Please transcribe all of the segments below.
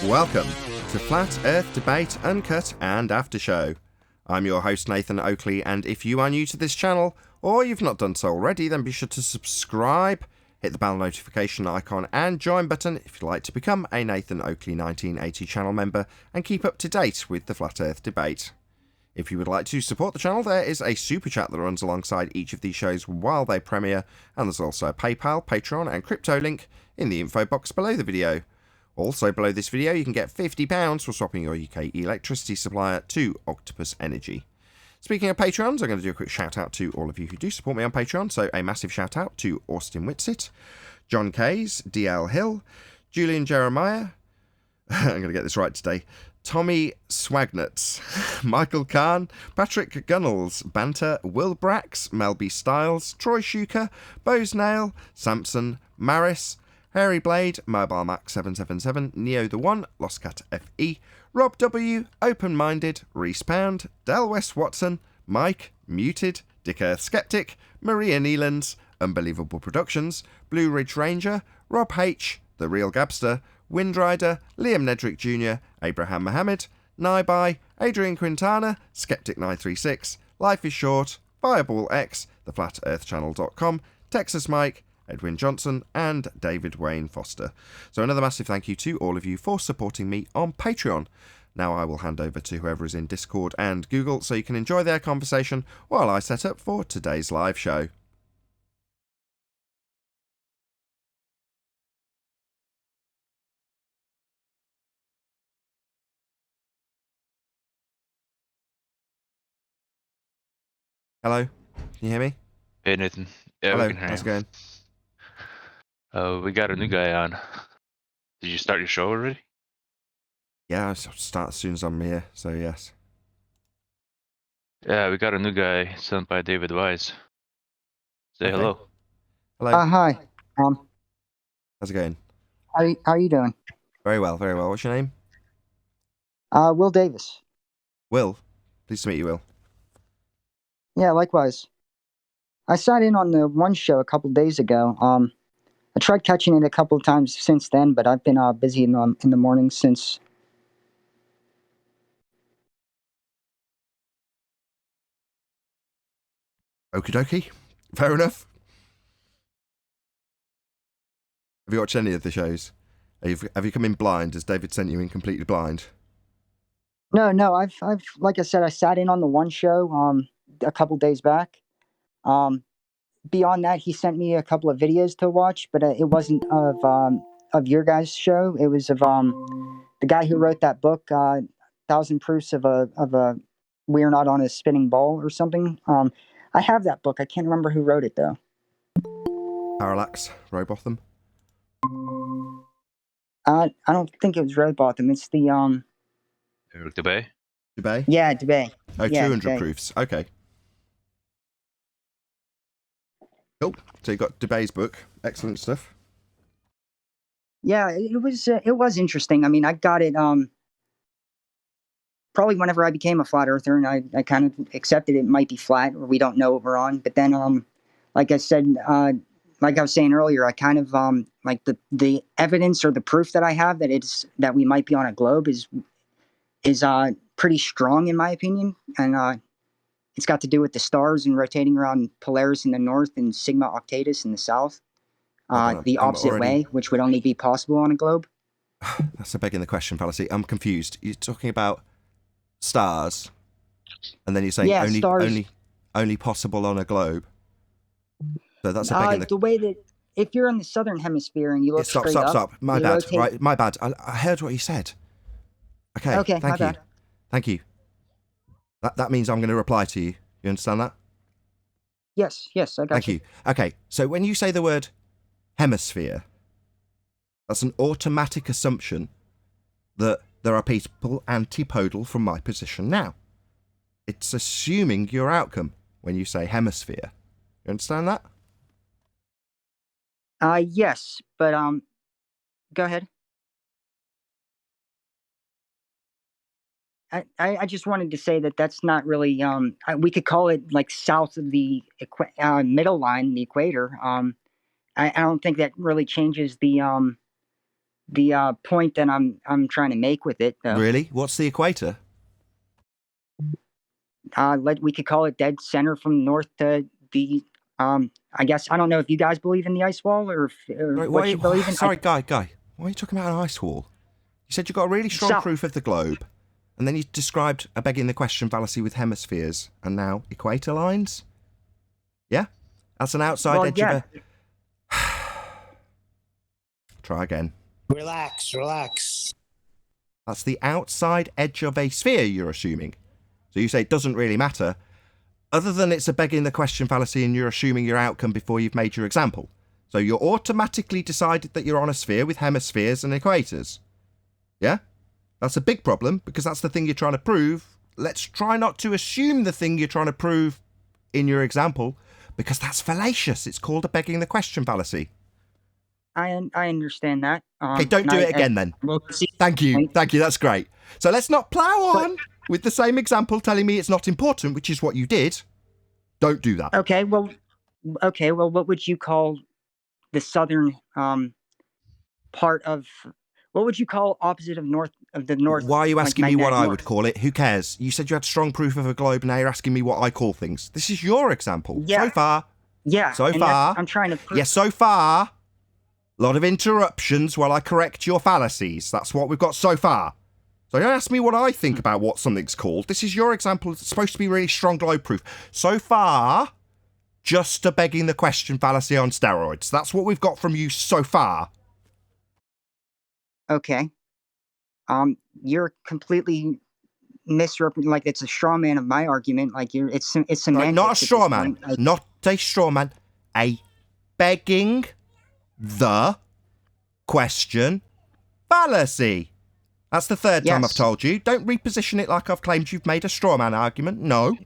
Welcome to Flat Earth Debate Uncut and After Show. I'm your host Nathan Oakley, and if you are new to this channel, or you've not done so already, then be sure to subscribe, hit the bell notification icon and join button if you'd like to become a Nathan Oakley 1980 channel member and keep up to date with the Flat Earth Debate. If you would like to support the channel, there is a super chat that runs alongside each of these shows while they premiere, and there's also a PayPal, Patreon and crypto link in the info box below the video. Also below this video you can get £50 for swapping your UK electricity supplier to Octopus Energy. Speaking of Patreons, I'm going to do a quick shout out to all of you who do support me on Patreon, so a massive shout out to Austin Whitsit, John Kays, DL Hill, Julian Jeremiah, I'm going to get this right today, Tommy Swagnuts, Michael Kahn, Patrick Gunnels, Banter, Will Brax, Melby Styles, Troy Shuker, Bose Nail, Samson, Maris, Harry Blade, Mobile Mac 777, Neo the One, Lostcat FE, Rob W, Open Minded, Reese Pound, Del West Watson, Mike, Muted, Dick Earth Skeptic, Maria Neelands, Unbelievable Productions, Blue Ridge Ranger, Rob H, The Real Gabster, Windrider, Liam Nedrick Jr., Abraham Mohammed, Naibai, Adrian Quintana, Skeptic936, Life is Short, Fireball X, TheFlatEarthChannel.com, Texas Mike, Edwin Johnson and David Wayne Foster. So another massive thank you to all of you for supporting me on Patreon. Now I will hand over to whoever is in Discord and Google so you can enjoy their conversation while I set up for today's live show. Hello, can you hear me? Hey Nathan. Yeah, Hello, we can hear how's it you. going? We got a new guy on. Did you start your show already? Yeah, I'll start as soon as I'm here, so yes. Yeah, we got a new guy sent by David Wise. Say Okay. hello. Hello, Hi. how's it going? How you doing? Very well, very well. What's your name? Will Davis. Will. Pleased to meet you, Will. Yeah, likewise. I sat in on the one show a couple days ago. I tried catching it a couple of times since then, but I've been busy in the morning since. Okie dokie. Fair enough. Have you watched any of the shows? Have you come in blind? Has David sent you in completely blind? No. I've like I said, I sat in on the one show a couple days back. Beyond that, he sent me a couple of videos to watch, but it wasn't of your guys' show. It was of the guy who wrote that book, 1,000 Proofs of a We're Not on a Spinning Ball or something. I have that book. I can't remember who wrote it though. Parallax, Robotham. I don't think it was Robotham. It's the Eric DeBay. Debay? Yeah, DeBay. Oh, Yeah, 200 Debay. proofs. Okay. Cool. So you got Debay's book. Excellent stuff. Yeah, it was interesting. I mean, I got it probably whenever I became a flat earther, and I kind of accepted it might be flat, or we don't know what we're on. But then like I said, like I was saying earlier, I kind of like the evidence or the proof that I have that we might be on a globe is pretty strong in my opinion, and it's got to do with the stars and rotating around Polaris in the north and Sigma Octatus in the south, the opposite way, which would only be possible on a globe. That's a begging the question fallacy. I'm confused. You're talking about stars, and then you're saying only possible on a globe. So that's a begging the way that if you're in the southern hemisphere and you look straight up. Stop. My bad. Right, my bad. I heard what you said. Okay. Thank you. Bad. Thank you. That means I'm going to reply to you. You understand that? Yes, I got Thank you. Okay, so when you say the word hemisphere, that's an automatic assumption that there are people antipodal from my position now. It's assuming your outcome when you say hemisphere. You understand that? Yes, but go ahead. I just wanted to say that that's not really we could call it like south of the middle line, the equator. I don't think that really changes the point that I'm trying to make with it, though. Really? What's the equator? We could call it dead center from north to the. I guess I don't know if you guys believe in the ice wall or what you believe in. Sorry, guy. Why are you talking about an ice wall? You said you got a really strong proof of the globe, and then you described a begging the question fallacy with hemispheres, and now equator lines. Yeah, that's an outside edge of a. Try again. Relax. That's the outside edge of a sphere, you're assuming. So you say it doesn't really matter, other than it's a begging the question fallacy and you're assuming your outcome before you've made your example. So you're automatically decided that you're on a sphere with hemispheres and equators. Yeah? That's a big problem, because that's the thing you're trying to prove. Let's try not to assume the thing you're trying to prove in your example, because that's fallacious. It's called a begging the question fallacy. I understand that. Okay, don't do it again then. Thank you. That's great. So let's not plough on with the same example telling me it's not important, which is what you did. Don't do that. Okay, well, what would you call the southern part of? What would you call opposite of the north? Why are you asking me what I would call it? Who cares? You said you had strong proof of a globe, now you're asking me what I call things. This is your example. Yeah. So far. Yeah. So far. I'm trying to prove. Yes, so far. A lot of interruptions while I correct your fallacies. That's what we've got so far. So don't ask me what I think about what something's called. This is your example. It's supposed to be really strong globe proof. So far, just a begging the question fallacy on steroids. That's what we've got from you so far. Okay. You're completely misrepresenting. Like, it's a straw man of my argument. Like, it's semantics. Right, not a straw man. Not a straw man. A begging the question fallacy. That's the third time I've told you. Don't reposition it like I've claimed you've made a straw man argument. No.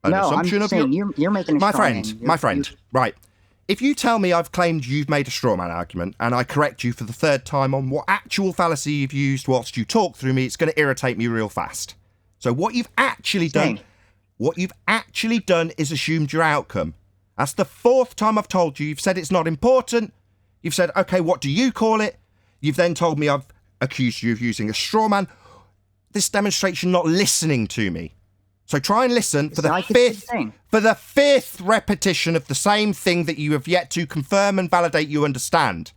I'm saying you're making a straw man. My friend. Right. If you tell me I've claimed you've made a straw man argument and I correct you for the third time on what actual fallacy you've used whilst you talk through me, it's going to irritate me real fast. So what you've actually done is assumed your outcome. That's the fourth time I've told you. You've said it's not important. You've said, okay, what do you call it? You've then told me I've accused you of using a straw man. This demonstrates you're not listening to me. So try and listen for the fifth repetition of the same thing that you have yet to confirm and validate you understand.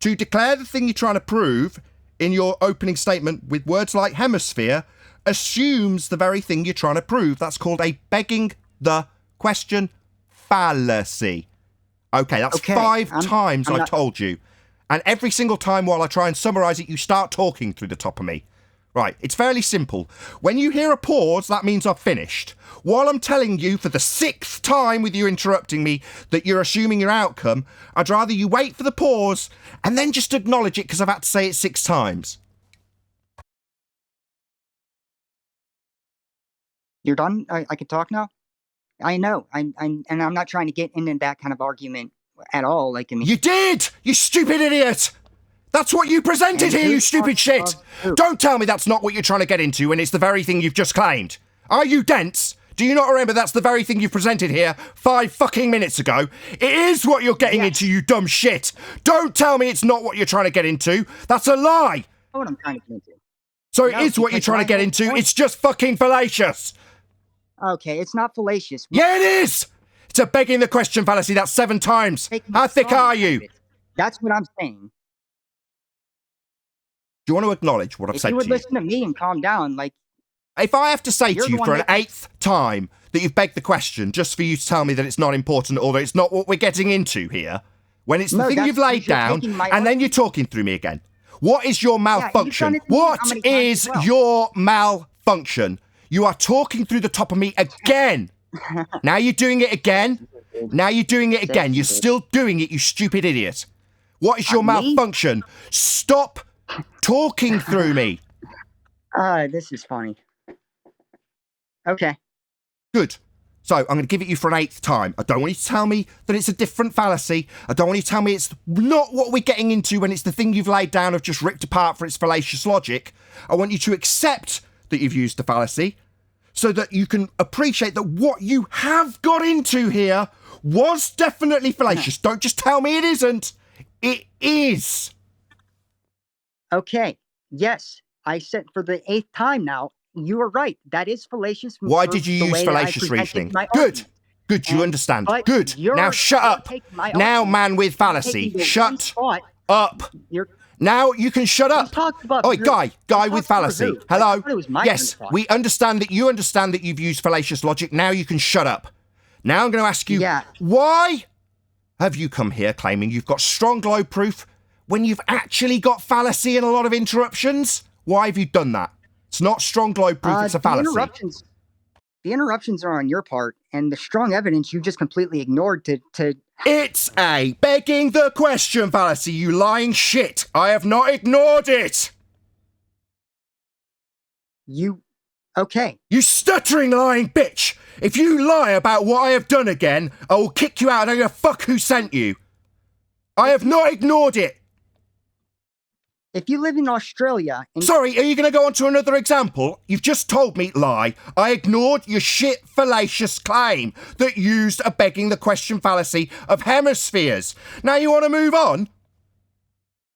To declare the thing you're trying to prove in your opening statement with words like hemisphere assumes the very thing you're trying to prove. That's called a begging the question fallacy. Okay, that's 5 times I told you. And every single time while I try and summarise it, you start talking through the top of me. Right, it's fairly simple. When you hear a pause, that means I've finished. While I'm telling you for the 6th time with you interrupting me that you're assuming your outcome, I'd rather you wait for the pause and then just acknowledge it because I've had to say it 6 times. You're done? I can talk now? I know. And I'm not trying to get into that kind of argument at all. Like, I mean, you did! You stupid idiot! That's what you presented here, you stupid shit! Don't tell me that's not what you're trying to get into when it's the very thing you've just claimed. Are you dense? Do you not remember that's the very thing you presented here 5 fucking minutes ago? It is what you're getting into, you dumb shit! Don't tell me it's not what you're trying to get into. That's a lie! What I'm trying to get into. So it is what you're trying to get into. It's just fucking fallacious. Okay, it's not fallacious. Yeah, it is! It's a begging the question fallacy. That's 7 times. How thick are you? That's what I'm saying. Do you want to acknowledge what I've said to you? If you would listen to me and calm down, like... If I have to say to you for an 8th time that you've begged the question just for you to tell me that it's not important or that it's not what we're getting into here, when it's the thing you've laid down and then you're talking through me again. What is your malfunction? What is your malfunction? You are talking through the top of me again. Now you're doing it again. You're still doing it, you stupid idiot. What is your malfunction? Stop talking through me. This is funny. Okay. Good. So I'm going to give it you for an 8th time. I don't want you to tell me that it's a different fallacy. I don't want you to tell me it's not what we're getting into when it's the thing you've laid down of just ripped apart for its fallacious logic. I want you to accept that you've used the fallacy so that you can appreciate that what you have got into here was definitely fallacious. Don't just tell me it isn't. It is. Okay. Yes, I said for the 8th time now. You are right. That is fallacious. Why for did you the use way that I fallacious presented reasoning? my Good. argument. Good, you And- understand. but Good. Now shut you're up. taking my Now, argument, man with you're fallacy, taking the shut one spot, up. You're Now you can shut Who's up. talking about Oi, who? guy Who's with talking about fallacy. who? I Hello? thought it was my Yes, turn to talk. we understand that you understand that you've used fallacious logic. Now you can shut up. Now I'm going to ask you, Yeah. why have you come here claiming you've got strong globe proof when you've actually got fallacy and a lot of interruptions? Why have you done that? It's not strong globe proof, it's a fallacy. The interruptions are on your part, and the strong evidence you just completely ignored to It's a begging the question fallacy, you lying shit. I have not ignored it. you. Okay. You stuttering lying bitch. If you lie about what I have done again, I will kick you out. I don't give a fuck who sent you. I have not ignored it. If you live in Australia and Sorry, are you going to go on to another example? You've just told me, lie. I ignored your shit fallacious claim that used a begging the question fallacy of hemispheres. Now you want to move on?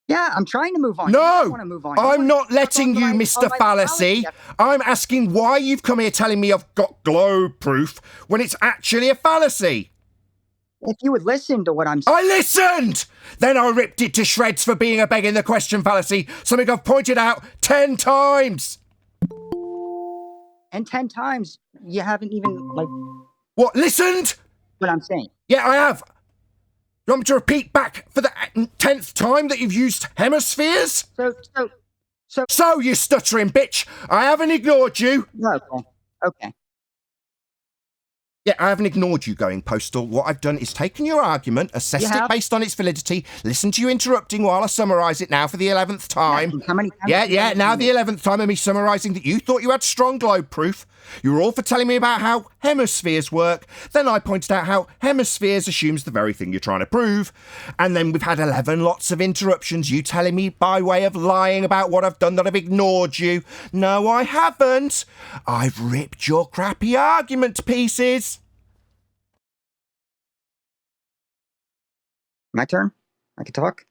yeah, I'm trying to move on. No, I want to move on. I'm not letting you, Mr. Fallacy. I'm asking why you've come here telling me I've got globe proof when it's actually a fallacy. If you would listen to what I'm saying. I listened! Then I ripped it to shreds for being a begging the question fallacy, something I've pointed out 10 times. And 10 times you haven't even What, listened? what I'm saying. Yeah, I have. You want me to repeat back for the 10th time that you've used hemispheres? So You stuttering bitch, I haven't ignored you. okay. Yeah, I haven't ignored you going postal. What I've done is taken your argument, assessed it based on its validity, listened to you interrupting while I summarise it now for the 11th time. How many times? Yeah, now the 11th time of me summarising that you thought you had strong globe proof. You were all for telling me about how hemispheres work. Then I pointed out how hemispheres assumes the very thing you're trying to prove. And then we've had 11 lots of interruptions, you telling me by way of lying about what I've done that I've ignored you. No, I haven't. I've ripped your crappy argument to pieces. My turn? I can talk?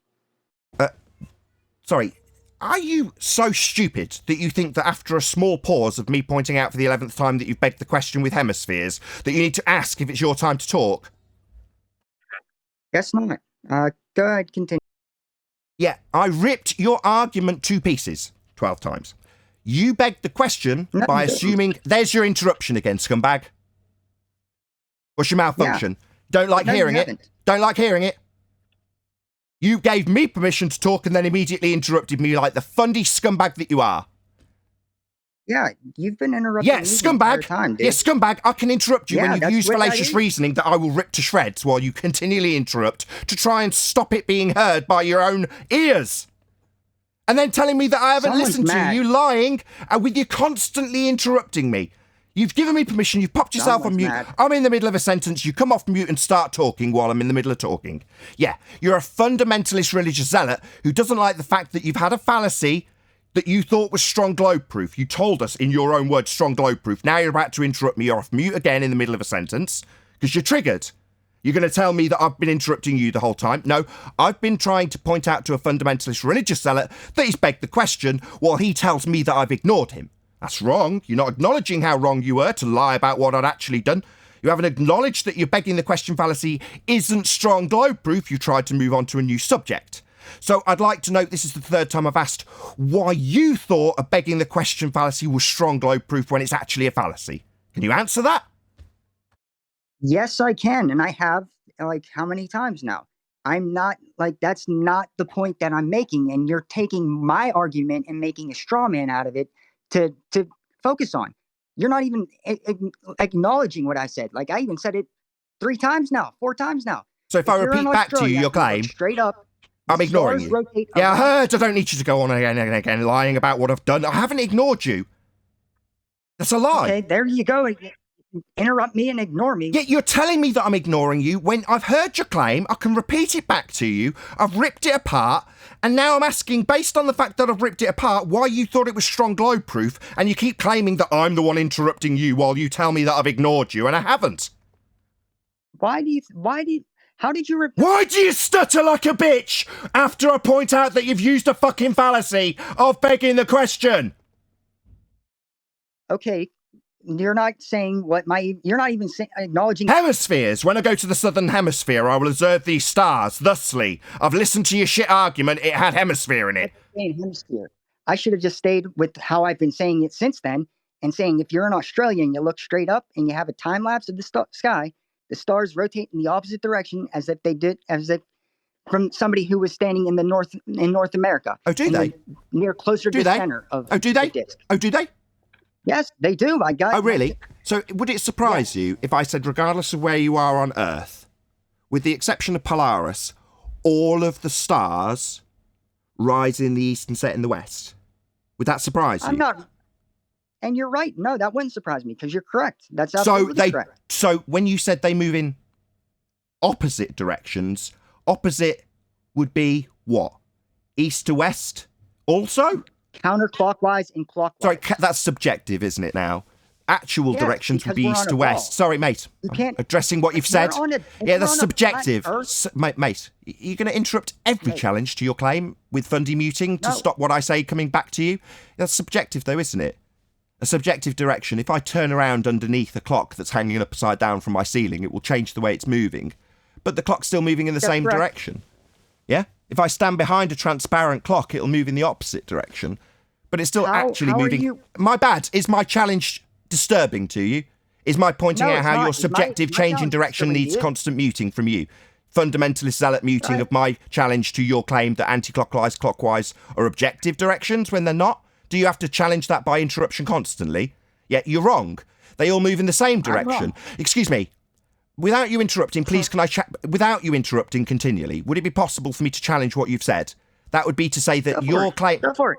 Sorry, are you so stupid that you think that after a small pause of me pointing out for the 11th time that you've begged the question with hemispheres, that you need to ask if it's your time to talk? Guess not. Go ahead, continue. Yeah, I ripped your argument to pieces 12 times. You begged the question by assuming... There's your interruption again, scumbag. What's your malfunction? Yeah. Don't like No, hearing you it. haven't. Don't like hearing it. You gave me permission to talk and then immediately interrupted me like the fundy scumbag that you are. Yeah, you've been interrupting Yeah, me the entire scumbag. time, dude. Yeah, scumbag. I can interrupt you Yeah, when you've that's used what that fallacious is. reasoning that I will rip to shreds while you continually interrupt to try and stop it being heard by your own ears. And then telling me that I haven't Someone's listened mad. to you, lying, and with you constantly interrupting me. You've given me permission, you've popped yourself on Someone's mute. mad. I'm in the middle of a sentence, you come off mute and start talking while I'm in the middle of talking. Yeah, you're a fundamentalist religious zealot who doesn't like the fact that you've had a fallacy that you thought was strong globe proof. You told us in your own words, strong globe proof. Now you're about to interrupt me. You're off mute again in the middle of a sentence because you're triggered. You're going to tell me that I've been interrupting you the whole time. No, I've been trying to point out to a fundamentalist religious zealot that he's begged the question while he tells me that I've ignored him. That's wrong. You're not acknowledging how wrong you were to lie about what I'd actually done. You haven't acknowledged that you're begging the question fallacy isn't strong globe proof. You tried to move on to a new subject. So I'd like to note this is the third time I've asked why you thought a begging the question fallacy was strong globe proof when it's actually a fallacy. Can you answer that? Yes, I can, and I have how many times now? I'm not that's not the point that I'm making, and you're taking my argument and making a straw man out of it to focus on. You're not even acknowledging what I said. I even said it 3 times now, 4 times now. So if I you're repeat in back to you Australia, your claim, straight up, I'm the ignoring stars you. rotate Yeah, I around- heard. I don't need you to go on again and again lying about what I've done. I haven't ignored you. That's a lie. Okay, there you go. Interrupt me and ignore me. Yet you're telling me that I'm ignoring you when I've heard your claim, I can repeat it back to you, I've ripped it apart, and now I'm asking, based on the fact that I've ripped it apart, why you thought it was strong globe proof, and you keep claiming that I'm the one interrupting you while you tell me that I've ignored you, and I haven't. How did you... Why do you stutter like a bitch after I point out that you've used a fucking fallacy of begging the question? Okay, you're not saying what my... You're not even acknowledging... Hemispheres. When I go to the southern hemisphere, I will observe these stars. Thusly, I've listened to your shit argument. It had hemisphere in it. Hemisphere. I should have just stayed with how I've been saying it since then, and saying if you're in Australia and you look straight up and you have a time lapse of the sky, the stars rotate in the opposite direction as if from somebody who was standing in North America. Oh, do they? Near closer to the center of the disc. Oh, do they? Yes, they do. My God. Oh, really? So would it surprise you if I said, regardless of where you are on Earth, with the exception of Polaris, all of the stars rise in the east and set in the west? Would that surprise you? I'm not. And you're right. No, that wouldn't surprise me because you're correct. That's absolutely correct. So when you said they move in opposite directions, opposite would be what? East to west also? Counterclockwise and clockwise. Sorry, that's subjective, isn't it now? Actual directions would be east to west. Sorry, mate. I'm addressing what you've said. That's subjective. Mate, you're going to interrupt every challenge to your claim with Fundy muting to stop what I say coming back to you? That's subjective, though, isn't it? A subjective direction. If I turn around underneath a clock that's hanging upside down from my ceiling, it will change the way it's moving. But the clock's still moving in the same direction. Yeah? If I stand behind a transparent clock, it'll move in the opposite direction. But it's still actually moving. My bad. Is my challenge disturbing to you? Is my pointing out how your subjective change in direction needs constant muting from you? Fundamentalist zealot muting of my challenge to your claim that anti-clockwise, clockwise are objective directions when they're not? Do you have to challenge that by interruption constantly? Yeah, you're wrong. They all move in the same direction. Excuse me. Without you interrupting, please, can I without you interrupting continually, would it be possible for me to challenge what you've said? That would be to say that your claim... Go for it.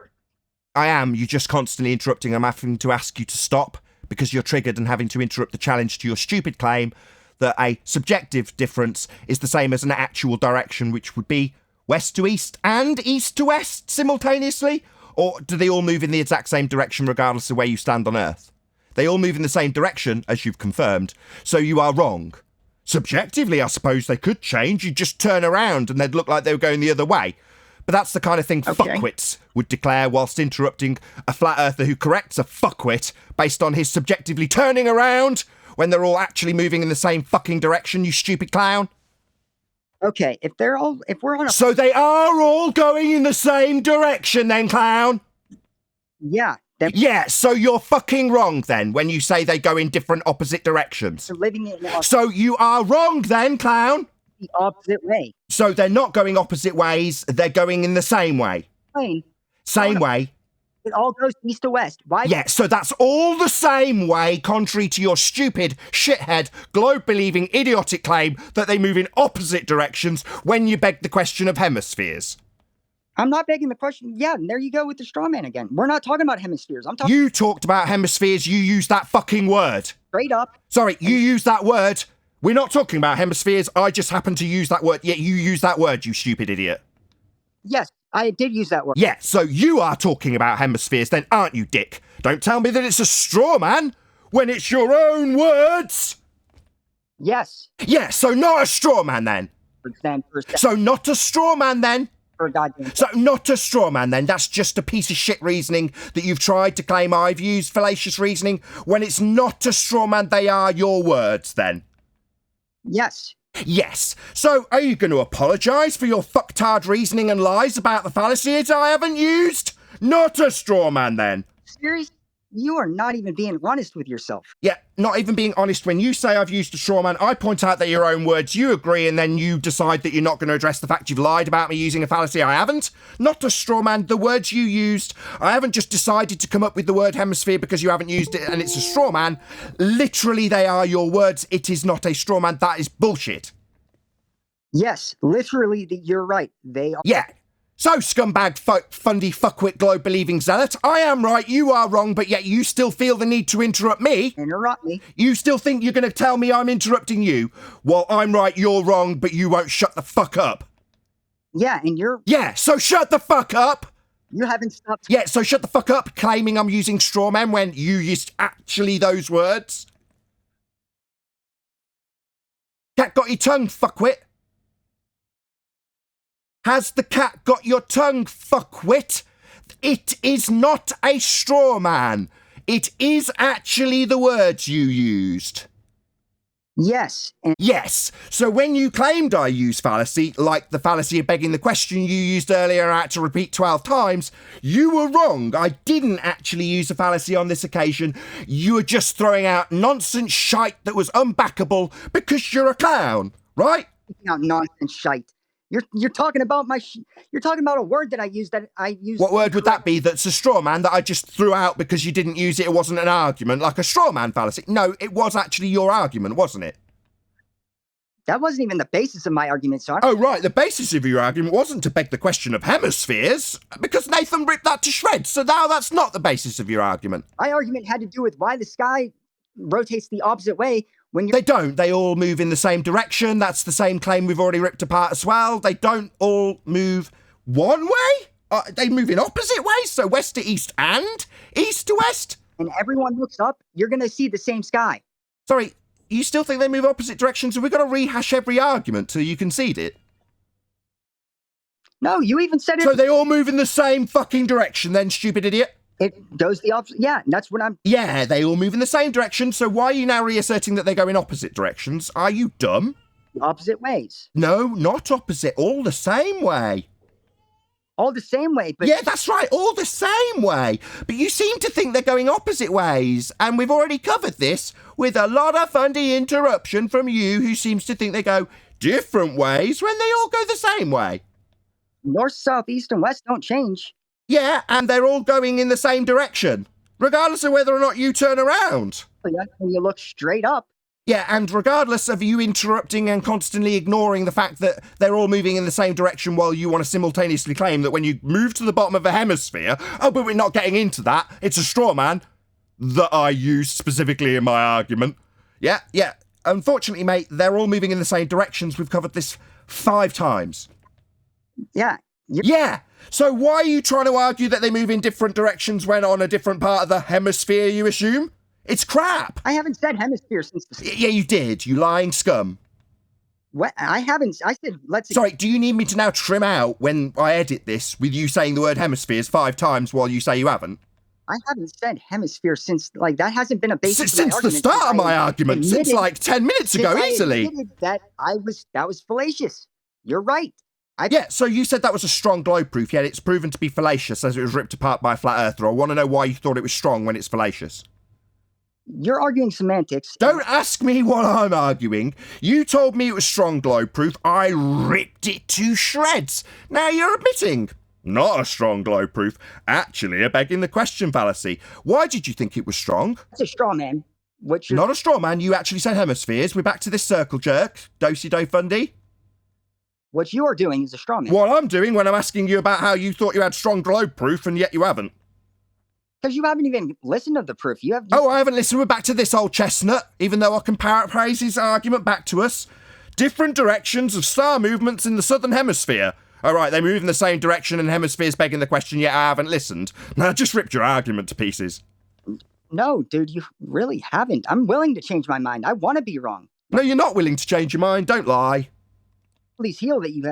I am. You're just constantly interrupting. I'm having to ask you to stop because you're triggered and having to interrupt the challenge to your stupid claim that a subjective difference is the same as an actual direction, which would be west to east and east to west simultaneously? Or do they all move in the exact same direction regardless of where you stand on Earth? They all move in the same direction, as you've confirmed, so you are wrong. Subjectively, I suppose they could change. You'd just turn around and they'd look like they were going the other way. But that's the kind of thing fuckwits would declare whilst interrupting a flat earther who corrects a fuckwit based on his subjectively turning around when they're all actually moving in the same fucking direction, you stupid clown. Okay, if we're on a... So they are all going in the same direction then, clown? Yeah. Yeah, so you're fucking wrong then when you say they go in different opposite directions. So you are wrong then, clown? The opposite way. So they're not going opposite ways, they're going in the same way. Same way. It all goes east to west. Why? Yeah, so that's all the same way, contrary to your stupid, shithead, globe-believing, idiotic claim that they move in opposite directions when you beg the question of hemispheres. I'm not begging the question. Yeah, and there you go with the straw man again. We're not talking about hemispheres. I'm talking... You talked about hemispheres, you used that fucking word. Straight up. Sorry, you used that word. We're not talking about hemispheres, I just happened to use that word. Yeah, you used that word, you stupid idiot. Yes, I did use that word. Yeah, so you are talking about hemispheres then, aren't you, dick? Don't tell me that it's a straw man when it's your own words. Yes. Yeah, so not a straw man then. So not a straw man then. So not a straw man then. That's just a piece of shit reasoning that you've tried to claim I've used fallacious reasoning when it's not a straw man. They are your words then. Yes. Yes. So are you going to apologise for your fucktard reasoning and lies about the fallacies I haven't used? Not a straw man then. Seriously? You are not even being honest with yourself. Yeah, not even being honest. When you say I've used a straw man, I point out that your own words, you agree, and then you decide that you're not going to address the fact you've lied about me using a fallacy. I haven't. Not a straw man. The words you used, I haven't just decided to come up with the word hemisphere because you haven't used it and it's a straw man. Literally, they are your words. It is not a straw man. That is bullshit. Yes, literally, you're right. They are. Yeah. So, scumbag, fundy, fuckwit, globe-believing zealot, I am right, you are wrong, but yet you still feel the need to interrupt me? Interrupt me? You still think you're going to tell me I'm interrupting you? Well, I'm right, you're wrong, but you won't shut the fuck up. Yeah, and you're... Yeah, so shut the fuck up! You haven't stopped... Yeah, so shut the fuck up, claiming I'm using straw man when you used actually those words. Cat got your tongue, fuckwit. Has the cat got your tongue, fuckwit? It is not a straw man. It is actually the words you used. Yes. And Yes. So when you claimed I used fallacy, like the fallacy of begging the question you used earlier I had to repeat 12 times, you were wrong. I didn't actually use a fallacy on this occasion. You were just throwing out nonsense shite that was unbackable because you're a clown, right? out nonsense shite. You're talking about you're talking about a word that I used What word would that be that's a straw man that I just threw out because you didn't use it? It wasn't an argument, like a straw man fallacy. No, it was actually your argument, wasn't it? That wasn't even the basis of my argument, so Oh, right, the basis of your argument wasn't to beg the question of hemispheres, because Nathan ripped that to shreds, so now that's not the basis of your argument. my argument had to do with why the sky rotates the opposite way when you're... They don't. They all move in the same direction. That's the same claim we've already ripped apart as well. They don't all move one way. They move in opposite ways, so west to east and east to west. And everyone looks up, you're going to see the same sky. Sorry, you still think they move opposite directions? Have we got to rehash every argument till you concede it? No, you even said it. So they all move in the same fucking direction then, stupid idiot? It goes the opposite. Yeah, that's what I'm... Yeah, they all move in the same direction, so why are you now reasserting that they go in opposite directions? Are you dumb? Opposite ways. No, not opposite, all the same way. All the same way, but... Yeah, that's right, all the same way. But you seem to think they're going opposite ways, and we've already covered this with a lot of funny interruption from you who seems to think they go different ways when they all go the same way. North, south, east, and west don't change. Yeah, and they're all going in the same direction, regardless of whether or not you turn around. Yeah, when you look straight up. Yeah, and regardless of you interrupting and constantly ignoring the fact that they're all moving in the same direction while you want to simultaneously claim that when you move to the bottom of a hemisphere, oh, but we're not getting into that, it's a straw man that I used specifically in my argument. Yeah. Unfortunately, mate, they're all moving in the same directions. We've covered this 5 times. Yeah. Yeah. So why are you trying to argue that they move in different directions when on a different part of the hemisphere, you assume? It's crap. I haven't said hemisphere since the... Yeah, you did, you lying scum. What? I haven't... I said, let's... Sorry, do you need me to now trim out when I edit this with you saying the word hemispheres 5 times while you say you haven't? I haven't said hemisphere since, like, that hasn't been a basis Since the start of my argument, since like 10 minutes ago, easily. That was fallacious. You're right. Yeah, so you said that was a strong globe proof, yet it's proven to be fallacious as it was ripped apart by a flat earther. I want to know why you thought it was strong when it's fallacious. You're arguing semantics. Don't ask me what I'm arguing. You told me it was strong globe proof. I ripped it to shreds. Now you're admitting. Not a strong globe proof. Actually, a begging the question fallacy. Why did you think it was strong? It's a straw man. Not a straw man. You actually said hemispheres. We're back to this circle jerk. Do-si-do fundy. What you are doing is a straw man. What I'm doing when I'm asking you about how you thought you had strong globe proof and yet you haven't. Because you haven't even listened to the proof. I haven't listened. We're back to this old chestnut, even though I can paraphrase his argument back to us. Different directions of star movements in the southern hemisphere. All right, they move in the same direction and hemispheres begging the question, yet I haven't listened. Now, I just ripped your argument to pieces. No, dude, you really haven't. I'm willing to change my mind. I want to be wrong. No, you're not willing to change your mind. Don't lie. Please heal that you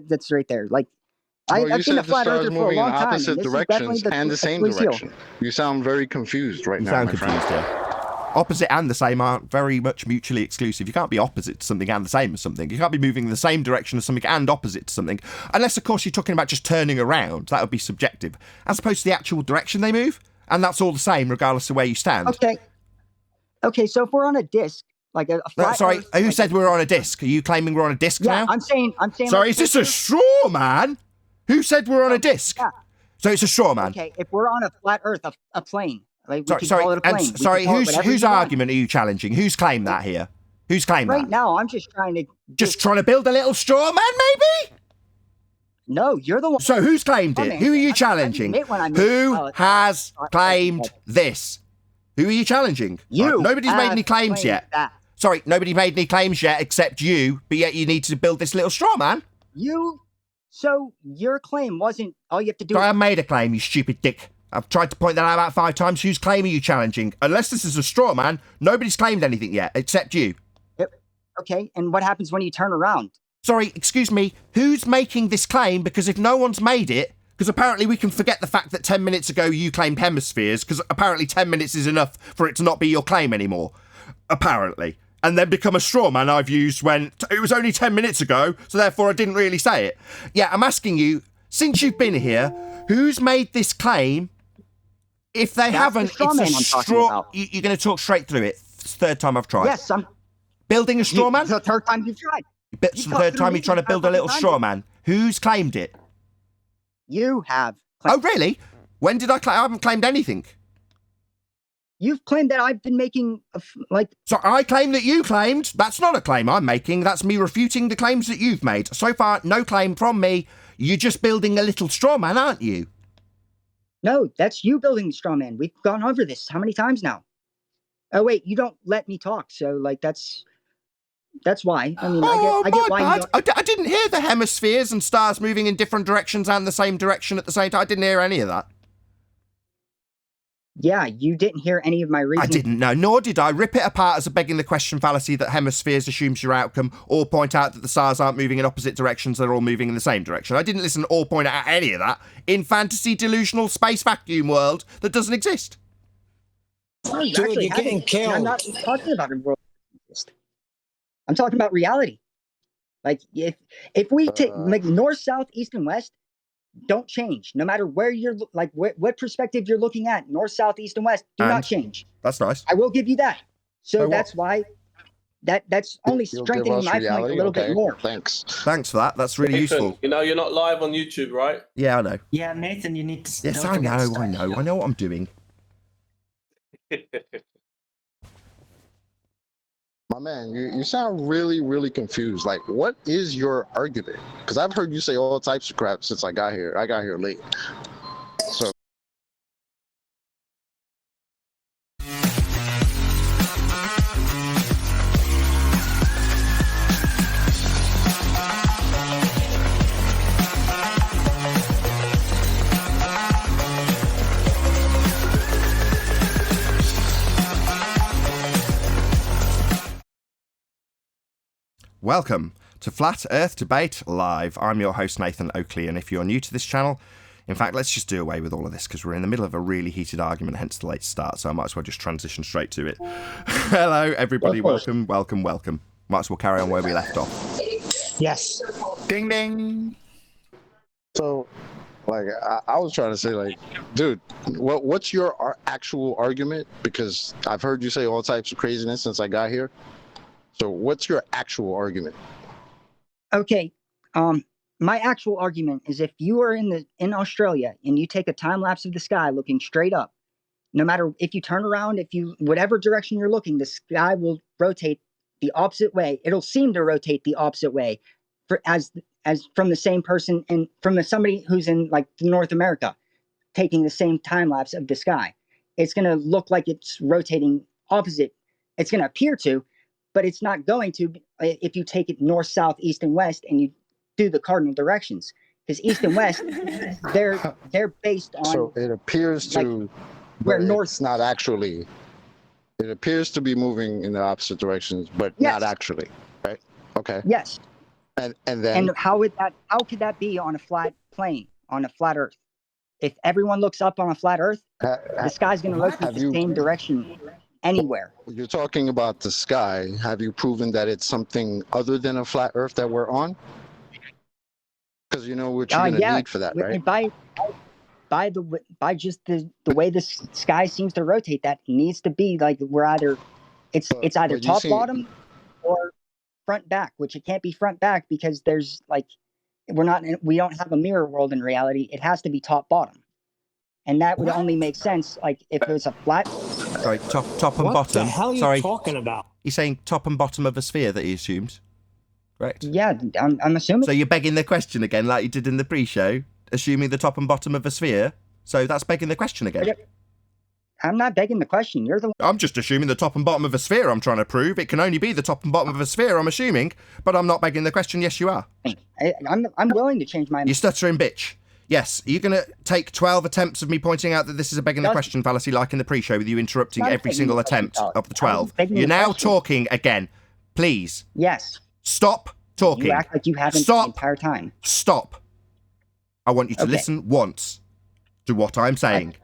that's right there. Like, Well, I've been a flat earther for a long time. Opposite directions and the same direction. You sound very confused right now, my friend. Opposite and the same aren't very much mutually exclusive. You can't be opposite to something and the same as something. You can't be moving in the same direction as something and opposite to something. Unless, of course, you're talking about just turning around. That would be subjective. As opposed to the actual direction they move. And that's all the same, regardless of where you stand. Okay, so if we're on a disc, like a flat Earth, who said we're on a disc? Are you claiming we're on a disc now? I'm saying. Sorry, is this a straw man? Who said we're on a disc? Yeah. So it's a straw man. Okay, if we're on a flat Earth, a plane. Like, we Sorry, call it a plane. sorry, whose argument are you challenging? Who's claimed that here? Who's claimed that? Right now, I'm just trying to... Just trying to build a little straw man, maybe? No, you're the one... So who's claimed it? Who are you challenging? Who has claimed this? Who are you challenging? You. Nobody's made any claims yet. Sorry, nobody made any claims yet except you, but yet you need to build this little straw man. So your claim wasn't... All you have to do... I made a claim, you stupid dick. I've tried to point that out about 5 times. Whose claim are you challenging? Unless this is a straw man, nobody's claimed anything yet, except you. Okay, and what happens when you turn around? Sorry, excuse me, who's making this claim? Because if no one's made it, because apparently we can forget the fact that 10 minutes ago you claimed hemispheres, because apparently 10 minutes is enough for it to not be your claim anymore. Apparently. And then become a straw man I've used when it was only 10 minutes ago, so therefore I didn't really say it. Yeah, I'm asking you, since you've been here, who's made this claim? If they haven't, it's a straw... You're going to talk straight through it. It's the third time I've tried. Yes, I'm... Building a straw man? It's the third time you've tried. It's the third time you're trying to build a little straw man. Who's claimed it? You have. Oh, really? When did I claim? I haven't claimed anything. You've claimed that I've been making, So I claim that you claimed. That's not a claim I'm making. That's me refuting the claims that you've made. So far, no claim from me. You're just building a little straw man, aren't you? No, that's you building the straw man. We've gone over this how many times now? Oh, wait, you don't let me talk. So, that's why. I mean, I get why you don't... I didn't hear the hemispheres and stars moving in different directions and the same direction at the same time. I didn't hear any of that. Yeah, you didn't hear any of my reasoning. I didn't know, nor did I rip it apart as a begging the question fallacy that hemispheres assumes your outcome, or point out that the stars aren't moving in opposite directions, they're all moving in the same direction. I didn't listen or point out any of that in fantasy delusional space vacuum world that doesn't exist. No, Dude, you're getting killed. I'm not talking about a world that doesn't exist. I'm talking about reality. Like, if we take north, south, east, and west, don't change. No matter where you're, what perspective you're looking at, north, south, east, and west, do not change. That's nice. I will give you that. So that's why, that's only strengthening my point a little bit more. Thanks. Thanks for that. That's really Nathan, useful. you know you're not live on YouTube, right? Yeah, I know. Yeah, Nathan, you need to... Yes, I know what I'm doing. My man, you sound really, really confused. Like, what is your argument? Because I've heard you say all types of crap since I got here. I got here late. So. Welcome to Flat Earth Debate Live. I'm your host, Nathan Oakley, and if you're new to this channel, in fact, let's just do away with all of this because we're in the middle of a really heated argument, hence the late start, so I might as well just transition straight to it. Hello, everybody. Welcome. Might as well carry on where we left off. Yes. Ding, ding. So, I was trying to say, dude, what's your actual argument? Because I've heard you say all types of craziness since I got here. So what's your actual argument? Okay. My actual argument is if you are in Australia and you take a time lapse of the sky looking straight up, no matter if you turn around, whatever direction you're looking, the sky will rotate the opposite way. It'll seem to rotate the opposite way as from the same person and from somebody who's in North America taking the same time lapse of the sky. It's going to look like it's rotating opposite. It's going to appear to, but it's not going to if you take it north, south, east, and west, and you do the cardinal directions. Because east and west, they're based on. So it appears to, where north. It's not actually. It appears to be moving in the opposite directions, but not actually, right? Okay. Yes. And then. And how could that be on a flat plane, on a flat Earth? If everyone looks up on a flat Earth, the sky's going to rotate the same direction. Anywhere. You're talking about the sky. Have you proven that it's something other than a flat Earth that we're on? Because you know what you're going to need for that, right? By just the way the sky seems to rotate, that needs to be we're either it's either top bottom or front back, which it can't be front back because there's we don't have a mirror world in reality. It has to be top bottom. And that would only make sense if it was a flat. Sorry, top and bottom. What the hell are you talking about? He's saying top and bottom of a sphere that he assumes. Correct? Yeah, I'm assuming. So you're begging the question again, like you did in the pre-show, assuming the top and bottom of a sphere. So that's begging the question again. I'm not begging the question. You're the one. I'm just assuming the top and bottom of a sphere. I'm trying to prove it can only be the top and bottom of a sphere. I'm assuming, but I'm not begging the question. Yes, you are. I'm willing to change my. You're stuttering, bitch. Yes, you're going to take 12 attempts of me pointing out that this is a begging the question fallacy like in the pre-show with you interrupting every single attempt of the 12. You're now talking again. Please. Yes. Stop talking. You act like you haven't Stop. the entire time. Stop. I want you to listen once to what I'm saying.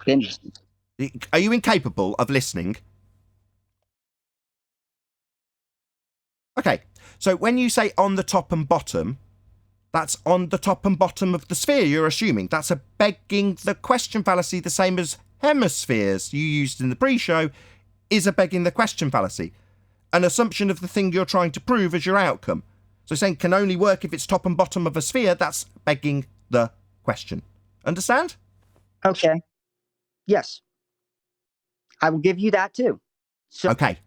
Are you incapable of listening? Okay, so when you say on the top and bottom, that's on the top and bottom of the sphere, you're assuming. That's a begging the question fallacy, the same as hemispheres you used in the pre-show is a begging the question fallacy. An assumption of the thing you're trying to prove as your outcome. So saying can only work if it's top and bottom of a sphere, that's begging the question. Understand? Okay. Yes. I will give you that too. So okay.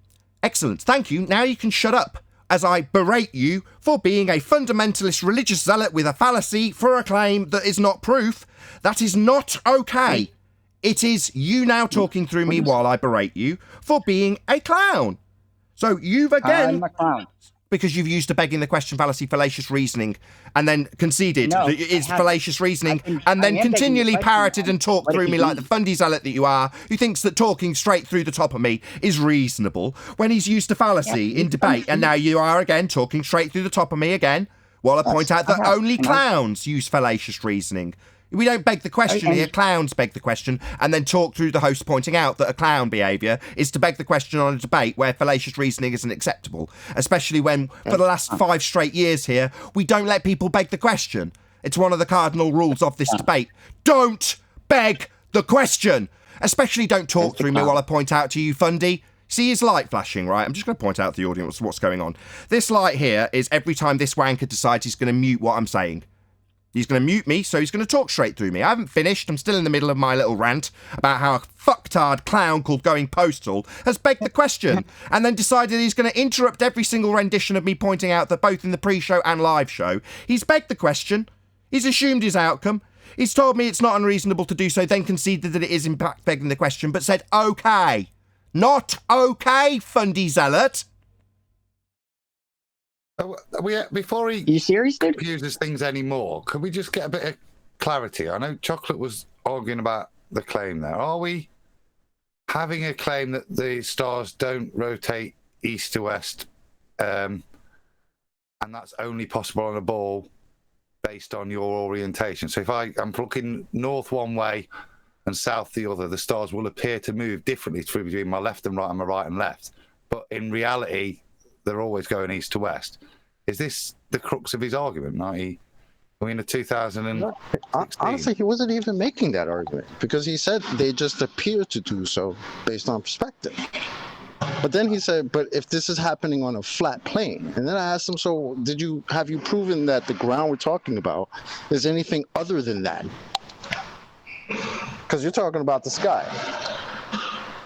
Excellent. Thank you. Now you can shut up as I berate you for being a fundamentalist religious zealot with a fallacy for a claim that is not proof. That is not okay. It is you now talking through me while I berate you for being a clown. So you've again... I'm a clown. Because you've used a begging the question fallacy, fallacious reasoning, and then conceded that it is fallacious reasoning, and then continually parroted and talked through me like the fundy zealot that you are, who thinks that talking straight through the top of me is reasonable, when he's used a fallacy in debate, and now you are again talking straight through the top of me again, while I point out that only clowns use fallacious reasoning. We don't beg the question here, clowns beg the question, and then talk through the host pointing out that a clown behaviour is to beg the question on a debate where fallacious reasoning isn't acceptable, especially when, for the last 5 straight years here, we don't let people beg the question. It's one of the cardinal rules of this debate. Don't beg the question! Especially don't talk through me while I point out to you, Fundy. See his light flashing, right? I'm just going to point out to the audience what's going on. This light here is every time this wanker decides he's going to mute what I'm saying. He's going to mute me, so he's going to talk straight through me. I haven't finished. I'm still in the middle of my little rant about how a fucktard clown called Going Postal has begged the question and then decided he's going to interrupt every single rendition of me pointing out that both in the pre-show and live show, he's begged the question. He's assumed his outcome. He's told me it's not unreasonable to do so, then conceded that it is in fact begging the question, but said, okay. Not okay, Fundy Zealot. Before he Are you serious, dude? uses things anymore, could we just get a bit of clarity? I know Chocolate was arguing about the claim there. Are we having a claim that the stars don't rotate east to west, and that's only possible on a ball based on your orientation? So if I'm looking north one way and south the other, the stars will appear to move differently between my left and right and my right and left. But in reality, they're always going east to west. Is this the crux of his argument? Are we in the 2016? Honestly, he wasn't even making that argument because he said they just appear to do so based on perspective. But then he said, but if this is happening on a flat plane, and then I asked him, so have you proven that the ground we're talking about is anything other than that? Because you're talking about the sky.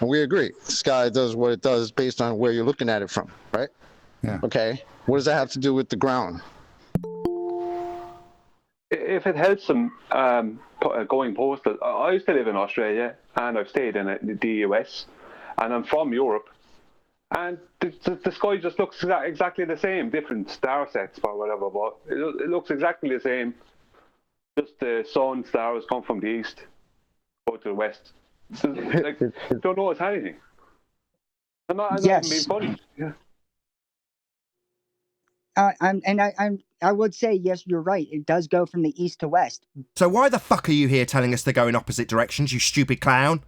And we agree. The sky does what it does based on where you're looking at it from, right? Yeah. Okay. What does that have to do with the ground? If it helps them going postal, I used to live in Australia and I've stayed in the US and I'm from Europe. And the sky just looks exactly the same, different star sets or whatever, but it looks exactly the same. Just the sun, stars come from the east, go to the west. So, don't notice anything. I'm not being funny. Yeah. I would say, yes, you're right. It does go from the east to west. So why the fuck are you here telling us to go in opposite directions, you stupid clown?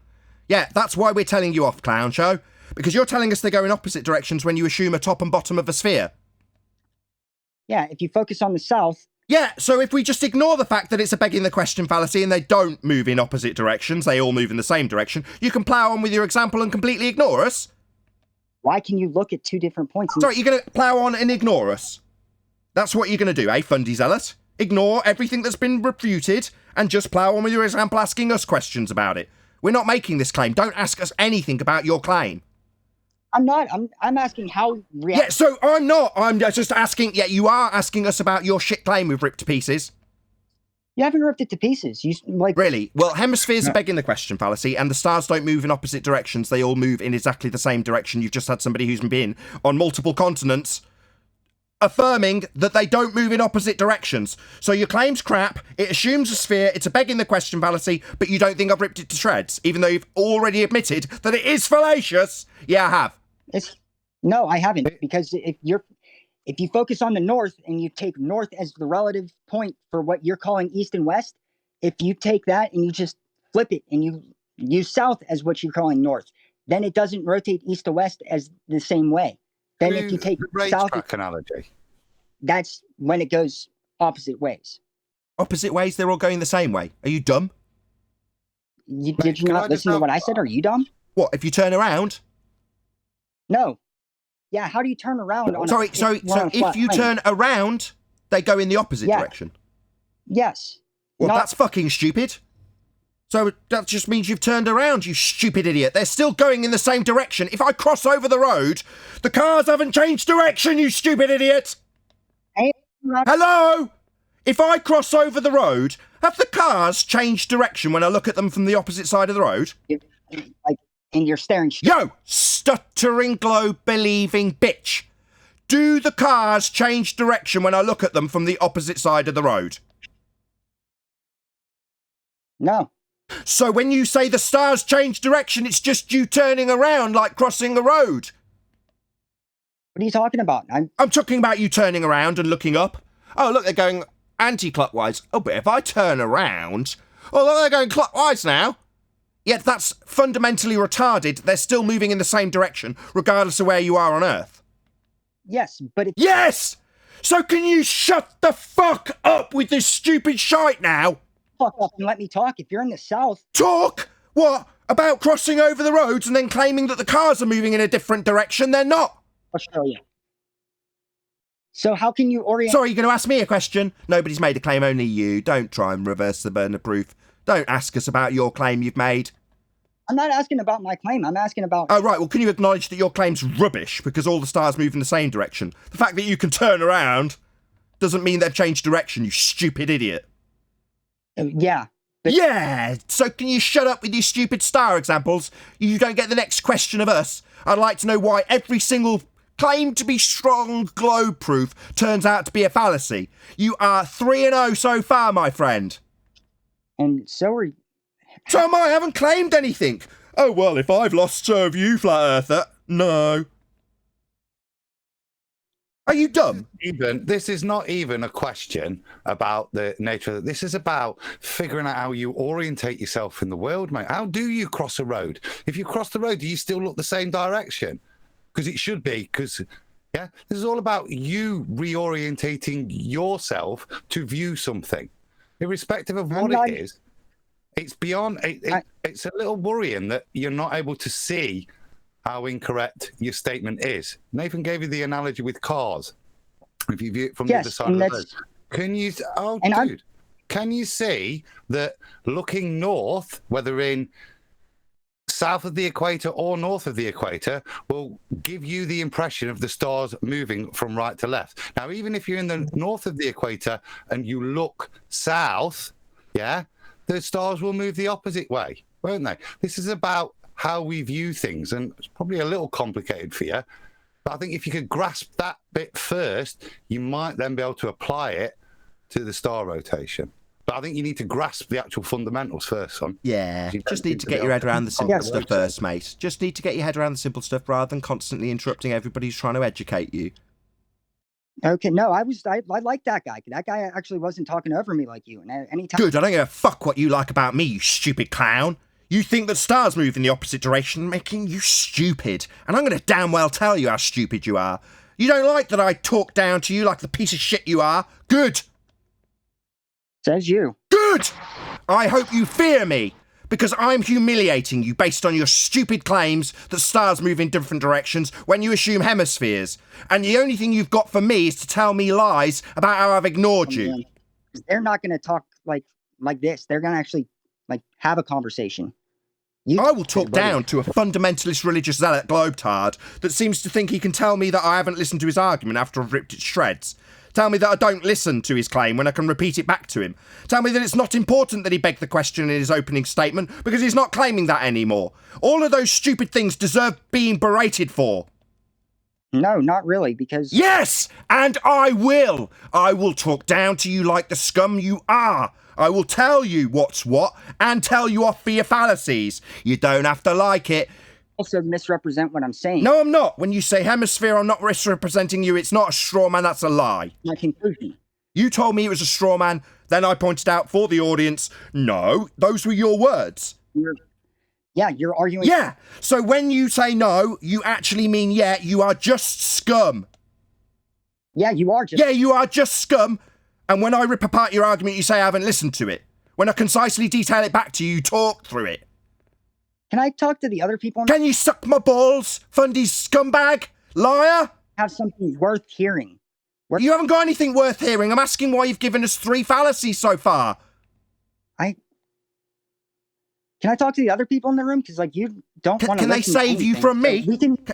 Yeah, that's why we're telling you off, Clown Show. Because you're telling us to go in opposite directions when you assume a top and bottom of a sphere. Yeah, if you focus on the south... Yeah, so if we just ignore the fact that it's a begging the question fallacy and they don't move in opposite directions, they all move in the same direction, you can plough on with your example and completely ignore us? Why can you look at 2 different points? Sorry, you're going to plough on and ignore us? That's what you're going to do, eh, Fundy Zealot? Ignore everything that's been refuted and just plough on with your example asking us questions about it. We're not making this claim. Don't ask us anything about your claim. I'm not. I'm asking how... Yeah, so I'm not. I'm just asking... Yeah, you are asking us about your shit claim we've ripped to pieces. You haven't ripped it to pieces. You like... Really? Well, hemispheres are begging the question fallacy, and the stars don't move in opposite directions. They all move in exactly the same direction. You've just had somebody who's been on multiple continents affirming that they don't move in opposite directions. So your claim's crap, it assumes a sphere, it's a begging the question fallacy, but you don't think I've ripped it to shreds, even though you've already admitted that it is fallacious. Yeah, I have. No, I haven't, because if if you focus on the north and you take north as the relative point for what you're calling east and west, if you take that and you just flip it and you use south as what you're calling north, then it doesn't rotate east to west as the same way. Then if you take south analogy, that's when it goes opposite ways. Opposite ways? They're all going the same way. Are you dumb? Did you not listen to what I said? Are you dumb? What, if you turn around? No. Yeah, how do you turn around? So if you turn around, they go in the opposite direction? Yes. Well, that's fucking stupid. So that just means you've turned around, you stupid idiot. They're still going in the same direction. If I cross over the road, the cars haven't changed direction, you stupid idiot. Hello? If I cross over the road, have the cars changed direction when I look at them from the opposite side of the road? And you're staring straight. Yo, stuttering globe believing bitch. Do the cars change direction when I look at them from the opposite side of the road? No. So when you say the stars change direction, it's just you turning around like crossing the road. What are you talking about? I'm talking about you turning around and looking up. Oh, look, they're going anti-clockwise. Oh, but if I turn around... Oh, look, they're going clockwise now. Yet that's fundamentally retarded. They're still moving in the same direction, regardless of where you are on Earth. Yes, but it's... Yes! So can you shut the fuck up with this stupid shite now? Fuck up and let me talk. If you're in the south... Talk? What? About crossing over the roads and then claiming that the cars are moving in a different direction? They're not. Australia. So how can you orient... Sorry, you're going to ask me a question? Nobody's made a claim, only you. Don't try and reverse the burden of proof. Don't ask us about your claim you've made. I'm not asking about my claim. I'm asking about... Oh, right. Well, can you acknowledge that your claim's rubbish because all the stars move in the same direction? The fact that you can turn around doesn't mean they've changed direction, you stupid idiot. Yeah. Yeah! So can you shut up with your stupid star examples? You don't get the next question of us. I'd like to know why every single claim to be strong globe proof turns out to be a fallacy. You are 3-0 so far, my friend. And so are you. So am I. Haven't claimed anything. Oh, well, if I've lost, so have you, flat earther. No. Are you dumb? This is not even a question about the nature of it. This is about figuring out how you orientate yourself in the world, mate. How do you cross a road? If you cross the road, do you still look the same direction? Because it should be, because, yeah, this is all about you reorientating yourself to view something. Irrespective of what it is, it's beyond, it's a little worrying that you're not able to see how incorrect your statement is. Nathan gave you the analogy with cars. If you view it from the other side of the road. Can you, can you see that looking north, whether in south of the equator or north of the equator, will give you the impression of the stars moving from right to left? Now, even if you're in the north of the equator and you look south, yeah, the stars will move the opposite way, won't they? This is about how we view things, and it's probably a little complicated for you, but I think if you could grasp that bit first, you might then be able to apply it to the star rotation. But I think you need to grasp the actual fundamentals first, son. Yeah, just need to get your head around the simple stuff first, mate. Just need to get your head around the simple stuff rather than constantly interrupting everybody who's trying to educate you. Okay, no, I like that guy. That guy actually wasn't talking over me like you. And anytime... Good, I don't give a fuck what you like about me, you stupid clown. You think that stars move in the opposite direction, making you stupid. And I'm going to damn well tell you how stupid you are. You don't like that I talk down to you like the piece of shit you are? Good. Says you. Good! I hope you fear me, because I'm humiliating you based on your stupid claims that stars move in different directions when you assume hemispheres. And the only thing you've got for me is to tell me lies about how I've ignored you. They're not going to talk like this. They're going to actually have a conversation. I will talk down to a fundamentalist religious zealot globetard that seems to think he can tell me that I haven't listened to his argument after I've ripped it to shreds. Tell me that I don't listen to his claim when I can repeat it back to him. Tell me that it's not important that he begged the question in his opening statement because he's not claiming that anymore. All of those stupid things deserve being berated for. No, not really, because... Yes! And I will! I will talk down to you like the scum you are. I will tell you what's what and tell you off for your fallacies. You don't have to like it. also misrepresent what I'm saying. No, I'm not. When you say hemisphere, I'm not misrepresenting you. It's not a straw man. That's a lie. My conclusion. You told me it was a straw man. Then I pointed out for the audience, no, those were your words. You're arguing. Yeah. So when you say no, you actually mean, yeah, you are just scum. Yeah, you are just. Yeah, you are just scum. And when I rip apart your argument, you say I haven't listened to it. When I concisely detail it back to you, you talk through it. Can I talk to the other people? Can you suck my balls, Fundy's scumbag? Liar? Have something worth hearing. You haven't got anything worth hearing. I'm asking why you've given us 3 fallacies so far. Can I talk to the other people in the room? Because, like, you don't want to. Can they save you from me?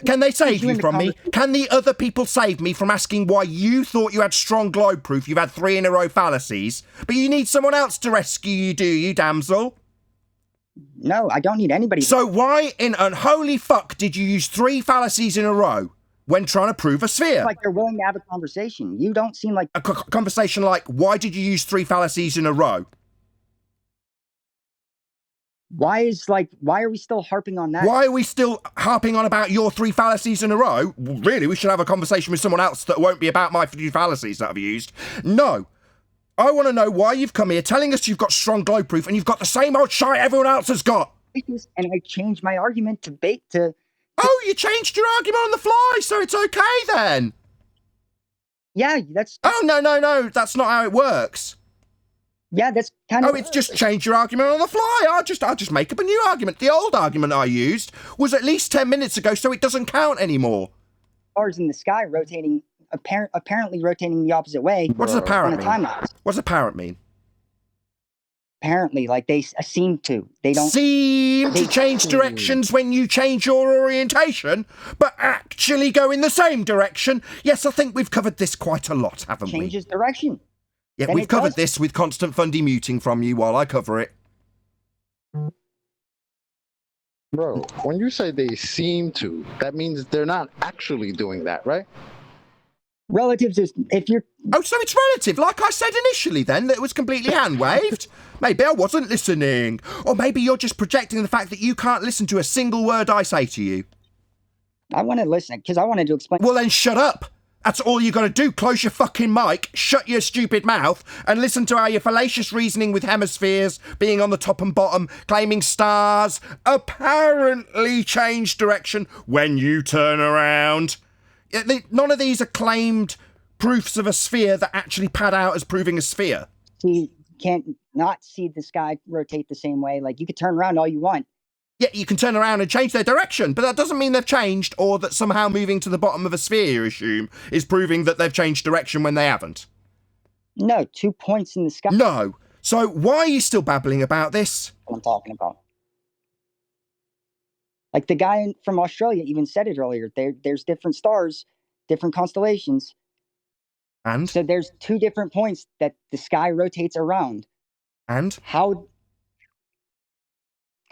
Can they save you from me? Can the other people save me from asking why you thought you had strong globe proof? You've had 3 in a row fallacies, but you need someone else to rescue you, do you, damsel? No, I don't need anybody. So why in unholy fuck did you use 3 fallacies in a row when trying to prove a sphere? Like they're willing to have a conversation. You don't seem like a conversation like, why did you use 3 fallacies in a row? Why are we still harping on that? Why are we still harping on about your 3 fallacies in a row? Really, we should have a conversation with someone else that won't be about my 3 fallacies that I've used. No. I want to know why you've come here telling us you've got strong globe proof and you've got the same old shite everyone else has got. And I changed my argument to Oh, you changed your argument on the fly, so it's okay then. Yeah, that's... Oh, no, that's not how it works. Yeah, that's kind of... Oh, it's just change your argument on the fly. I'll just make up a new argument. The old argument I used was at least 10 minutes ago, so it doesn't count anymore. Stars in the sky rotating, apparently rotating the opposite way. What does apparent mean? What does apparent mean? Apparently, like they seem to. They don't... Seem to change directions when you change your orientation, but actually go in the same direction. Yes, I think we've covered this quite a lot, haven't we? Changes direction. Yeah, we've covered this with constant Fundy muting from you while I cover it. Bro, when you say they seem to, that means they're not actually doing that, right? Relatives is if you're... Oh, so it's relative. Like I said initially then, that it was completely hand-waved. Maybe I wasn't listening. Or maybe you're just projecting the fact that you can't listen to a single word I say to you. I want to listen, because I wanted to explain... Well, then shut up. That's all you got to do. Close your fucking mic, shut your stupid mouth, and listen to how your fallacious reasoning with hemispheres being on the top and bottom, claiming stars apparently change direction when you turn around. None of these are claimed proofs of a sphere that actually pad out as proving a sphere. You can't not see the sky rotate the same way. Like, you could turn around all you want. Yeah, you can turn around and change their direction, but that doesn't mean they've changed, or that somehow moving to the bottom of a sphere, you assume, is proving that they've changed direction when they haven't. No, 2 points in the sky. No. So why are you still babbling about this? What I'm talking about. Like the guy from Australia even said it earlier. There's different stars, different constellations. And? So there's 2 different points that the sky rotates around. And? How...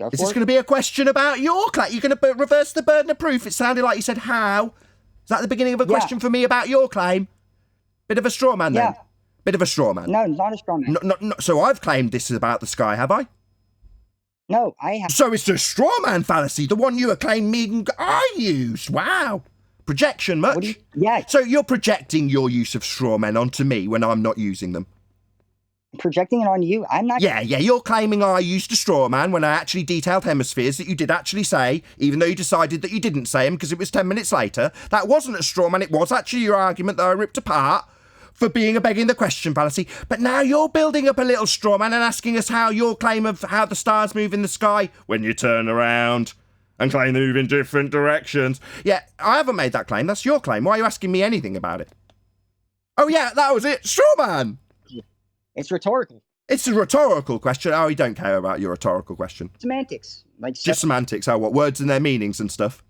Is this going to be a question about your claim? You're going to reverse the burden of proof? It sounded like you said how. Is that the beginning of a question for me about your claim? Bit of a straw man then? Bit of a straw man? No, not a straw man. No, so I've claimed this is about the sky, have I? No, I have. So it's the straw man fallacy, the one you are claiming I used. Wow. Projection much? Yeah. So you're projecting your use of straw men onto me when I'm not using them? Projecting it on you? I'm not... Yeah, you're claiming I used a straw man when I actually detailed hemispheres that you did actually say, even though you decided that you didn't say them because it was 10 minutes later. That wasn't a straw man, it was actually your argument that I ripped apart for being a begging the question fallacy. But now you're building up a little straw man and asking us how your claim of how the stars move in the sky when you turn around and claim they move in different directions. Yeah, I haven't made that claim, that's your claim. Why are you asking me anything about it? Oh yeah, that was it, straw man! It's rhetorical. It's a rhetorical question. Oh, you don't care about your rhetorical question. Semantics. Like just semantics. Oh, what? Words and their meanings and stuff.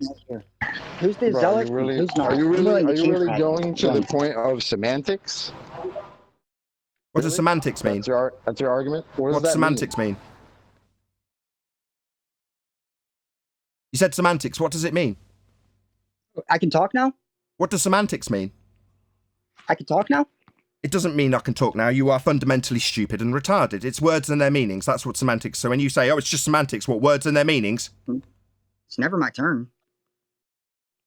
Who's the zealot? Who's not? Are you really going to the point of semantics? What does semantics mean? That's your argument? What does semantics mean? You said semantics. What does it mean? I can talk now? What does semantics mean? I can talk now? It doesn't mean I can talk now. You are fundamentally stupid and retarded. It's words and their meanings. That's what semantics. So when you say, oh, it's just semantics, what words and their meanings? It's never my turn.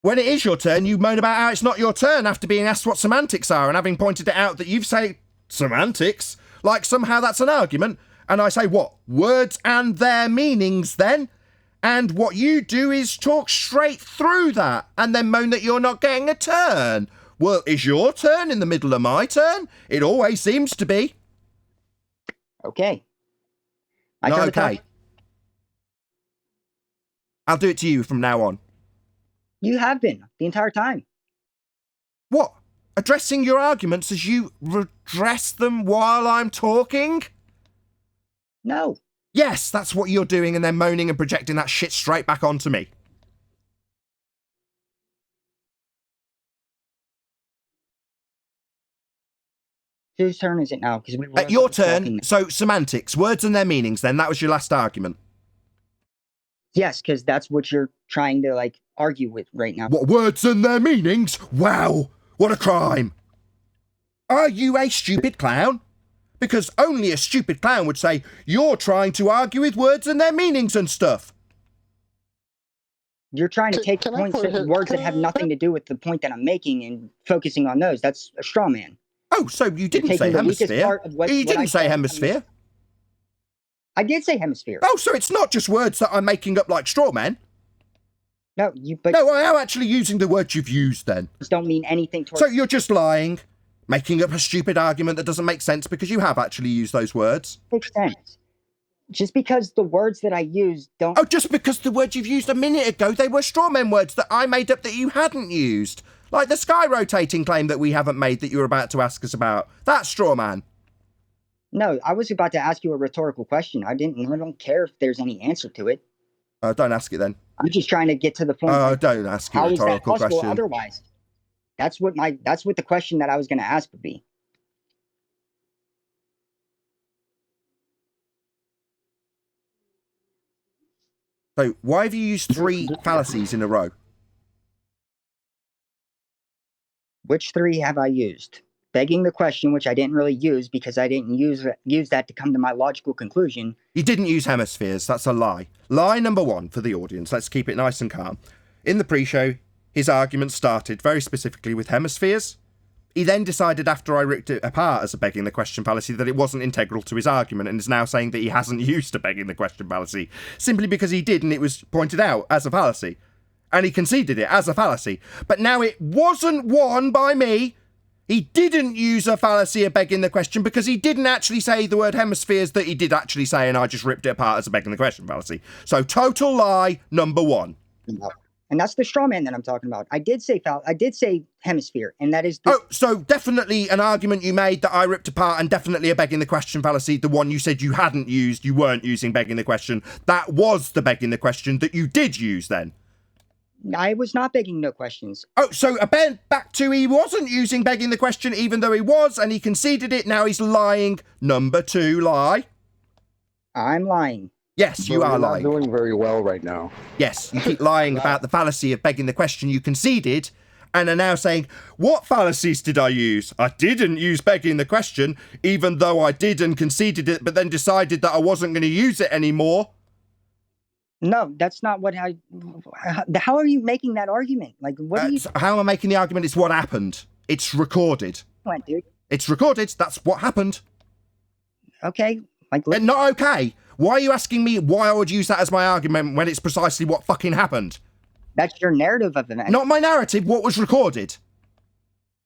When it is your turn, you moan about how it's not your turn after being asked what semantics are and having pointed it out that you've said semantics, like somehow that's an argument. And I say, what? Words and their meanings then? And what you do is talk straight through that and then moan that you're not getting a turn. Well, is your turn in the middle of my turn? It always seems to be. Okay. Not okay. I'll do it to you from now on. You have been the entire time. What? Addressing your arguments as you redress them while I'm talking? No. Yes, that's what you're doing, and then moaning and projecting that shit straight back onto me. Whose turn is it now? Because we were your turn. talking. So semantics, words and their meanings. Then that was your last argument. Yes, because that's what you're trying to like argue with right now. What, words and their meanings? Wow, what a crime! Are you a stupid clown? Because only a stupid clown would say you're trying to argue with words and their meanings and stuff. You're trying to take points, words that have nothing to do with the point that I'm making and focusing on those. That's a straw man. Oh, so you didn't say hemisphere? You didn't say hemisphere? I did say hemisphere. Oh, so it's not just words that I'm making up like straw men? No, but no, I am actually using the words you've used then. Don't mean anything towards... So you're just lying, making up a stupid argument that doesn't make sense because you have actually used those words. Makes sense. Just because the words that I used don't... Oh, just because the words you've used a minute ago, they were straw men words that I made up that you hadn't used. Like the sky rotating claim that we haven't made that you were about to ask us about. That's straw man. No, I was about to ask you a rhetorical question. I don't care if there's any answer to it. Don't ask it then. I'm just trying to get to the point. Don't ask you a rhetorical question. Otherwise? That's what the question that I was going to ask would be. So why have you used 3 fallacies in a row? Which 3 have I used? Begging the question, which I didn't really use because I didn't use that to come to my logical conclusion. You didn't use hemispheres. That's a lie. Lie number 1 for the audience. Let's keep it nice and calm. In the pre-show, his argument started very specifically with hemispheres. He then decided after I ripped it apart as a begging the question fallacy that it wasn't integral to his argument and is now saying that he hasn't used a begging the question fallacy simply because he did and it was pointed out as a fallacy. And he conceded it as a fallacy. But now it wasn't won by me. He didn't use a fallacy of begging the question because he didn't actually say the word hemispheres that he did actually say, and I just ripped it apart as a begging the question fallacy. So total lie number 1. And that's the straw man that I'm talking about. I did say hemisphere, and that is... Oh, so definitely an argument you made that I ripped apart and definitely a begging the question fallacy. The one you said you hadn't used, you weren't using begging the question. That was the begging the question that you did use then. I was not begging no questions. Oh, so back to he wasn't using begging the question even though he was, and he conceded it. Now he's lying. Number 2 lie. I'm lying. Yes, you are lying. Not doing very well right now. Yes, you keep lying about the fallacy of begging the question you conceded and are now saying, what fallacies did I use? I didn't use begging the question, even though I did and conceded it, but then decided that I wasn't going to use it anymore. No, that's not what I... How are you making that argument? Like, what are you... How am I making the argument? It's what happened. It's recorded. What, dude? It's recorded. That's what happened. Okay. Like, not okay. Why are you asking me why I would use that as my argument when it's precisely what fucking happened? That's your narrative of events. Not my narrative, what was recorded.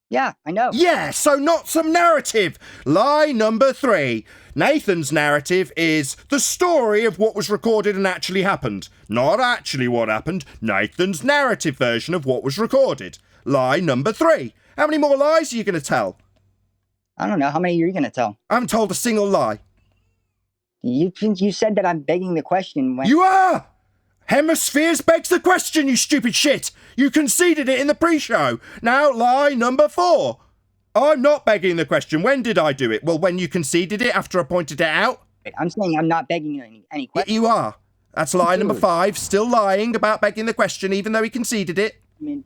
Yeah, I know. Yeah, so not some narrative. Lie number 3. Nathan's narrative is the story of what was recorded and actually happened. Not actually what happened. Nathan's narrative version of what was recorded. Lie number 3. How many more lies are you going to tell? I don't know. How many are you going to tell? I haven't told a single lie. You said that I'm begging the question when... You are! Hemispheres begs the question, you stupid shit! You conceded it in the pre-show. Now lie number 4. I'm not begging the question. When did I do it? Well, when you conceded it after I pointed it out. I'm saying I'm not begging any question. You are. That's lie number 5. Still lying about begging the question, even though he conceded it. I mean,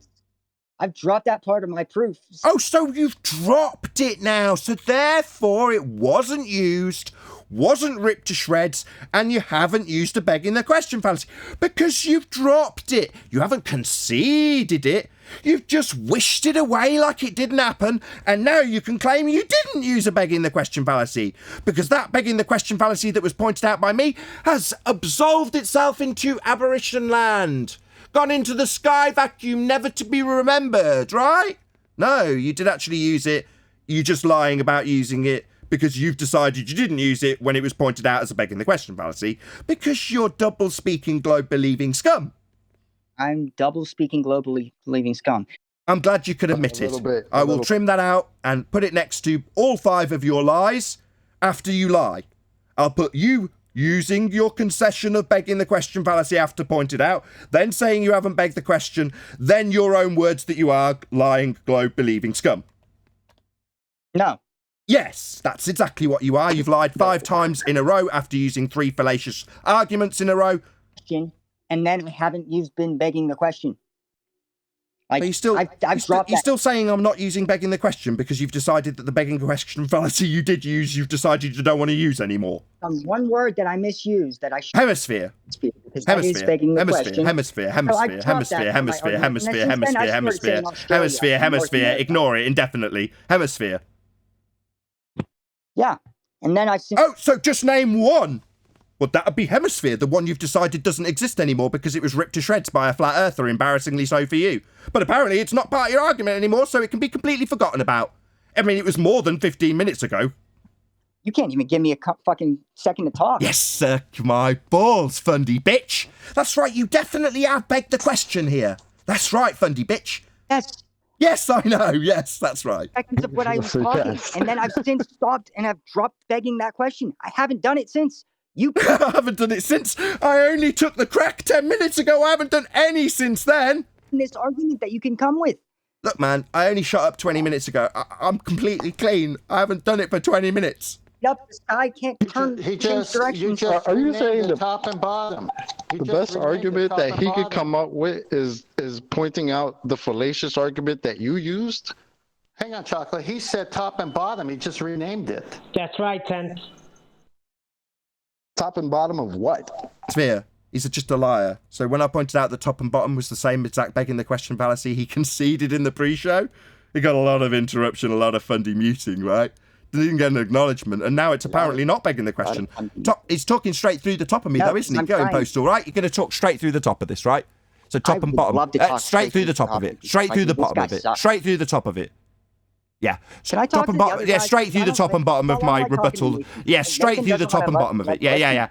I've dropped that part of my proof. Oh, so you've dropped it now. So therefore, it wasn't used. wasn't ripped to shreds, and you haven't used a begging the question fallacy because you've dropped it. You haven't conceded it. You've just wished it away like it didn't happen, and now you can claim you didn't use a begging the question fallacy, because that begging the question fallacy that was pointed out by me has absolved itself into aberration land, gone into the sky vacuum, never to be remembered, right? No, you did actually use it. You're just lying about using it because you've decided you didn't use it when it was pointed out as a begging the question fallacy, because you're double-speaking, globe-believing scum. I'm double-speaking, globe-believing scum. I'm glad you could admit it. I will trim that out and put it next to all 5 of your lies after you lie. I'll put you using your concession of begging the question fallacy after pointed out, then saying you haven't begged the question, then your own words that you are lying, globe-believing scum. No. Yes, that's exactly what you are. You've lied 5 times in a row after using 3 fallacious arguments in a row. And then I haven't been begging the question. Like, You're still saying I'm not using begging the question because you've decided that the begging the question fallacy you did use, you've decided you don't want to use anymore. One word that I misused that I should. Hemisphere. Because that is begging the question. Hemisphere. Ignore it indefinitely. Hemisphere. Yeah. And then I... Oh, so just name one. Well, that would be hemisphere, the one you've decided doesn't exist anymore because it was ripped to shreds by a flat earther, embarrassingly so for you. But apparently it's not part of your argument anymore, so it can be completely forgotten about. I mean, it was more than 15 minutes ago. You can't even give me a fucking second to talk. Yes, sir, my balls, Fundy bitch. That's right, you definitely have begged the question here. That's right, Fundy bitch. Yes. Yes, I know. Yes, that's right. Seconds of what I was talking, and then I've since stopped and I've dropped begging that question. I haven't done it since. You I haven't done it since. I only took the crack 10 minutes ago. I haven't done any since then. This argument that you can come with. Look, man, I only shut up 20 minutes ago. I'm completely clean. I haven't done it for 20 minutes. Up the sky can't turn change directions. Are you saying the top and bottom? The best argument that he could come up with is pointing out the fallacious argument that you used? Hang on, Chocolate. He said top and bottom. He just renamed it. That's right, Ken. Top and bottom of what? Sphere. He's just a liar. So when I pointed out the top and bottom was the same exact begging the question fallacy he conceded in the pre-show, he got a lot of interruption, a lot of Fundy muting, right? Didn't get an acknowledgement, and now it's apparently not begging the question. He's talking straight through the top of me, though, isn't he? Going postal, right? You're going to talk straight through the top of this, right? So top and bottom. Straight through the top of it. Straight through the bottom of it. Straight through the top of it. Yeah. Can I talk top and bottom? Yeah, straight through the top and bottom of my rebuttal. Yeah, straight through the top and bottom of it. Yeah.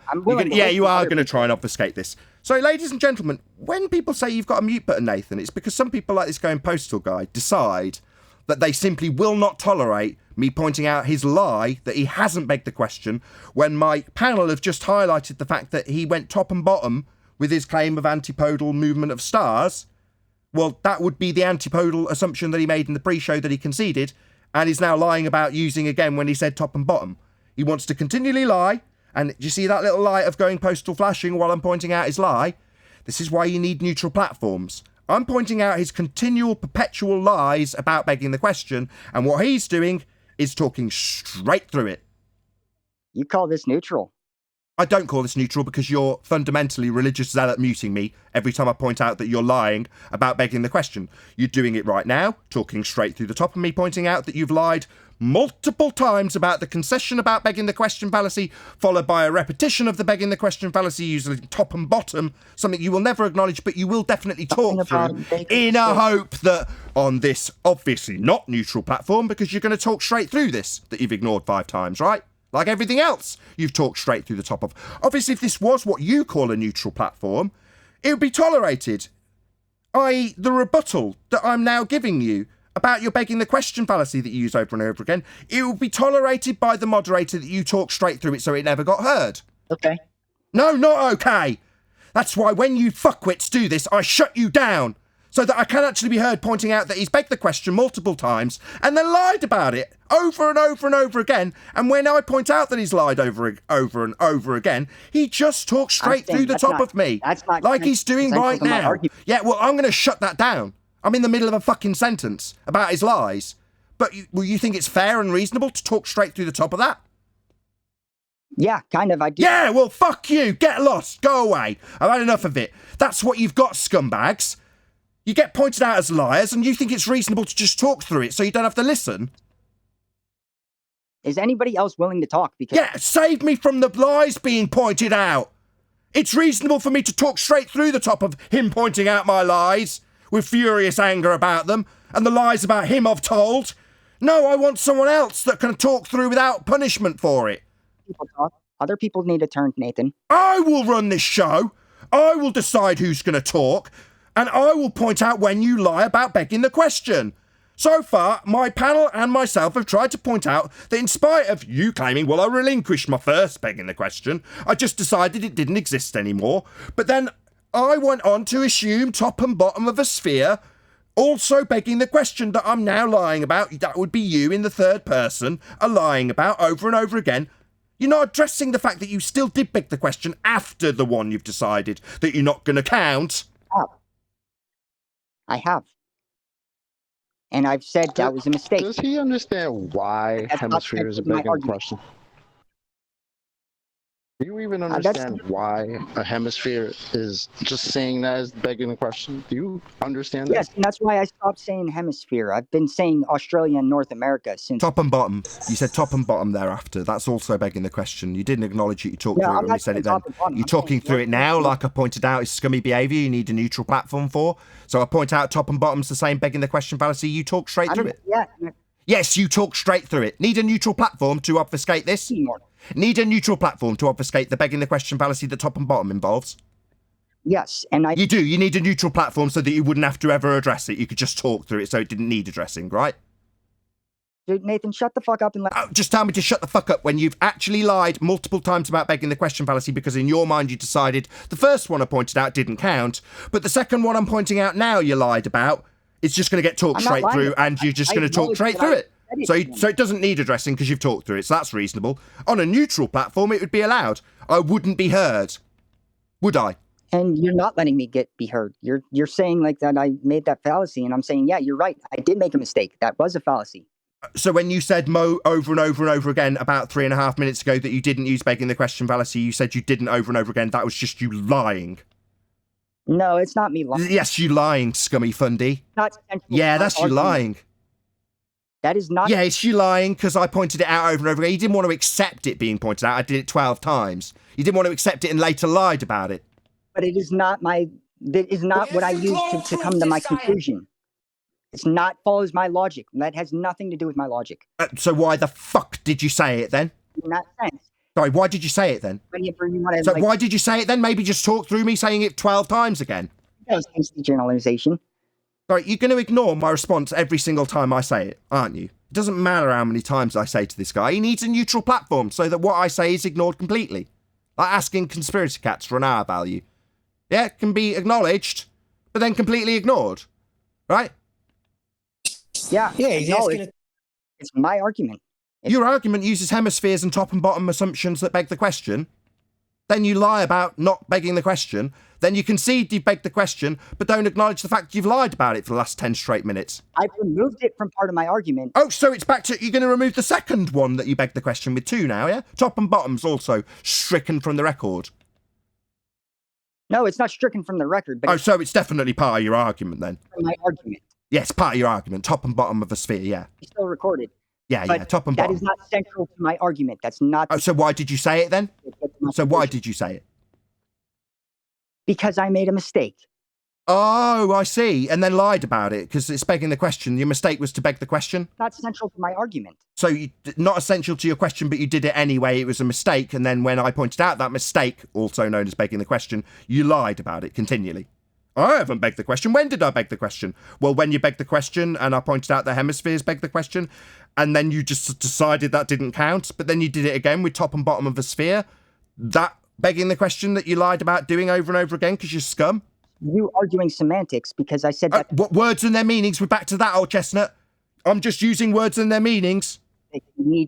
You are going to try and obfuscate this. So, ladies and gentlemen, when people say you've got a mute button, Nathan, it's because some people like this going postal guy decide that they simply will not tolerate me pointing out his lie that he hasn't begged the question when my panel have just highlighted the fact that he went top and bottom with his claim of antipodal movement of stars. Well, that would be the antipodal assumption that he made in the pre-show that he conceded and is now lying about using again when he said top and bottom. He wants to continually lie, and do you see that little light of going postal flashing while I'm pointing out his lie? This is why you need neutral platforms. I'm pointing out his continual, perpetual lies about begging the question, and what he's doing is talking straight through it. You call this neutral? I don't call this neutral because you're fundamentally religious zealot muting me every time I point out that you're lying about begging the question. You're doing it right now, talking straight through the top of me, pointing out that you've lied multiple times about the concession about begging the question fallacy, followed by a repetition of the begging the question fallacy using top and bottom, something you will never acknowledge, but you will definitely talk through in a hope that on this obviously not neutral platform, because you're going to talk straight through this that you've ignored 5 times, right? Like everything else you've talked straight through the top of. Obviously, if this was what you call a neutral platform, it would be tolerated. I.e., the rebuttal that I'm now giving you about your begging the question fallacy that you use over and over again, it would be tolerated by the moderator that you talk straight through it so it never got heard. Okay. No, not okay. That's why when you fuckwits do this, I shut you down so that I can actually be heard pointing out that he's begged the question multiple times and then lied about it over and over and over again. And when I point out that he's lied over and over again, he just talks straight through the top of me. That's not like he's doing right now. Yeah, well, I'm going to shut that down. I'm in the middle of a fucking sentence about his lies. But you think it's fair and reasonable to talk straight through the top of that? Yeah, kind of. I do. Yeah, well, fuck you. Get lost. Go away. I've had enough of it. That's what you've got, scumbags. You get pointed out as liars, and you think it's reasonable to just talk through it so you don't have to listen? Is anybody else willing to talk? Because yeah, save me from the lies being pointed out. It's reasonable for me to talk straight through the top of him pointing out my lies with furious anger about them, and the lies about him I've told. No, I want someone else that can talk through without punishment for it. people talk. Other people need a turn, Nathan. I will run this show. I will decide who's going to talk, and I will point out when you lie about begging the question. So far, my panel and myself have tried to point out that in spite of you claiming, well, I relinquished my first begging the question, I just decided it didn't exist anymore. But then I went on to assume top and bottom of a sphere, also begging the question that I'm now lying about. That would be you in the third person, are lying about over and over again. You're not addressing the fact that you still did beg the question after the one you've decided that you're not going to count. I have. And I've said that was a mistake. Does he understand why hemispheres are begging the question? Do you even understand why a hemisphere is just saying that as begging the question? Do you understand that? Yes, and that's why I stopped saying hemisphere. I've been saying Australia and North America since... Top and bottom. You said top and bottom thereafter. That's also begging the question. You didn't acknowledge it. You talked through it when we said it then. You're talking through it now, like I pointed out, is scummy behaviour you need a neutral platform for. So I point out top and bottom's the same begging the question fallacy. You talk straight through it. Yeah. Yes, you talk straight through it. Need a neutral platform to obfuscate this? Need a neutral platform to obfuscate the begging the question fallacy that top and bottom involves? Yes, and You do. You need a neutral platform so that you wouldn't have to ever address it. You could just talk through it so it didn't need addressing, right? Dude, Nathan, shut the fuck up and let... Oh, just tell me to shut the fuck up when you've actually lied multiple times about begging the question fallacy because in your mind you decided the first one I pointed out didn't count, but the second one I'm pointing out now you lied about, it's just going to get talked straight through and you're just going to talk straight through it. So it doesn't need addressing because you've talked through it, so that's reasonable. On a neutral platform, it would be allowed. I wouldn't be heard. Would I? And you're not letting me be heard. You're saying like that I made that fallacy, and I'm saying, yeah, you're right. I did make a mistake. That was a fallacy. So when you said Mo over and over and over again about 3.5 minutes ago that you didn't use begging the question fallacy, you said you didn't over and over again. That was just you lying. No, it's not me lying. Yes, you lying, scummy fundy. Yeah, that's you lying. That is not... Yeah, it's you lying because I pointed it out over and over again. You didn't want to accept it being pointed out. I did it 12 times. You didn't want to accept it and later lied about it. But it is not my... That is not what I used to come to my conclusion. It's not follows my logic. That has nothing to do with my logic. So why the fuck did you say it then? In that sense. Sorry, why did you say it then? Why did you say it then? Maybe just talk through me saying it 12 times again. That was hasty generalization. Sorry, you're going to ignore my response every single time I say it, aren't you? It doesn't matter how many times I say to this guy. He needs a neutral platform so that what I say is ignored completely. Like asking conspiracy cats for an hour value. Yeah, it can be acknowledged, but then completely ignored. Right? Yeah, he's asking it's my argument. Your argument uses hemispheres and top and bottom assumptions that beg the question. Then you lie about not begging the question. Then you concede you begged the question, but don't acknowledge the fact you've lied about it for the last 10 straight minutes. I've removed it from part of my argument. Oh, so it's back to, you're going to remove the second one that you begged the question with too now, yeah? Top and bottom's also stricken from the record. No, it's not stricken from the record. But so it's definitely part of your argument then? My argument. Yes, part of your argument. Top and bottom of a sphere, yeah. It's still recorded. Yeah, top and bottom. That is not central to my argument. That's not... Oh, so why did you say it then? So why did you say it? Because I made a mistake. Oh, I see. And then lied about it because it's begging the question. Your mistake was to beg the question? Not central to my argument. So not essential to your question, but you did it anyway. It was a mistake. And then when I pointed out that mistake, also known as begging the question, you lied about it continually. I haven't begged the question. When did I beg the question? Well, when you begged the question and I pointed out the hemispheres begged the question, and then you just decided that didn't count, but then you did it again with top and bottom of a sphere. That begging the question that you lied about doing over and over again because you're scum? You arguing semantics because I said that... What words and their meanings? We're back to that, old chestnut. I'm just using words and their meanings.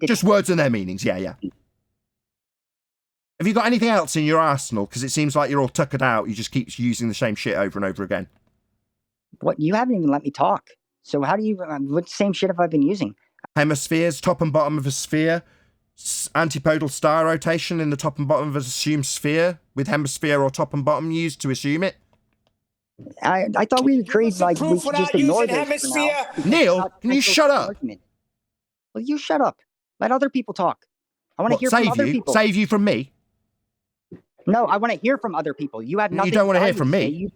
Just words and their meanings, yeah. Have you got anything else in your arsenal? Because it seems like you're all tuckered out. You just keep using the same shit over and over again. What? You haven't even let me talk. So how do you... what same shit have I been using? Hemispheres, top and bottom of a sphere, antipodal star rotation in the top and bottom of an assumed sphere with hemisphere or top and bottom used to assume it? I thought we agreed like we should just ignore this for now. Neil, can you shut up? Argument. Well, you shut up. Let other people talk. I want to hear from other people. Save you from me? No, I want to hear from other people. You have nothing. You don't want to hear from me. You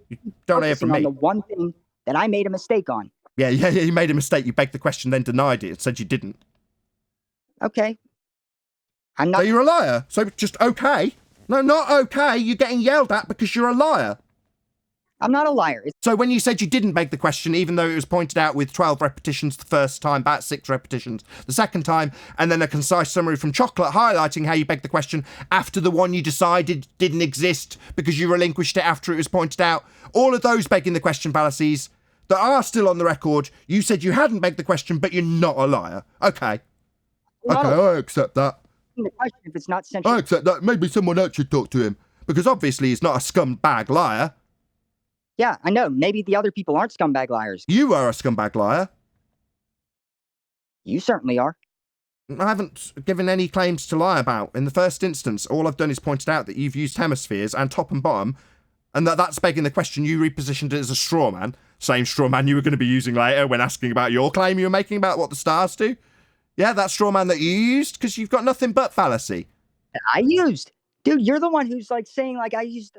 don't want to hear from me. On the one thing that I made a mistake on. Yeah, you made a mistake. You begged the question, then denied it, and said you didn't. Okay. I'm not. So you're a liar. So just okay. No, not okay. You're getting yelled at because you're a liar. I'm not a liar. So when you said you didn't beg the question, even though it was pointed out with 12 repetitions the first time, about 6 repetitions the second time, and then a concise summary from Chocolate highlighting how you begged the question after the one you decided didn't exist because you relinquished it after it was pointed out, all of those begging the question fallacies that are still on the record, you said you hadn't begged the question, but you're not a liar. Okay. Okay, I accept that. The question if it's not central. I accept that. Maybe someone else should talk to him because obviously he's not a scumbag liar. Yeah, I know. Maybe the other people aren't scumbag liars. You are a scumbag liar. You certainly are. I haven't given any claims to lie about. In the first instance, all I've done is pointed out that you've used hemispheres and top and bottom, and that's begging the question. You repositioned it as a straw man. Same straw man you were going to be using later when asking about your claim you were making about what the stars do. Yeah, that straw man that you used, because you've got nothing but fallacy. I used. Dude, you're the one who's like saying like I used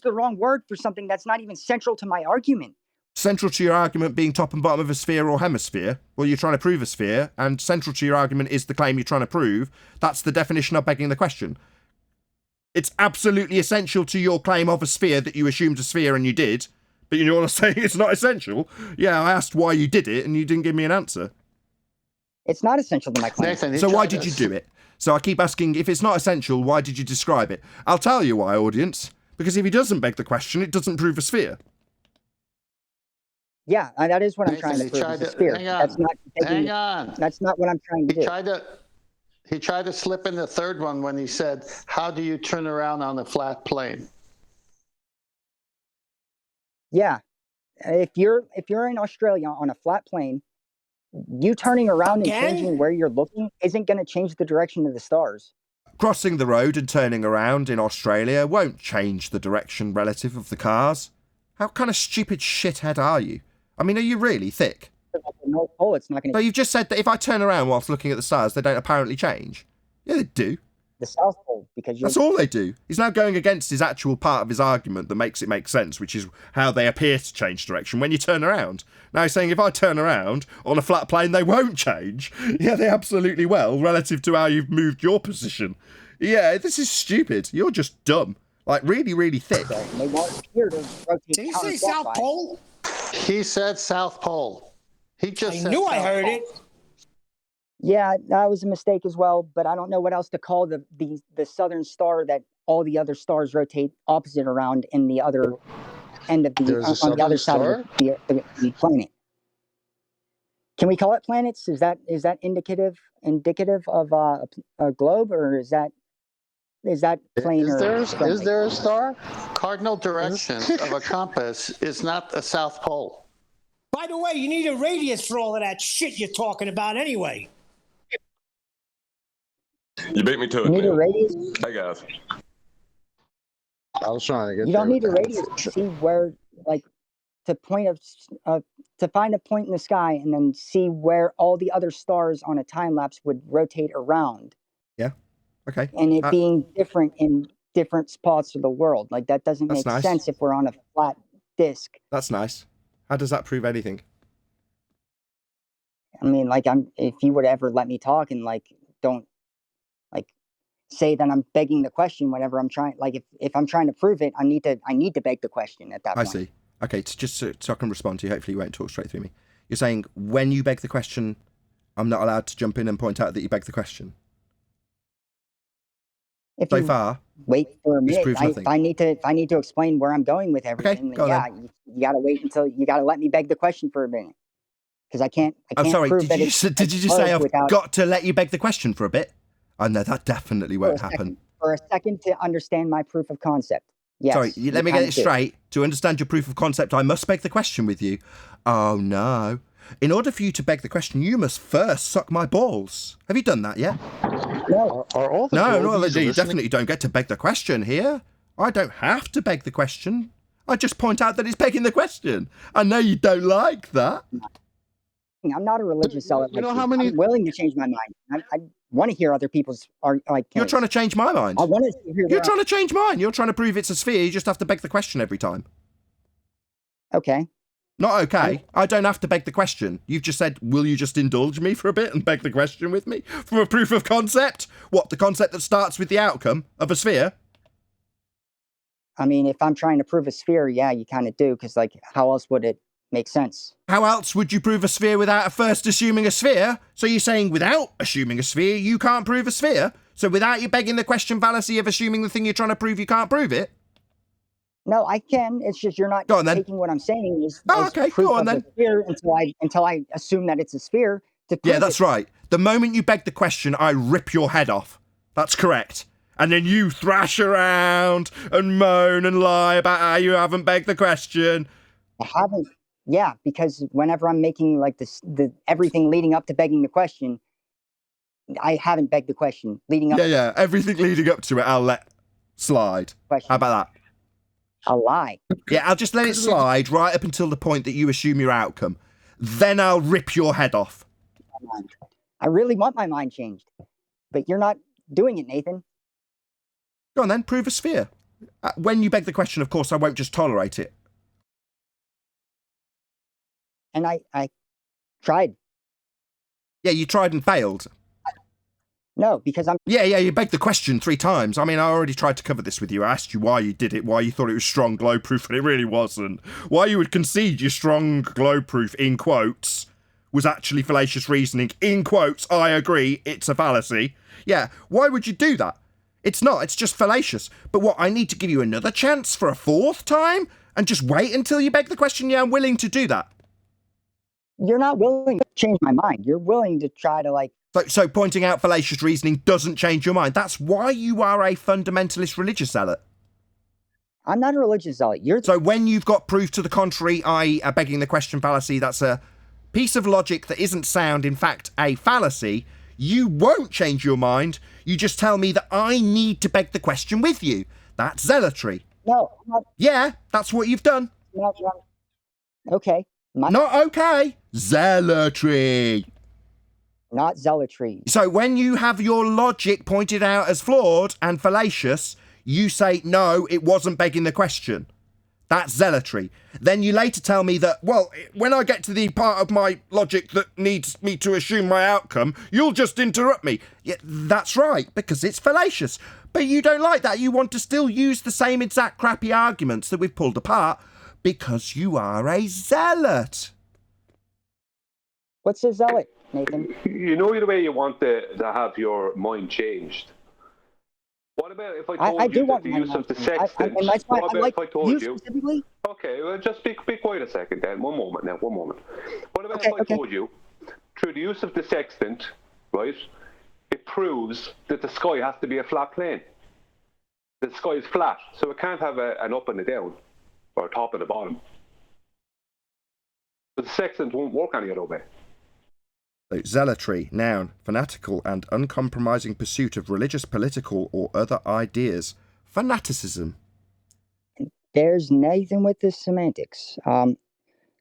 the wrong word for something that's not even central to my argument. Central to your argument being top and bottom of a sphere or hemisphere. Well, you're trying to prove a sphere, and central to your argument is the claim you're trying to prove. That's the definition of begging the question. It's absolutely essential to your claim of a sphere that you assumed a sphere and you did, but you want to say it's not essential? Yeah, I asked why you did it and you didn't give me an answer. It's not essential to my claim. Nathan, so why did you do it? So I keep asking, if it's not essential, why did you describe it? I'll tell you why, audience. Because if he doesn't beg the question, it doesn't prove a sphere. Yeah, that is what I'm trying to prove. Is a sphere. Hang on. That's not what I'm trying to do. He tried to slip in the third one when he said, "How do you turn around on a flat plane?" Yeah, if you're in Australia on a flat plane, you turning around and changing where you're looking isn't going to change the direction of the stars. Crossing the road and turning around in Australia won't change the direction relative of the cars. How kind of stupid shithead are you? I mean, are you really thick? The North Pole, it's not going to. So you've just said that if I turn around whilst looking at the stars, they don't apparently change. Yeah, they do. The South Pole, because that's all they do. He's now going against his actual part of his argument that makes it make sense, which is how they appear to change direction when you turn around. Now he's saying if I turn around on a flat plane, they won't change. Yeah, they absolutely will, relative to how you've moved your position. Yeah, this is stupid. You're just dumb. Like, really, really thick. They want here to rotate. Did he say South Pole? He said South Pole. He just said knew South I heard Pole. it. Yeah, that was a mistake as well, but I don't know what else to call the southern star that all the other stars rotate opposite around in the other end of the on the other side of the planet. Can we call it planets? Is that indicative of a globe, or is that plane? Is there a star? Cardinal direction of a compass is not a South Pole. By the way, you need a radius for all of that shit you're talking about anyway. You beat me to it. You need a radius? Hey, guys. I was trying to get. You don't need a radius to see where, like, to find a point in the sky and then see where all the other stars on a time lapse would rotate around. Yeah. Okay. And it being different in different spots of the world. Like, that doesn't make sense if we're on a flat disk. That's nice. How does that prove anything? I mean, like, if you would ever let me talk and don't say that I'm begging the question whenever I'm trying. Like, if I'm trying to prove it, I need to beg the question at that point. I see. Okay, just so I can respond to you. Hopefully, you won't talk straight through me. You're saying when you beg the question, I'm not allowed to jump in and point out that you beg the question. If so far, wait for a minute. If I need to explain where I'm going with everything. Okay, you gotta wait until you gotta let me beg the question for a minute, because I can't. I'm sorry. Prove did you just say I've got to let you beg the question for a bit? Oh no, that definitely won't happen. For a second to understand my proof of concept. Yes. Sorry, let me get it straight. To understand your proof of concept, I must beg the question with you. Oh no. In order for you to beg the question, you must first suck my balls. Have you done that yet? No. Are all the No, Goldies you listening? definitely don't get to beg the question here. I don't have to beg the question. I just point out that it's begging the question. I know you don't like that. I'm not a religious zealot. You know like how many- I'm willing to change my mind. I want to hear other people's You're trying to change my mind. I want to hear. You're trying to change mine. You're trying to prove it's a sphere. You just have to beg the question every time. Okay. Not okay. I don't have to beg the question. You've just said, will you just indulge me for a bit and beg the question with me? From a proof of concept? What, the concept that starts with the outcome of a sphere? I mean, if I'm trying to prove a sphere, yeah, you kind of do, because like, how else would it make sense? How else would you prove a sphere without first assuming a sphere? So you're saying without assuming a sphere, you can't prove a sphere? So without you begging the question fallacy of assuming the thing you're trying to prove, you can't prove it? No, I can. It's just you're not Go on, then. taking what I'm saying as Okay, proof go on, of then. a sphere until I assume that it's a sphere. To prove Yeah, that's right. The moment you beg the question, I rip your head off. That's correct. And then you thrash around and moan and lie about how you haven't begged the question. I haven't. Yeah, because whenever I'm making like the everything leading up to begging the question, I haven't begged the question leading up. Yeah. Everything leading up to it, I'll let slide. Question. How about that? A lie. Yeah, I'll just let it slide right up until the point that you assume your outcome. Then I'll rip your head off. I really want my mind changed, but you're not doing it, Nathan. Go on then, prove a sphere. When you beg the question, of course, I won't just tolerate it. And I tried. Yeah, you tried and failed. No, because I'm. Yeah, you begged the question 3 times. I mean, I already tried to cover this with you. I asked you why you did it, why you thought it was strong glow proof, and it really wasn't. Why you would concede your strong glow proof, in quotes, was actually fallacious reasoning, in quotes, I agree, it's a fallacy. Yeah, why would you do that? It's not, it's just fallacious. But what, I need to give you another chance for a 4th time? And just wait until you beg the question? Yeah, I'm willing to do that. You're not willing to change my mind. You're willing to try to like. So pointing out fallacious reasoning doesn't change your mind. That's why you are a fundamentalist religious zealot. I'm not a religious zealot. So when you've got proof to the contrary, i.e. a begging the question fallacy, that's a piece of logic that isn't sound, in fact, a fallacy, you won't change your mind. You just tell me that I need to beg the question with you. That's zealotry. No. I'm not, yeah, that's what you've done. not, okay. Not okay. Zealotry. Not zealotry. So when you have your logic pointed out as flawed and fallacious, you say, no, it wasn't begging the question. That's zealotry. Then you later tell me that, well, when I get to the part of my logic that needs me to assume my outcome, you'll just interrupt me. Yeah, that's right, because it's fallacious. But you don't like that. You want to still use the same exact crappy arguments that we've pulled apart because you are a zealot. What's a zealot, Nathan? You know the way you want to have your mind changed. What about if I told you that the use of the sextant? What about if I told you? Specifically? Okay, well, just be quiet a second then. One moment. What about if I told you, through the use of the sextant, right, it proves that the sky has to be a flat plane. The sky is flat, so it can't have an up and a down, or a top and a bottom. But the sextant won't work any other way. Zealotry, noun, fanatical and uncompromising pursuit of religious, political, or other ideas. Fanaticism. There's Nathan with the semantics.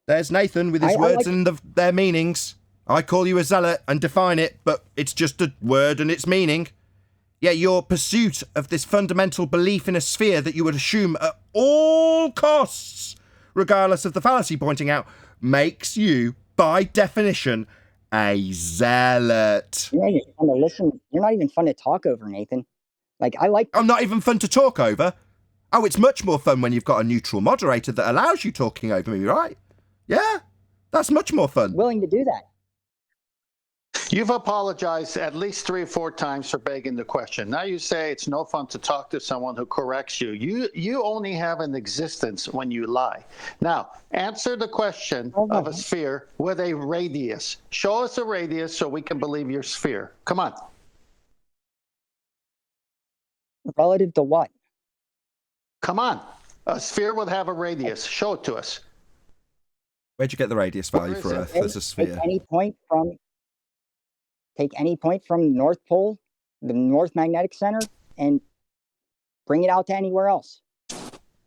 There's Nathan with his words and their meanings. I call you a zealot and define it, but it's just a word and its meaning. Yeah, your pursuit of this fundamental belief in a sphere that you would assume at all costs, regardless of the fallacy pointing out, makes you, by definition, a zealot. You're not even fun to listen. You're not even fun to talk over, Nathan. I'm not even fun to talk over. Oh, it's much more fun when you've got a neutral moderator that allows you talking over me, right? Yeah, that's much more fun. Willing to do that. You've apologized at least 3 or 4 times for begging the question. Now you say it's no fun to talk to someone who corrects you. You only have an existence when you lie. Now, answer the question of a sphere with a radius. Show us a radius so we can believe your sphere. Come on. Relative to what? Come on. A sphere would have a radius. Show it to us. Where'd you get the radius value Where for is it? Earth as a sphere? Take any point from the North Pole, the North Magnetic Center, and bring it out to anywhere else.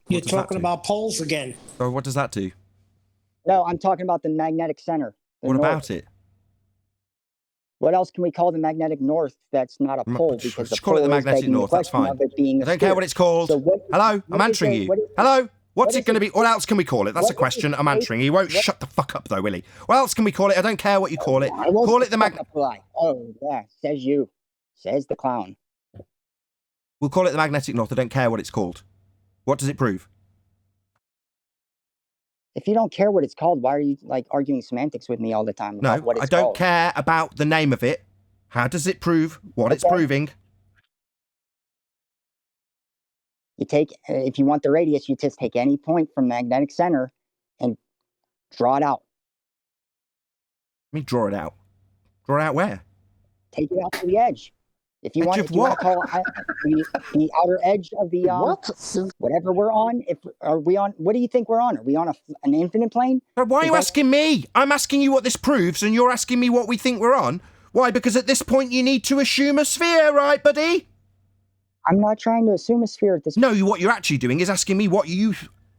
You're does that talking do? about poles again. So what does that do? No, I'm talking about the magnetic center. the What north. about it? What else can we call the magnetic north that's not a pole? Because the Just call it the pole is magnetic begging the north. That's question fine. of it being a I don't care sphere. what it's called. So what- Hello, what I'm is answering it- you. what is- Hello, what's what it is going to it- be? What else can we call it? That's what a is question it- I'm answering. He won't what- shut the fuck up though, will he? What else can we call it? I don't care what you call it. I won't Call it the fuck up the lie. Oh, yeah, says you. Says the clown. We'll call it the magnetic north. I don't care what it's called. What does it prove? If you don't care what it's called, why are you like arguing semantics with me all the time about No, what it's I don't called? care about the name of it. How does it prove what it's Okay. proving? You take, if you want the radius, you just take any point from magnetic center and draw it out. Let me draw it out. Draw it out where? Take it out to the edge. If you Edge want, of if you want what? to call the outer edge of the What? whatever we're on, if are we on? What do you think we're on? Are we on an infinite plane? But why are Is you that- asking me? I'm asking you what this proves, and you're asking me what we think we're on. Why? Because at this point you need to assume a sphere, right, buddy? I'm not trying to assume a sphere at this. No, what you're actually doing is asking me what you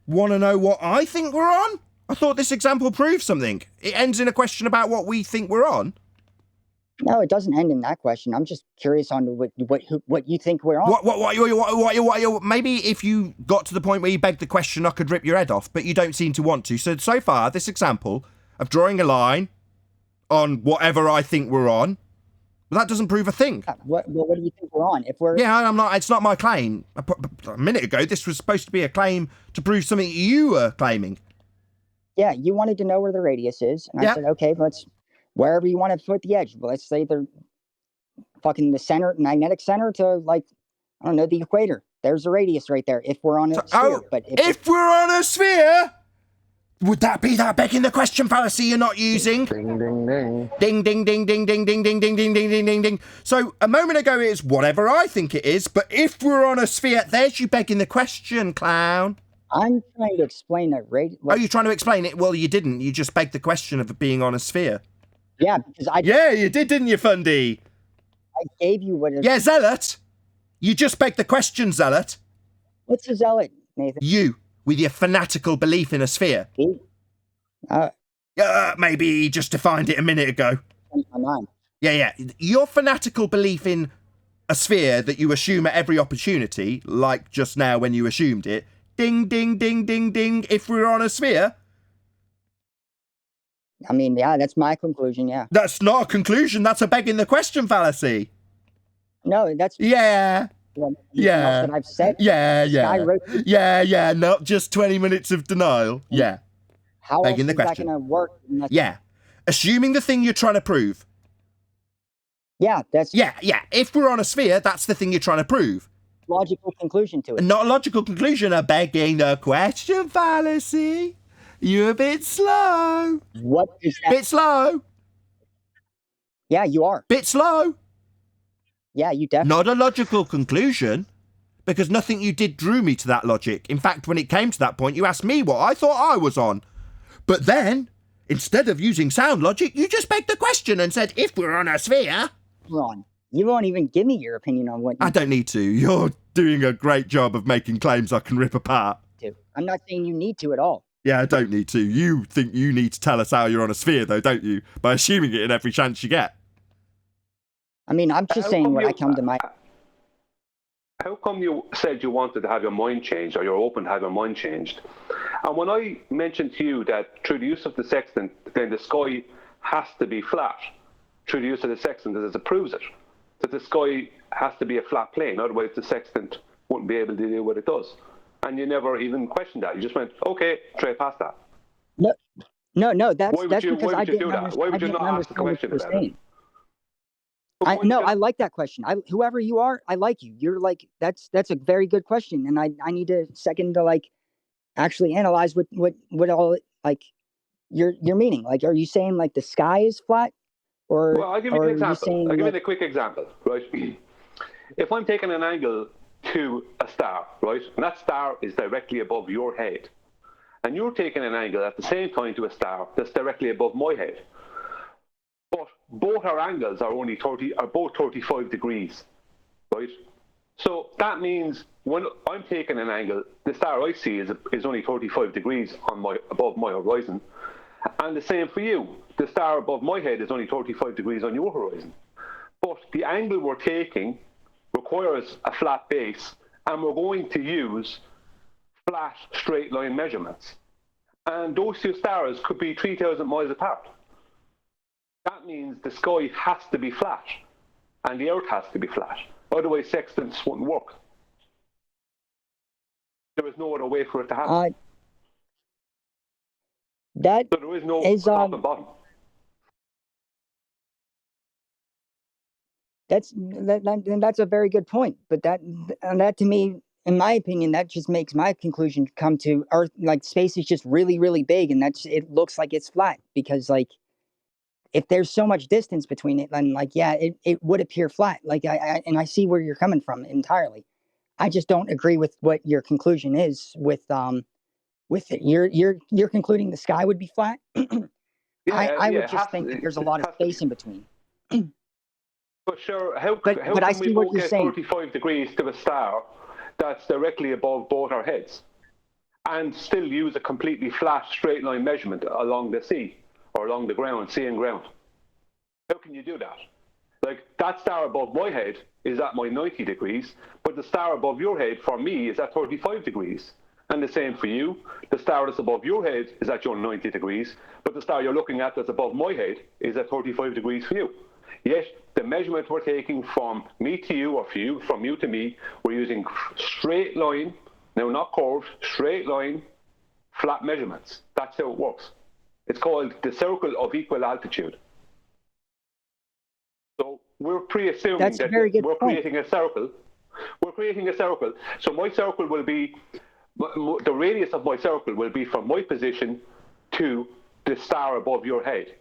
want to know what I think we're on. I thought this example proves something. It ends in a question about what we think we're on. No, it doesn't end in that question. I'm just curious on what you think we're on. What, maybe if you got to the point where you begged the question, I could rip your head off, but you don't seem to want to. So far, this example of drawing a line on whatever I think we're on, well, that doesn't prove a thing. What do you think we're on? If we're Yeah, I'm not. It's not my claim. A minute ago, this was supposed to be a claim to prove something you were claiming. yeah, you wanted to know where the radius is, and Yeah. I said, okay, let's wherever you want to put the edge. Well, let's say the fucking the center, magnetic center to like I don't know the equator. There's the radius right there. If we're on a sphere, but If we're on a sphere, would that be that begging the question fallacy you're not using? Ding, ding, ding. Ding, ding, ding, ding, ding, ding, ding, ding, ding, ding, ding, ding, ding. So a moment ago it is whatever I think it is, but if we're on a sphere, there's you begging the question, clown. I'm trying to explain that radius. Oh, you're trying to explain it? Well, you didn't. You just begged the question of it being on a sphere. Yeah, because Yeah, you did, didn't you, Fundy? I gave you what. Yeah, Zealot. You just begged the question, Zealot. What's a zealot, Nathan? You, with your fanatical belief in a sphere. Me? Maybe he just defined it a minute ago. My mind. Yeah. Your fanatical belief in a sphere that you assume at every opportunity, like just now when you assumed it. Ding, ding, ding, ding, ding. If we're on a sphere. I mean, yeah, that's my conclusion. Yeah. That's not a conclusion. That's a begging the question fallacy. No, that's Yeah. anything Yeah. else that I've said. Yeah. Sky rotates. Yeah. Not just 20 minutes of denial. Yeah. How else Begging the is that question. going to work? unless- Yeah. Assuming the thing you're trying to prove. Yeah, that's Yeah. If we're on a sphere, that's the thing you're trying to prove. logical conclusion to it. Not a logical conclusion, a begging the question fallacy. You're a bit slow. What is that? Bit slow. Yeah, you are. Bit slow. Yeah, you definitely. Not a logical conclusion, because nothing you did drew me to that logic. In fact, when it came to that point, you asked me what I thought I was on. But then, instead of using sound logic, you just begged the question and said, if we're on a sphere. Ron, you won't even give me your opinion on what you I don't need to. You're doing a great job of making claims I can rip apart. do. I'm not saying you need to at all. Yeah, I don't need to. You think you need to tell us how you're on a sphere, though, don't you? By assuming it in every chance you get. I mean, I'm just How saying come what you- I come to my. How come you said you wanted to have your mind changed, or you're open to have your mind changed? And when I mentioned to you that through the use of the sextant, then the sky has to be flat, through the use of the sextant, it proves it, that the sky has to be a flat plane, otherwise the sextant wouldn't be able to do what it does. And you never even questioned that. You just went, okay, straight past that. No, that's Why would that's you- because why I would you didn't do that? understand. Why would I you didn't not ask the understand what question you were about it? saying. But why I like that question. Whoever you are, I like you. You're like that's a very good question, and I need a second to like actually analyze what all like your meaning. Like, are you saying like the sky is flat, or Well, I'll give you or an are you example. saying I'll give that- you a quick example, right? If I'm taking an angle to a star, right, and that star is directly above your head, and you're taking an angle at the same time to a star that's directly above my head. But both our angles are both 35 degrees, right? So that means when I'm taking an angle, the star I see is only 35 degrees above my horizon, and the same for you. The star above my head is only 35 degrees on your horizon. But the angle we're taking requires a flat base, and we're going to use flat straight line measurements. And those two stars could be 3,000 miles apart. That means the sky has to be flat, and the Earth has to be flat. Otherwise, sextants wouldn't work. There is no other way for it to happen. So there is no top and bottom. That's a very good point. But that to me, in my opinion, that just makes my conclusion come to Earth. Like, space is just really, really big, and it looks like it's flat because, like, if there's so much distance between it, then, like, yeah, it would appear flat. Like, I see where you're coming from entirely. I just don't agree with what your conclusion is with it. You're concluding the sky would be flat. I would just think that there's a lot of space in between. But sure, how But I can we see what both you're get saying. 35 degrees to a star that's directly above both our heads and still use a completely flat straight line measurement along the sea or along the ground, sea and ground? How can you do that? Like, that star above my head is at my 90 degrees, but the star above your head for me is at 35 degrees. And the same for you. The star that's above your head is at your 90 degrees, but the star you're looking at that's above my head is at 35 degrees for you. Yet, the measurement we're taking from me to you, or from you to me, we're using straight line, now not curved, straight line, flat measurements. That's how it works. It's called the circle of equal altitude. So we're pre-assuming that we're creating a circle. We're creating a circle. So my circle will be, the radius of my circle will be from my position to the star above your head.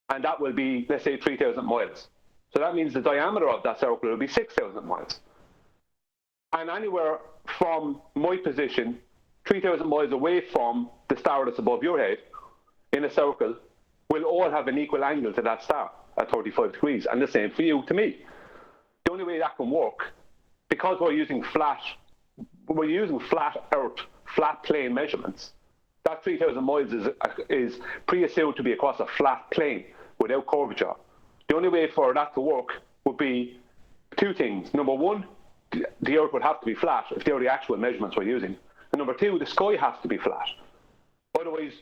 And that will be, let's say, 3,000 miles. So that means the diameter of that circle will be 6,000 miles. And anywhere from my position, 3,000 miles away from the star that's above your head, in a circle, will all have an equal angle to that star at 35 degrees. And the same for you to me. The only way that can work, because we're using flat Earth, flat plane measurements, that 3,000 miles is pre-assumed to be across a flat plane without curvature. The only way for that to work would be two things. Number one, the Earth would have to be flat if they're the actual measurements we're using. And number two, the sky has to be flat. Otherwise,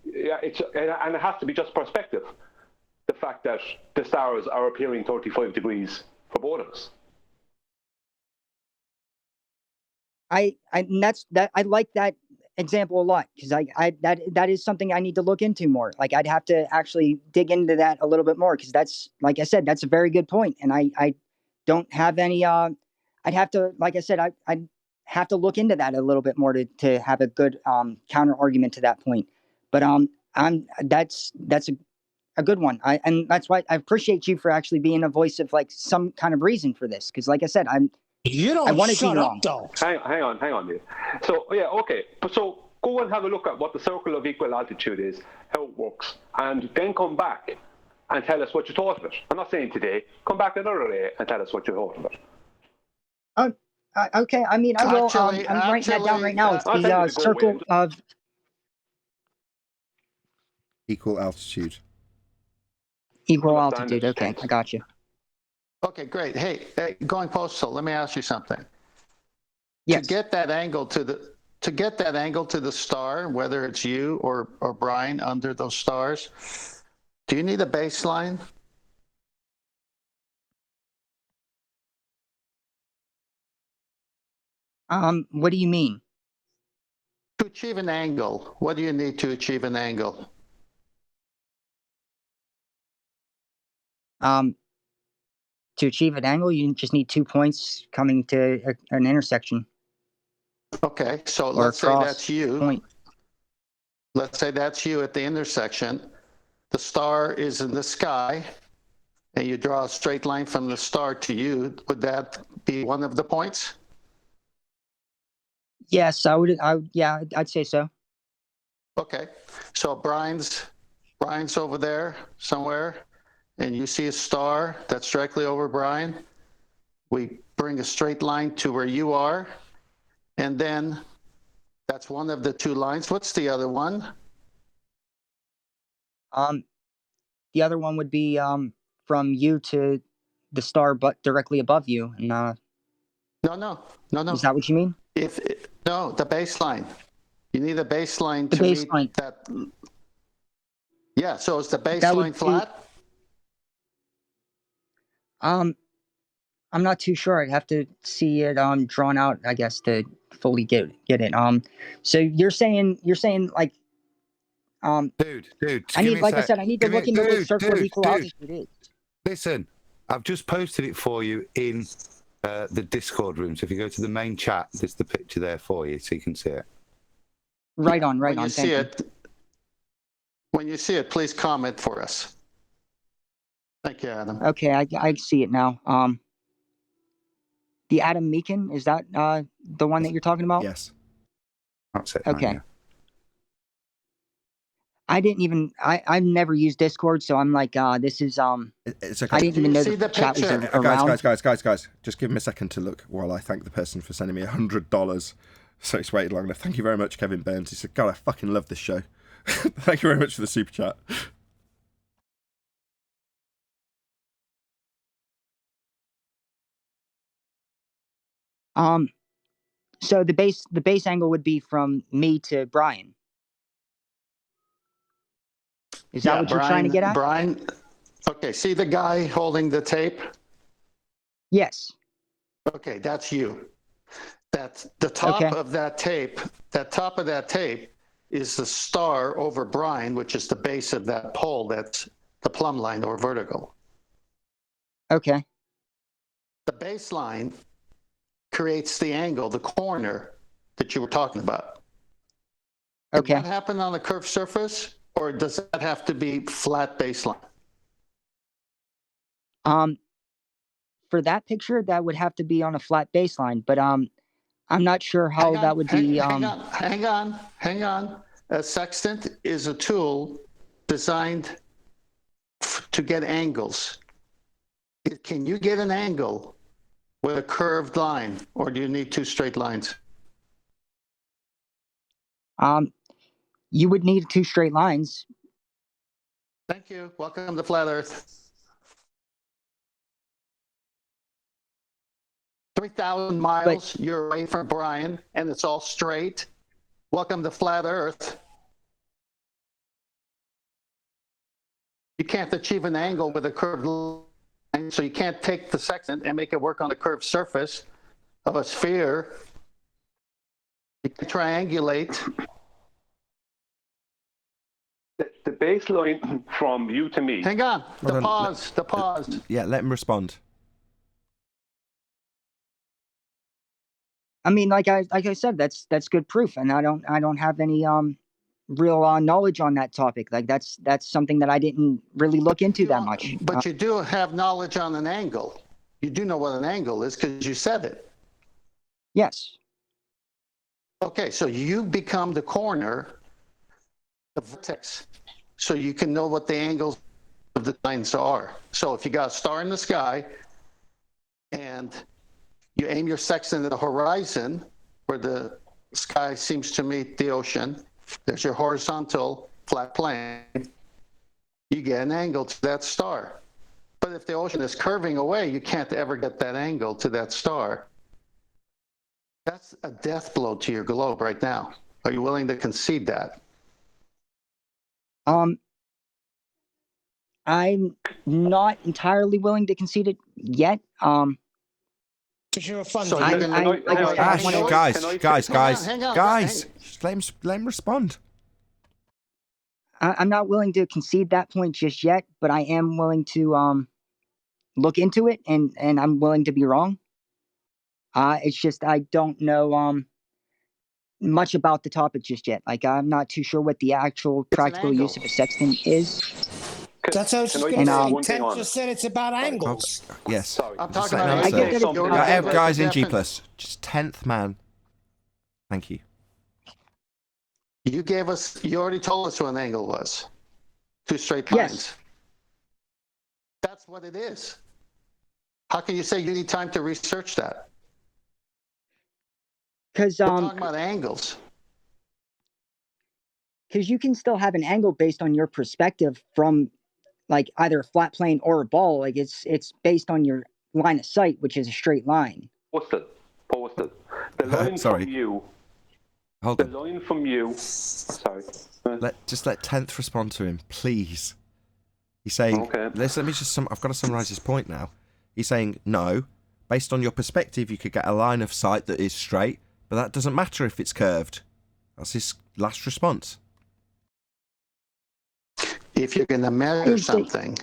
and it has to be just perspective. The fact that the stars are appearing 35 degrees for both of us. I like that example a lot, because that is something I need to look into more. Like, I'd have to actually dig into that a little bit more, because that's, like I said, that's a very good point. And I don't have any I'd have to, like I said, I'd have to look into that a little bit more to have a good counter argument to that point. But that's a good one. And that's why I appreciate you for actually being a voice of, like, some kind of reason for this, because, like I said, You don't I want to shut be up, wrong. though. Hang on, dude. So, yeah, okay. So go and have a look at what the circle of equal altitude is, how it works, and then come back and tell us what you thought of it. I'm not saying today. Come back another day and tell us what you thought of it. Okay. I mean, I will. Actually- I'm writing that down right now. It's I'll the tell you to go circle away. of Equal altitude. equal Understand altitude. it. Okay, I got you. Okay, great. Hey, going postal, let me ask you something. Yes. To get that angle to the star, whether it's you or Brian under those stars, do you need a baseline? What do you mean? To achieve an angle, what do you need to achieve an angle? To achieve an angle, you just need 2 points coming to an intersection. Okay, so Or let's say across that's you. point. Let's say that's you at the intersection. The star is in the sky, and you draw a straight line from the star to you. Would that be one of the points? Yes, I would. Yeah, I'd say so. Okay, so Brian's over there somewhere, and you see a star that's directly over Brian. We bring a straight line to where you are, and then that's one of the two lines. What's the other one? The other one would be from you to the star, but directly above you. And No. is that what you mean? No, the baseline. You need a baseline The to baseline. meet that. Yeah. So is the baseline flat? I'm not too sure. I'd have to see it drawn out, I guess, to fully get it. So you're saying like Dude, I need, like I said, I need to look into what circular lethal altitude is. Listen, I've just posted it for you in the Discord room. So if you go to the main chat, there's the picture there for you, so you can see it. Right on. When you see it, please comment for us. Thank you, Adam. Okay, I see it now. The Adam Meakin, is that the one that you're talking about? Yes. That's it. Okay. Yeah. I've never used Discord, so I'm like, this is It's okay. I didn't even know see the the chat was picture? around. Guys, just give him a second to look while I thank the person for sending me $100. So it's waited long enough. Thank you very much, Kevin Burns. He said, God, I fucking love this show. Thank you very much for the super chat. So the base angle would be from me to Brian. Is that what you're trying to get at? Brian, okay, see the guy holding the tape? Yes. Okay, that's you. That's the top of that tape. That top of that tape is the star over Brian, which is the base of that pole. That's the plumb line or vertical. Okay. The baseline creates the angle, the corner that you were talking about. Okay. Does that happen on a curved surface, or does that have to be flat baseline? For that picture, that would have to be on a flat baseline, but I'm not sure how that would be. Hang on. A sextant is a tool designed to get angles. Can you get an angle with a curved line, or do you need two straight lines? You would need two straight lines. Thank you. Welcome to Flat Earth. 3,000 miles you're away from Brian, and it's all straight. Welcome to Flat Earth. You can't achieve an angle with a curved line, so you can't take the sextant and make it work on a curved surface of a sphere. You can triangulate. The baseline from you to me. Hang on. Hold on. The pause. Yeah, let him respond. I mean, like I said, that's good proof, and I don't have any real knowledge on that topic. Like that's something that I didn't really look into that much. But you do have knowledge on an angle. You do know what an angle is because you said it. Yes. Okay, so you become the corner, the vertex, so you can know what the angles of the lines are. So if you got a star in the sky and you aim your sextant at the horizon where the sky seems to meet the ocean, there's your horizontal flat plane, you get an angle to that star. But if the ocean is curving away, you can't ever get that angle to that star. That's a death blow to your globe right now. Are you willing to concede that? I'm not entirely willing to concede it yet. Because you're a fun So guy. Guys, just let him respond. I'm not willing to concede that point just yet, but I am willing to look into it, and I'm willing to be wrong. It's just I don't know much about the topic just yet. Like I'm not too sure what the actual practical use of a sextant is. That's how she's going to say. Ted just said it's about angles. Yes. Sorry. I'm Just talking let about him I get answer. that it- Guys in G+, just 10th man. Thank you. You already told us what an angle was. 2 straight Yes. lines. That's what it is. How can you say you need time to research that? Because We're talking about angles. because you can still have an angle based on your perspective from like either a flat plane or a ball. Like it's based on your line of sight, which is a straight line. Posted. The line Sorry. from you. Hold The on. line from you. Sorry. Just let 10th respond to him, please. He's saying, Okay. let me just I've got to summarise his point now. He's saying, no, based on your perspective, you could get a line of sight that is straight, but that doesn't matter if it's curved. That's his last response. If you're going to measure something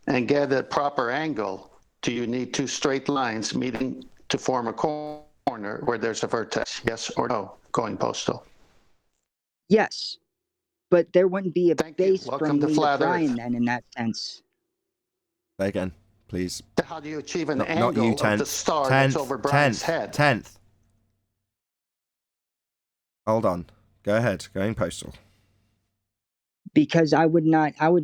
and get a proper angle, do you need 2 straight lines meeting to form a corner where there's a vertex? Yes or no? Going postal. Yes, but there wouldn't be a Thank you. base Welcome from to me to Flat Brian Earth. then in that sense. Say again, please. How do you achieve an Not angle you, of the 10th. star that's over Brian's 10th. head? 10th. Hold on. Go ahead. Going postal. Because I would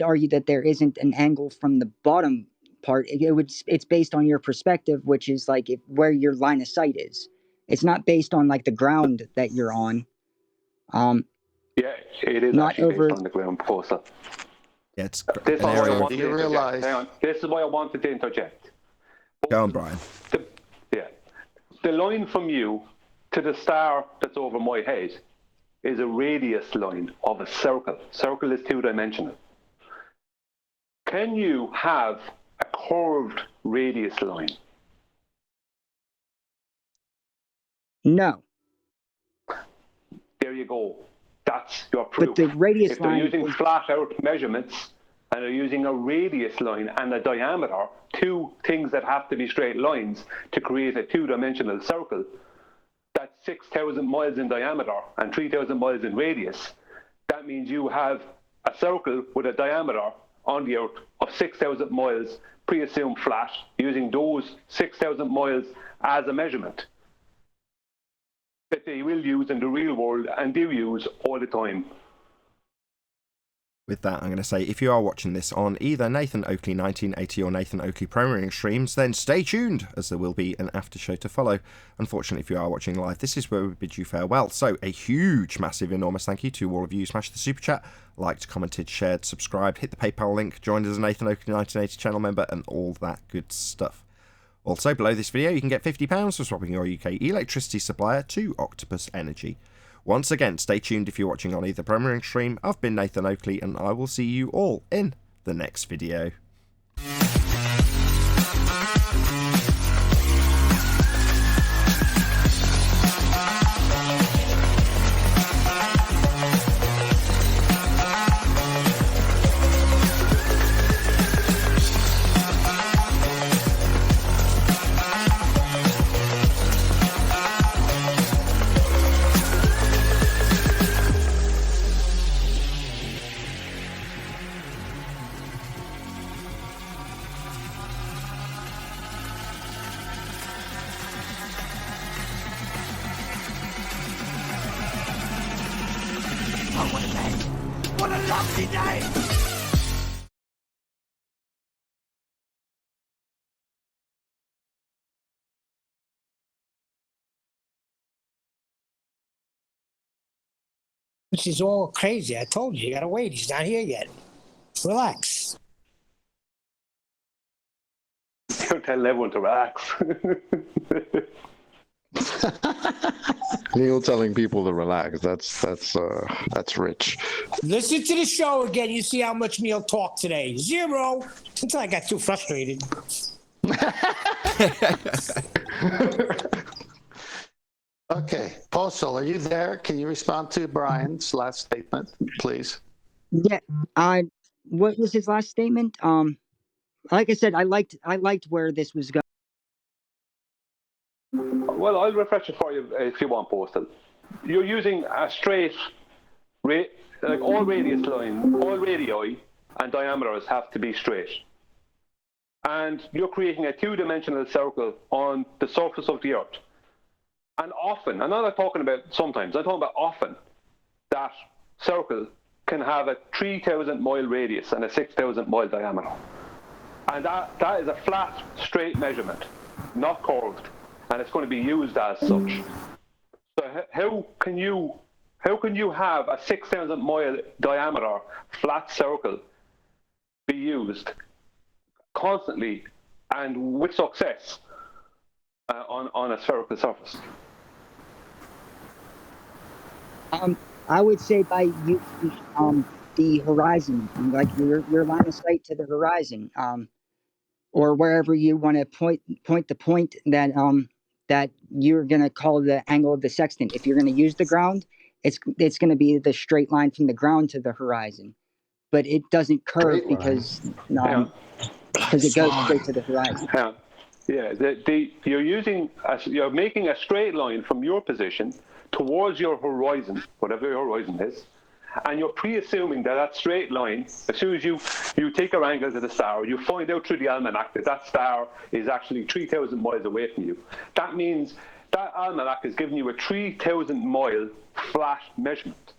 argue that there isn't an angle from the bottom part. It's based on your perspective, which is like where your line of sight is. It's not based on like the ground that you're on. Yeah, it is Not actually over- based on the ground postal. Yeah, it's This is an why I area. wanted Do to you interject. realize- Hang on. This is why I wanted to interject. Go on, Brian. The line from you to the star that's over my head is a radius line of a circle. Circle is 2-dimensional. Can you have a curved radius line? No, There you go. That's your proof. but the radius If they're line using is- flat out measurements and they're using a radius line and a diameter, 2 things that have to be straight lines to create a 2-dimensional circle, that's 6,000 miles in diameter and 3,000 miles in radius. That means you have a circle with a diameter on the Earth of 6,000 miles, pre-assumed flat, using those 6,000 miles as a measurement that they will use in the real world and do use all the time. With that, I'm going to say, if you are watching this on either Nathan Oakley 1980 or Nathan Oakley Premiering streams, then stay tuned, as there will be an after show to follow. Unfortunately, if you are watching live, this is where we bid you farewell. So, a huge, massive, enormous thank you to all of you. Smash the super chat, liked, commented, shared, subscribed, hit the PayPal link, joined as a Nathan Oakley 1980 channel member, and all that good stuff. Also, below this video, you can get £50 for swapping your UK electricity supplier to Octopus Energy. Once again, stay tuned if you're watching on either Premiering stream. I've been Nathan Oakley, and I will see you all in the next video. What a lovely day! This is all crazy. I told you, you gotta wait. He's not here yet. Relax. Don't tell everyone to relax. Neil telling people to relax. That's rich. Listen to the show again. You see how much Neil talked today. 0. Until I got too frustrated. Okay, Postal, are you there? Can you respond to Brian's last statement, please? Yeah. What was his last statement? Like I said, I liked where this was going. Well, I'll refresh it for you if you want, Postal. You're using a straight, like all radius line, all radii and diameters have to be straight. And you're creating a 2-dimensional circle on the surface of the Earth. And often, and I'm not talking about sometimes, I'm talking about often, that circle can have a 3,000 mile radius and a 6,000 mile diameter. And that is a flat, straight measurement, not curved, and it's going to be used as such. So how can you have a 6,000 mile diameter flat circle be used constantly and with success on a spherical surface? I would say by using the horizon, like your line of sight to the horizon, or wherever you want to point the point that that you're going to call the angle of the sextant. If you're going to use the ground, it's going to be the straight line from the ground to the horizon, but it doesn't curve because it goes straight to the horizon. Yeah, you're making a straight line from your position towards your horizon, whatever your horizon is, and you're pre-assuming that straight line, as soon as you take your angle to the star, you find out through the almanac that star is actually 3,000 miles away from you. That means that almanac is giving you a 3,000 mile flat measurement.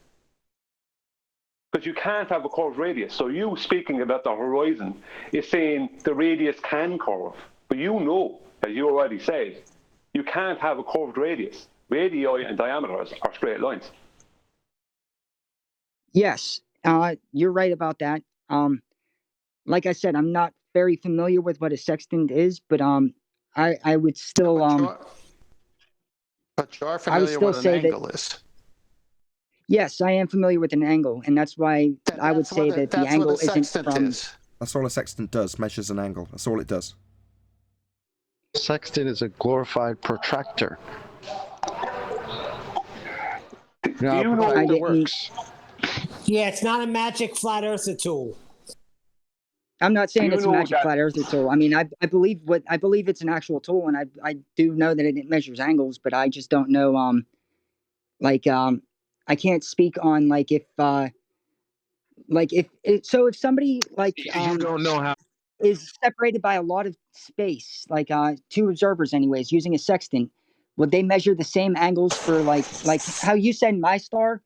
Because you can't have a curved radius. So you speaking about the horizon is saying the radius can curve. But you know, as you already said, you can't have a curved radius. Radii and diameters are straight lines. Yes, you're right about that. Like I said, I'm not very familiar with what a sextant is, but I would still But you are familiar with an angle is. Yes, I am familiar with an angle, and that's why I would say that the angle isn't from. That's all a sextant does, measures an angle. That's all it does. Sextant is a glorified protractor. Do you know how it works? Yeah, it's not a magic flat earther tool. I'm not saying it's a magic flat earther tool. I mean, I believe it's an actual tool, and I do know that it measures angles, but I just don't know. I can't speak on if somebody you don't know how is separated by a lot of space, two observers anyways, using a sextant, would they measure the same angles for like how you said my star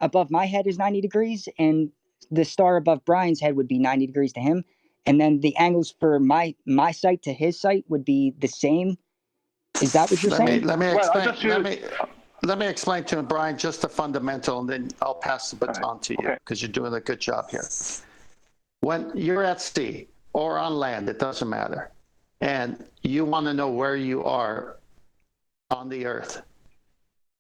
above my head is 90 degrees and the star above Brian's head would be 90 degrees to him, and then the angles for my sight to his sight would be the same? Is that what you're saying? Let me explain to him, Brian, just the fundamental, and then I'll pass the baton to you because you're doing a good job here. When you're at sea or on land, it doesn't matter, and you want to know where you are on the earth,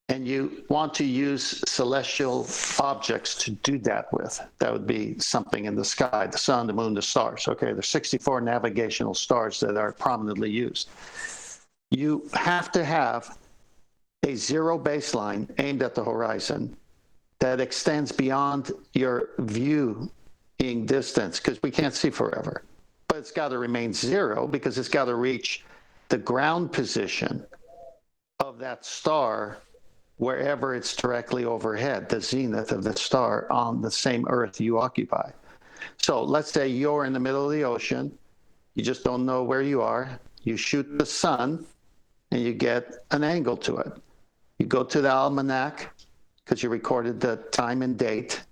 and you want to use celestial objects to do that with. That would be something in the sky, the sun, the moon, the stars. Okay, there's 64 navigational stars that are prominently used. You have to have a zero baseline aimed at the horizon that extends beyond your viewing distance, because we can't see forever. But it's got to remain zero because it's got to reach the ground position of that star wherever it's directly overhead, the zenith of the star on the same Earth you occupy. So let's say you're in the middle of the ocean, you just don't know where you are, you shoot the sun, and you get an angle to it. You go to the almanac, because you recorded the time and date,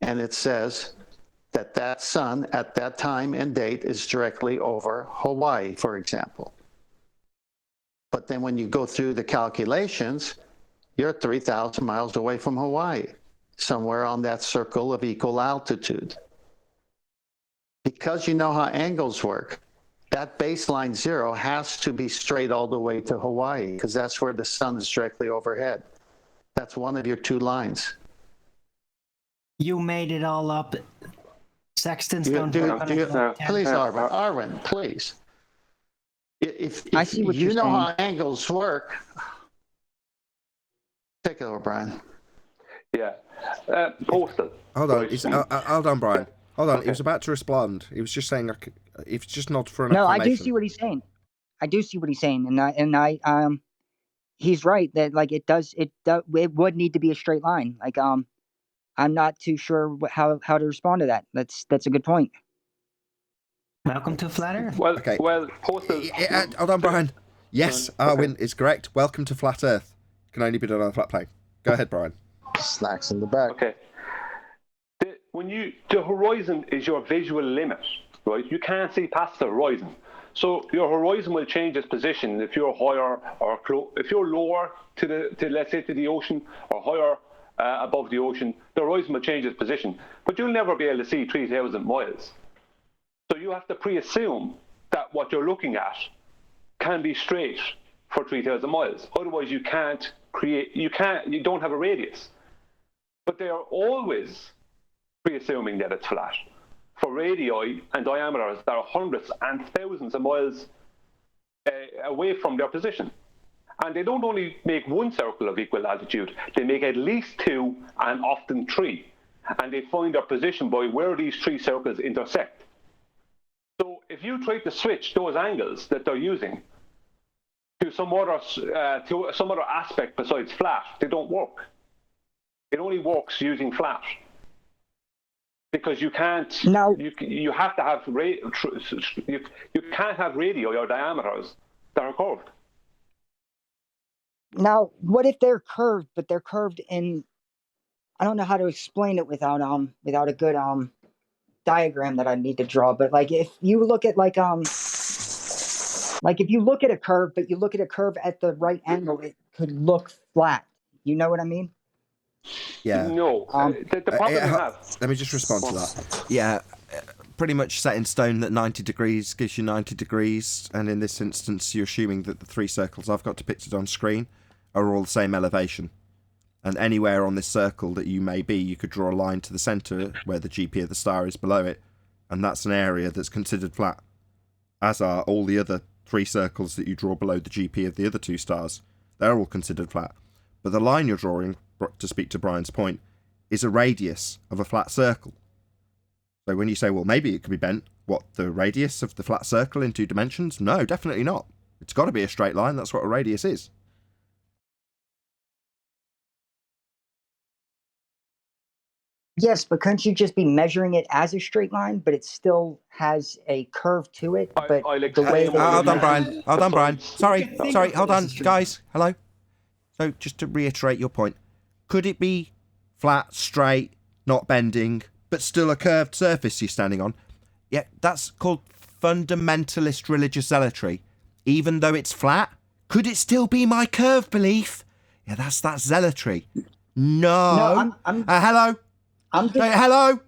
and it says that sun at that time and date is directly over Hawaii, for example. But then when you go through the calculations, you're 3,000 miles away from Hawaii, somewhere on that circle of equal altitude. Because you know how angles work, that baseline zero has to be straight all the way to Hawaii, because that's where the sun is directly overhead. That's one of your two lines. You made it all up. Sextants don't please, Arvin, please. If I see what you you're know saying. how angles work, take it over, Brian. Yeah. Postal. Hold on, hold on, Brian. Hold on, he was about to respond. He was just saying, if it's just not for an No, I explanation. do see what he's saying. I do see what he's saying, and he's right that it would need to be a straight line. I'm not too sure how to respond to that. That's a good point. Welcome to Flat Earth. Postal. Hold on, Brian. Yes, Arwin is correct. Welcome to Flat Earth. Can only be done on a flat plane. Go ahead, Brian. Snacks in the back. Okay. the horizon is your visual limit, right? You can't see past the horizon. So your horizon will change its position if you're higher or if you're lower to let's say to the ocean, or higher above the ocean. The horizon will change its position, but you'll never be able to see 3,000 miles. So you have to pre-assume that what you're looking at can be straight for 3,000 miles. Otherwise, you don't have a radius. But they are always pre-assuming that it's flat for radii and diameters that are hundreds and thousands of miles away from their position. And they don't only make one circle of equal altitude, they make at least 2 and often 3. And they find their position by where these 3 circles intersect. So if you try to switch those angles that they're using to some other aspect besides flat, they don't work. It only works using flat. Because you can't. No. You have to have you can't have radii or diameters that are curved. Now, what if they're curved, but they're curved in? I don't know how to explain it without a good diagram that I need to draw. But like, if you look at like if you look at a curve, but you look at a curve at the right angle, it could look flat. You know what I mean? Yeah. No. The problem you have. Let me just respond to that. Yeah, pretty much set in stone that 90 degrees gives you 90 degrees, and in this instance, you're assuming that the 3 circles I've got depicted on screen are all the same elevation. And anywhere on this circle that you may be, you could draw a line to the centre where the GP of the star is below it, and that's an area that's considered flat, as are all the other 3 circles that you draw below the GP of the other 2 stars. They're all considered flat. But the line you're drawing, to speak to Brian's point, is a radius of a flat circle. So when you say, well, maybe it could be bent, what, the radius of the flat circle in 2 dimensions? No, definitely not. It's got to be a straight line. That's what a radius is. Yes, but couldn't you just be measuring it as a straight line, but it still has a curve to it? But the way hold on, Brian. Hold on, Brian. Sorry. Hold on, guys. Hello. So just to reiterate your point, could it be flat, straight, not bending, but still a curved surface you're standing on? Yeah, that's called fundamentalist religious zealotry. Even though it's flat, could it still be my curved belief? Yeah, that's zealotry. No. Hello. Hello.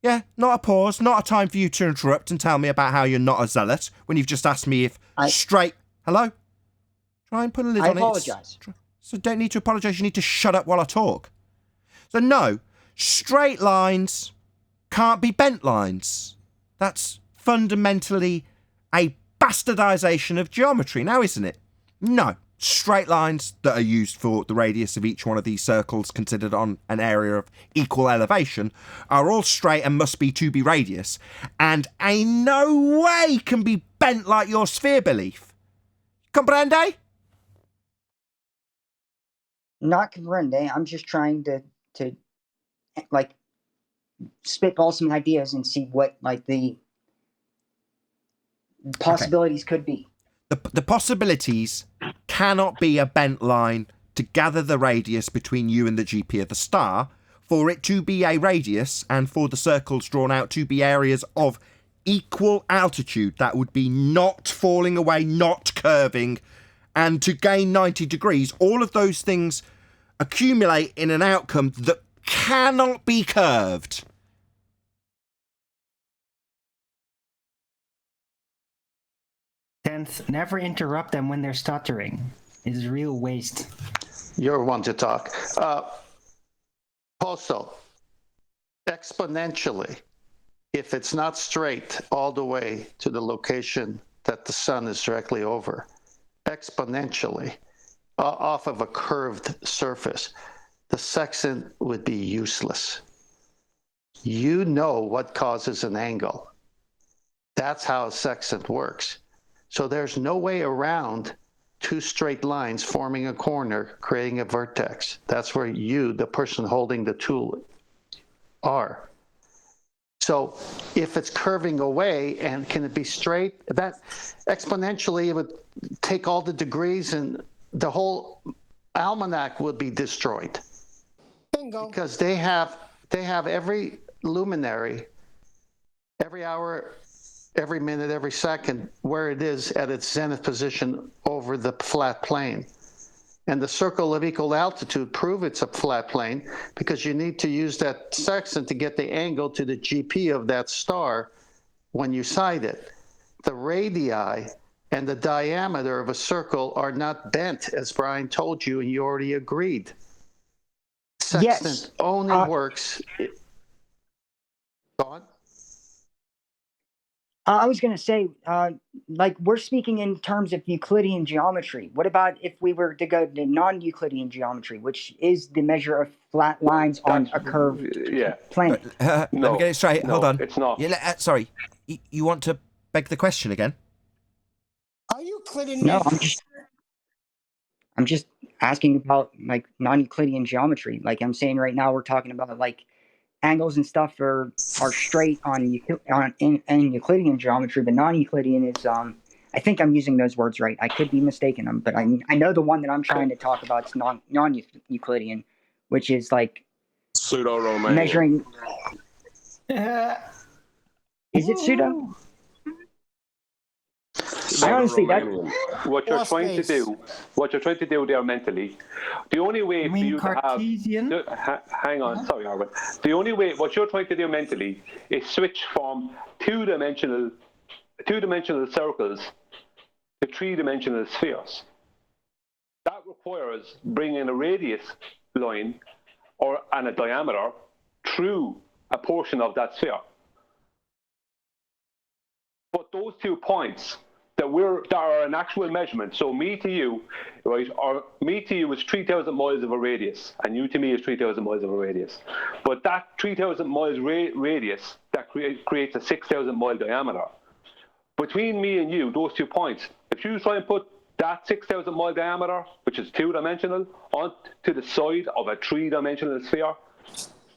Yeah, not a pause, not a time for you to interrupt and tell me about how you're not a zealot when you've just asked me if straight. Hello. Try and put a lid on it. I apologise. So don't need to apologise. You need to shut up while I talk. So no, straight lines can't be bent lines. That's fundamentally a bastardisation of geometry now, isn't it? No. Straight lines that are used for the radius of each one of these circles considered on an area of equal elevation are all straight and must be to be radius, and in no way can be bent like your sphere belief. Comprende? Not comprende. I'm just trying to like spitball some ideas and see what like the possibilities could be. The possibilities cannot be a bent line to gather the radius between you and the GP of the star, for it to be a radius and for the circles drawn out to be areas of equal altitude that would be not falling away, not curving, and to gain 90 degrees. All of those things accumulate in an outcome that cannot be curved. Tenth, never interrupt them when they're stuttering. It's a real waste. You're one to talk. Postal, exponentially, if it's not straight all the way to the location that the sun is directly over, exponentially, off of a curved surface, the sextant would be useless. You know what causes an angle. That's how a sextant works. So there's no way around 2 straight lines forming a corner, creating a vertex. That's where you, the person holding the tool, are. So if it's curving away, and can it be straight? That exponentially, it would take all the degrees and the whole almanac would be destroyed. Bingo. Because they have every luminary every hour, every minute, every second, where it is at its zenith position over the flat plane. And the circle of equal altitude prove it's a flat plane because you need to use that sextant to get the angle to the GP of that star when you sight it. The radii and the diameter of a circle are not bent, as Brian told you, and you already agreed. Sextant only works. Go on. I was going to say, like, we're speaking in terms of Euclidean geometry. What about if we were to go to non-Euclidean geometry, which is the measure of flat lines on a curved plane? Let me get it straight. Hold on. It's not. Sorry. You want to beg the question again? Are Euclidean? No, I'm just asking about like non-Euclidean geometry. Like I'm saying right now, we're talking about like angles and stuff are straight in Euclidean geometry, but non-Euclidean is I think I'm using those words right. I could be mistaken them, but I know the one that I'm trying to talk about is non-Euclidean, which is like pseudo-Romanian. measuring. Is it pseudo? Honestly, what you're trying to do there mentally, the only way for you Cartesian? to have, hang on, sorry, Arvin. The only way, what you're trying to do mentally is switch from two-dimensional circles to three-dimensional spheres. That requires bringing a radius line and a diameter through a portion of that sphere. But those 2 points that are an actual measurement. So me to you, right, or me to you is 3,000 miles of a radius, and you to me is 3,000 miles of a radius. But that 3,000 miles radius that creates a 6,000 mile diameter. Between me and you, those 2 points, if you try and put that 6,000 mile diameter, which is two-dimensional, onto the side of a three-dimensional sphere,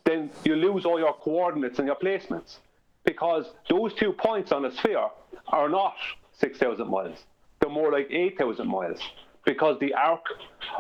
then you lose all your coordinates and your placements, because those 2 points on a sphere are not 6,000 miles. They're more like 8,000 miles, because the arc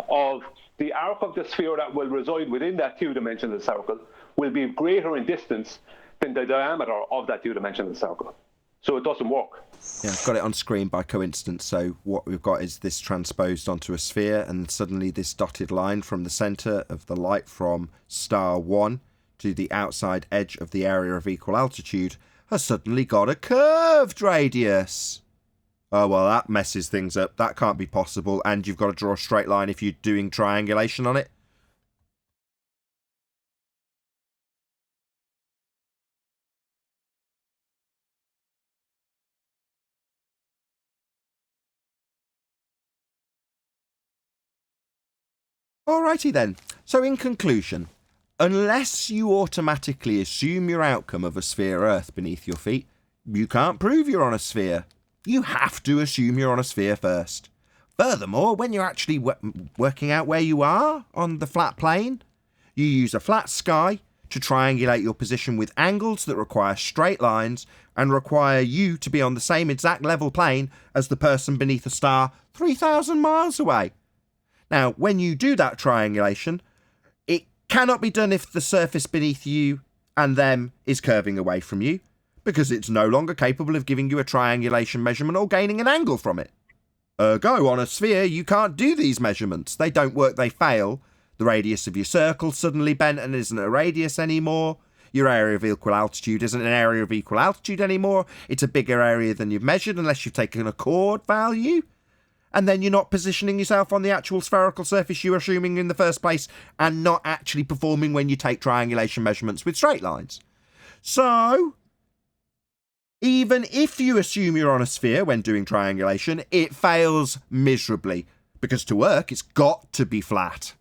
of the sphere that will reside within that two-dimensional circle will be greater in distance than the diameter of that two-dimensional circle. So it doesn't work. Yeah, I've got it on screen by coincidence. So what we've got is this transposed onto a sphere, and suddenly this dotted line from the centre of the light from star 1 to the outside edge of the area of equal altitude has suddenly got a curved radius. Oh, well, that messes things up. That can't be possible. And you've got to draw a straight line if you're doing triangulation on it. Alrighty then. So in conclusion, unless you automatically assume your outcome of a sphere Earth beneath your feet, you can't prove you're on a sphere. You have to assume you're on a sphere first. Furthermore, when you're actually working out where you are on the flat plane, you use a flat sky to triangulate your position with angles that require straight lines and require you to be on the same exact level plane as the person beneath a star 3,000 miles away. Now, when you do that triangulation, it cannot be done if the surface beneath you and them is curving away from you, because it's no longer capable of giving you a triangulation measurement or gaining an angle from it. Ergo, on a sphere, you can't do these measurements. They don't work, they fail. The radius of your circle suddenly bent and isn't a radius anymore. Your area of equal altitude isn't an area of equal altitude anymore. It's a bigger area than you've measured unless you've taken a chord value. And then you're not positioning yourself on the actual spherical surface you were assuming in the first place, and not actually performing when you take triangulation measurements with straight lines. So, even if you assume you're on a sphere when doing triangulation, it fails miserably, because to work, it's got to be flat.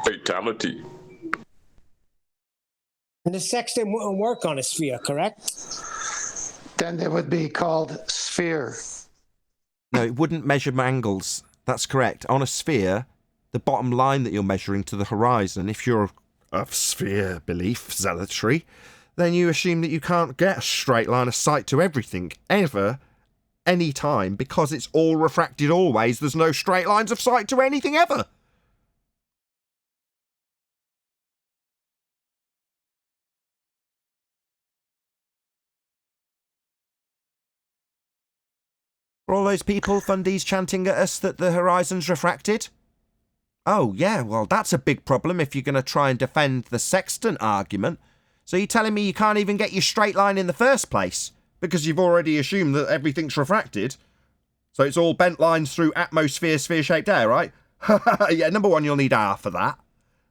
Fatality. And the sextant wouldn't work on a sphere, correct? Then they would be called sphere. No, it wouldn't measure angles. That's correct. On a sphere, the bottom line that you're measuring to the horizon, if you're of sphere belief, zealotry, then you assume that you can't get a straight line of sight to everything, ever, any time because it's all refracted always. There's no straight lines of sight to anything ever. For all those people, fundies, chanting at us that the horizon's refracted? Oh, yeah, well, that's a big problem if you're going to try and defend the sextant argument. So you're telling me you can't even get your straight line in the first place because you've already assumed that everything's refracted? So it's all bent lines through atmosphere, sphere-shaped air, right? Yeah, number one, you'll need R for that.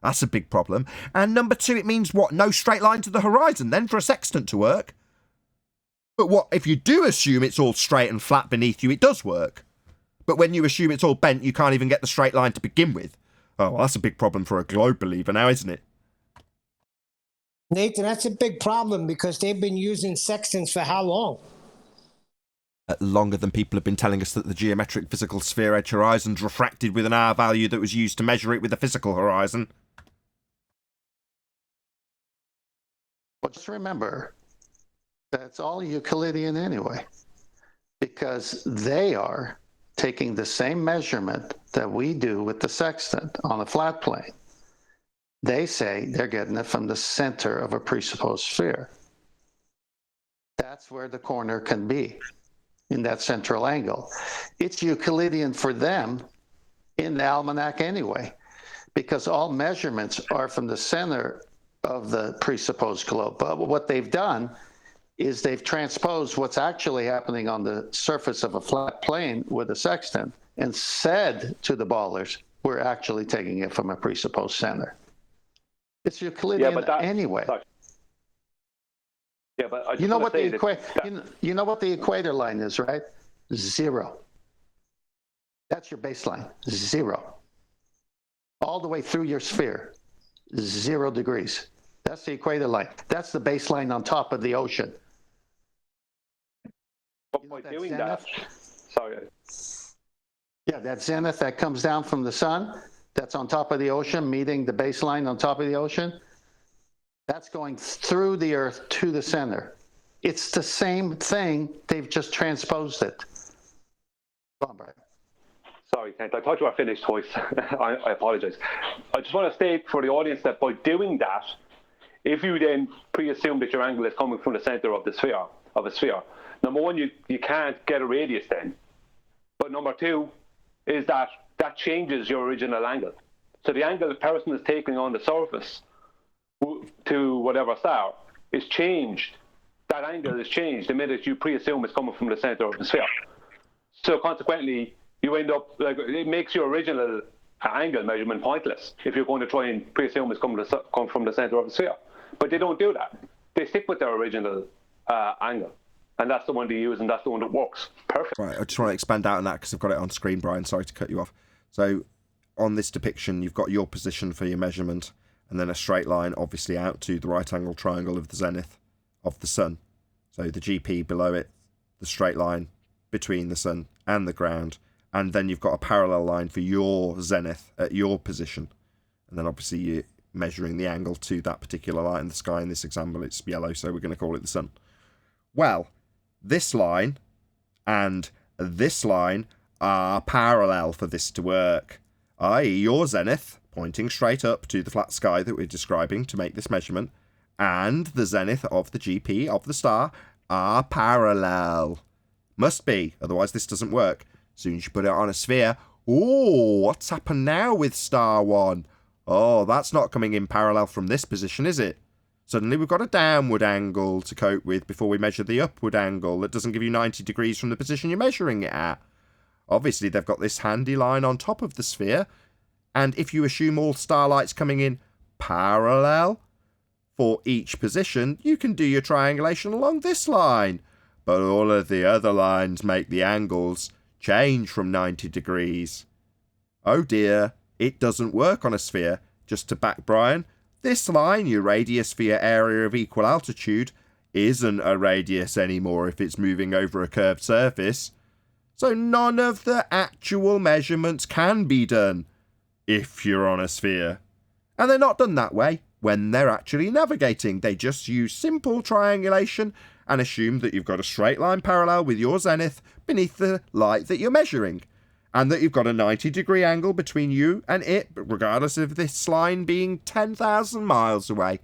That's a big problem. And number two, it means what? No straight line to the horizon then for a sextant to work? But what, if you do assume it's all straight and flat beneath you, it does work. But when you assume it's all bent, you can't even get the straight line to begin with. Oh, well, that's a big problem for a globe believer now, isn't it? Nathan, that's a big problem because they've been using sextants for how long? Longer than people have been telling us that the geometric physical sphere edge horizon's refracted with an R value that was used to measure it with the physical horizon. Well, just remember, that's all Euclidean anyway, because they are taking the same measurement that we do with the sextant on a flat plane. They say they're getting it from the center of a presupposed sphere. That's where the corner can be, in that central angle. It's Euclidean for them in the almanac anyway, because all measurements are from the center of the presupposed globe. But what they've done is they've transposed what's actually happening on the surface of a flat plane with a sextant and said to the ballers, we're actually taking it from a presupposed center. It's Euclidean anyway. Sorry. Yeah, but I just you know want what to the say you know what the equator line is, right? 0. That's your baseline. 0. All the way through your sphere. 0 degrees. That's the equator line. That's the baseline on top of the ocean. But by doing that, sorry. Yeah, that zenith that comes down from the sun, that's on top of the ocean, meeting the baseline on top of the ocean. That's going through the Earth to the center. It's the same thing. They've just transposed it. Go on, Brian. Sorry, Kent. I thought you were finished twice. I apologize. I just want to state for the audience that by doing that, if you then pre-assume that your angle is coming from the center of the sphere, number one, you can't get a radius then. But number two is that changes your original angle. So the angle the person is taking on the surface to whatever star is changed. That angle is changed the minute you pre-assume it's coming from the center of the sphere. So consequently, you end up, like, it makes your original angle measurement pointless if you're going to try and pre-assume it's come from the center of the sphere. But they don't do that. They stick with their original angle. And that's the one they use, and that's the one that works. Perfect. Right, I just want to expand out on that because I've got it on screen, Brian. Sorry to cut you off. So on this depiction, you've got your position for your measurement, and then a straight line, obviously, out to the right-angle triangle of the zenith of the sun. So the GP below it, the straight line between the sun and the ground, and then you've got a parallel line for your zenith at your position. And then obviously you're measuring the angle to that particular light in the sky. In this example, it's yellow, so we're going to call it the sun. Well, this line and this line are parallel for this to work, i.e. your zenith, pointing straight up to the flat sky that we're describing to make this measurement, and the zenith of the GP of the star are parallel. Must be, otherwise this doesn't work. As soon as you put it on a sphere, oh, what's happened now with star 1? Oh, that's not coming in parallel from this position, is it? Suddenly we've got a downward angle to cope with before we measure the upward angle that doesn't give you 90 degrees from the position you're measuring it at. Obviously, they've got this handy line on top of the sphere, and if you assume all starlight's coming in parallel for each position, you can do your triangulation along this line. But all of the other lines make the angles change from 90 degrees. Oh dear, it doesn't work on a sphere. Just to back Brian, this line, your radius for your area of equal altitude, isn't a radius anymore if it's moving over a curved surface. So none of the actual measurements can be done if you're on a sphere. And they're not done that way when they're actually navigating. They just use simple triangulation and assume that you've got a straight line parallel with your zenith beneath the light that you're measuring, and that you've got a 90-degree angle between you and it, but regardless of this line being 10,000 miles away,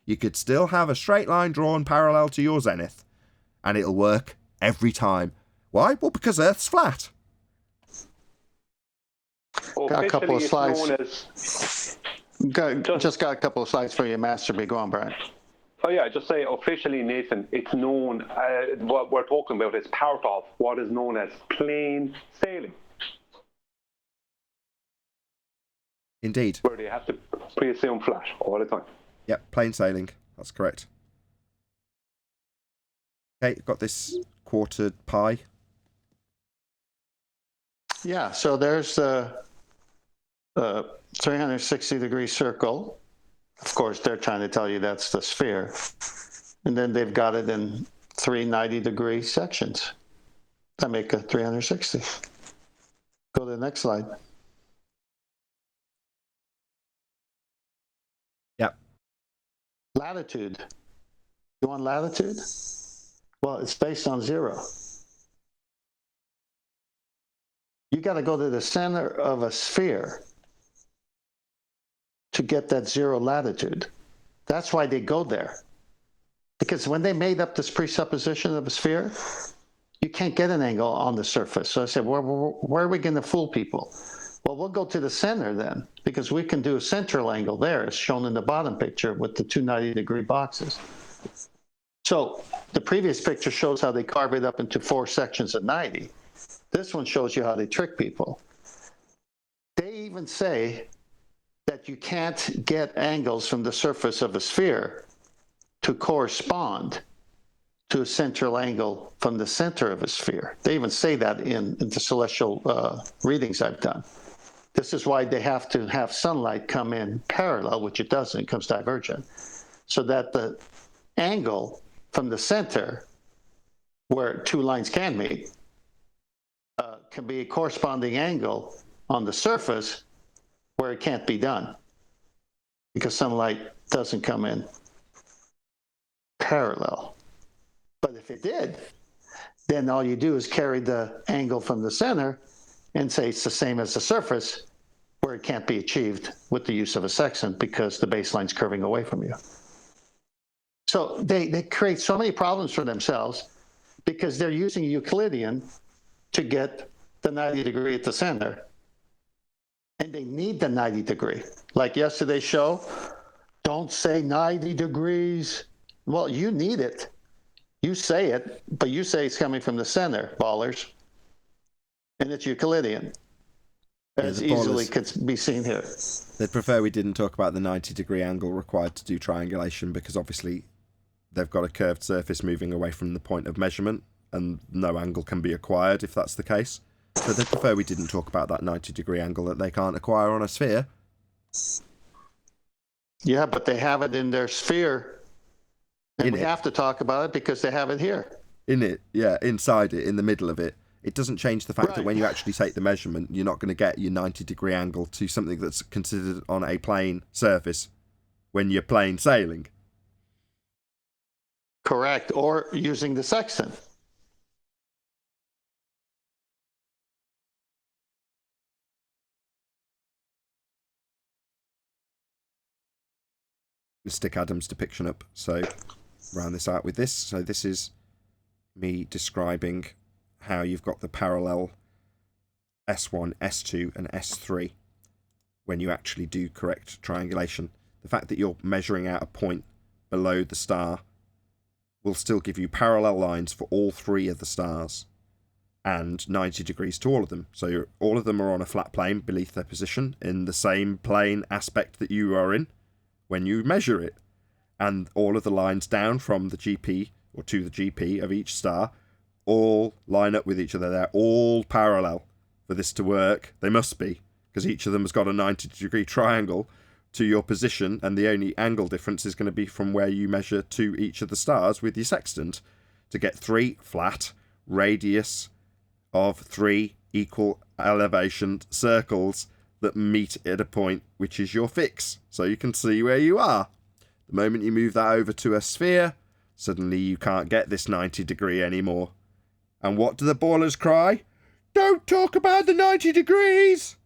you could still have a straight line drawn parallel to your zenith, and it'll work every time. Why? Well, because Earth's flat. Got a couple of slides. Just got a couple of slides for you, Master B. Go on, Brian. Oh yeah, just say officially, Nathan, it's known, what we're talking about is part of what is known as plain sailing. Indeed. Where they have to pre-assume flat all the time. Yep, plain sailing. That's correct. Okay, got this quartered pie. Yeah, so there's the 360-degree circle. Of course, they're trying to tell you that's the sphere. And then they've got it in 3 90-degree sections that make a 360. Go to the next slide. Yep. Latitude. You want latitude? Well, it's based on 0. You got to go to the center of a sphere to get that 0 latitude. That's why they go there. Because when they made up this presupposition of a sphere, you can't get an angle on the surface. So I said, where are we going to fool people? Well, we'll go to the center then, because we can do a central angle there, as shown in the bottom picture with the 2 90-degree boxes. So the previous picture shows how they carve it up into 4 sections of 90. This one shows you how they trick people. They even say that you can't get angles from the surface of a sphere to correspond to a central angle from the center of a sphere. They even say that in the celestial readings I've done. This is why they have to have sunlight come in parallel, which it doesn't, it comes divergent, so that the angle from the center, where 2 lines can meet, can be a corresponding angle on the surface where it can't be done, because sunlight doesn't come in parallel. But if it did, then all you do is carry the angle from the center and say it's the same as the surface, where it can't be achieved with the use of a sextant because the baseline's curving away from you. So they create so many problems for themselves because they're using Euclidean to get the 90 degree at the center. And they need the 90 degree. Like yesterday's show, don't say 90 degrees. Well, you need it. You say it, but you say it's coming from the center, ballers. And it's Euclidean. As easily could be seen here. They'd prefer we didn't talk about the 90-degree angle required to do triangulation, because obviously they've got a curved surface moving away from the point of measurement, and no angle can be acquired if that's the case. So they'd prefer we didn't talk about that 90-degree angle that they can't acquire on a sphere. Yeah, but they have it in their sphere. And we have to talk about it because they have it here. In it, yeah, inside it, in the middle of it. It doesn't change the fact that when you actually take the measurement, you're not going to get your 90-degree angle to something that's considered on a plane surface when you're plane sailing. Correct, or using the sextant. Stick Adam's depiction up, so round this out with this. So this is me describing how you've got the parallel S1, S2 and S3 when you actually do correct triangulation. The fact that you're measuring out a point below the star will still give you parallel lines for all 3 of the stars and 90 degrees to all of them. So all of them are on a flat plane beneath their position in the same plane aspect that you are in when you measure it. And all of the lines down from the GP or to the GP of each star all line up with each other. They're all parallel for this to work. They must be, because each of them has got a 90-degree triangle to your position, and the only angle difference is going to be from where you measure to each of the stars with your sextant to get 3 flat radius of 3 equal elevation circles that meet at a point which is your fix, so you can see where you are. The moment you move that over to a sphere, suddenly you can't get this 90 degree anymore. And what do the ballers cry? Don't talk about the 90 degrees!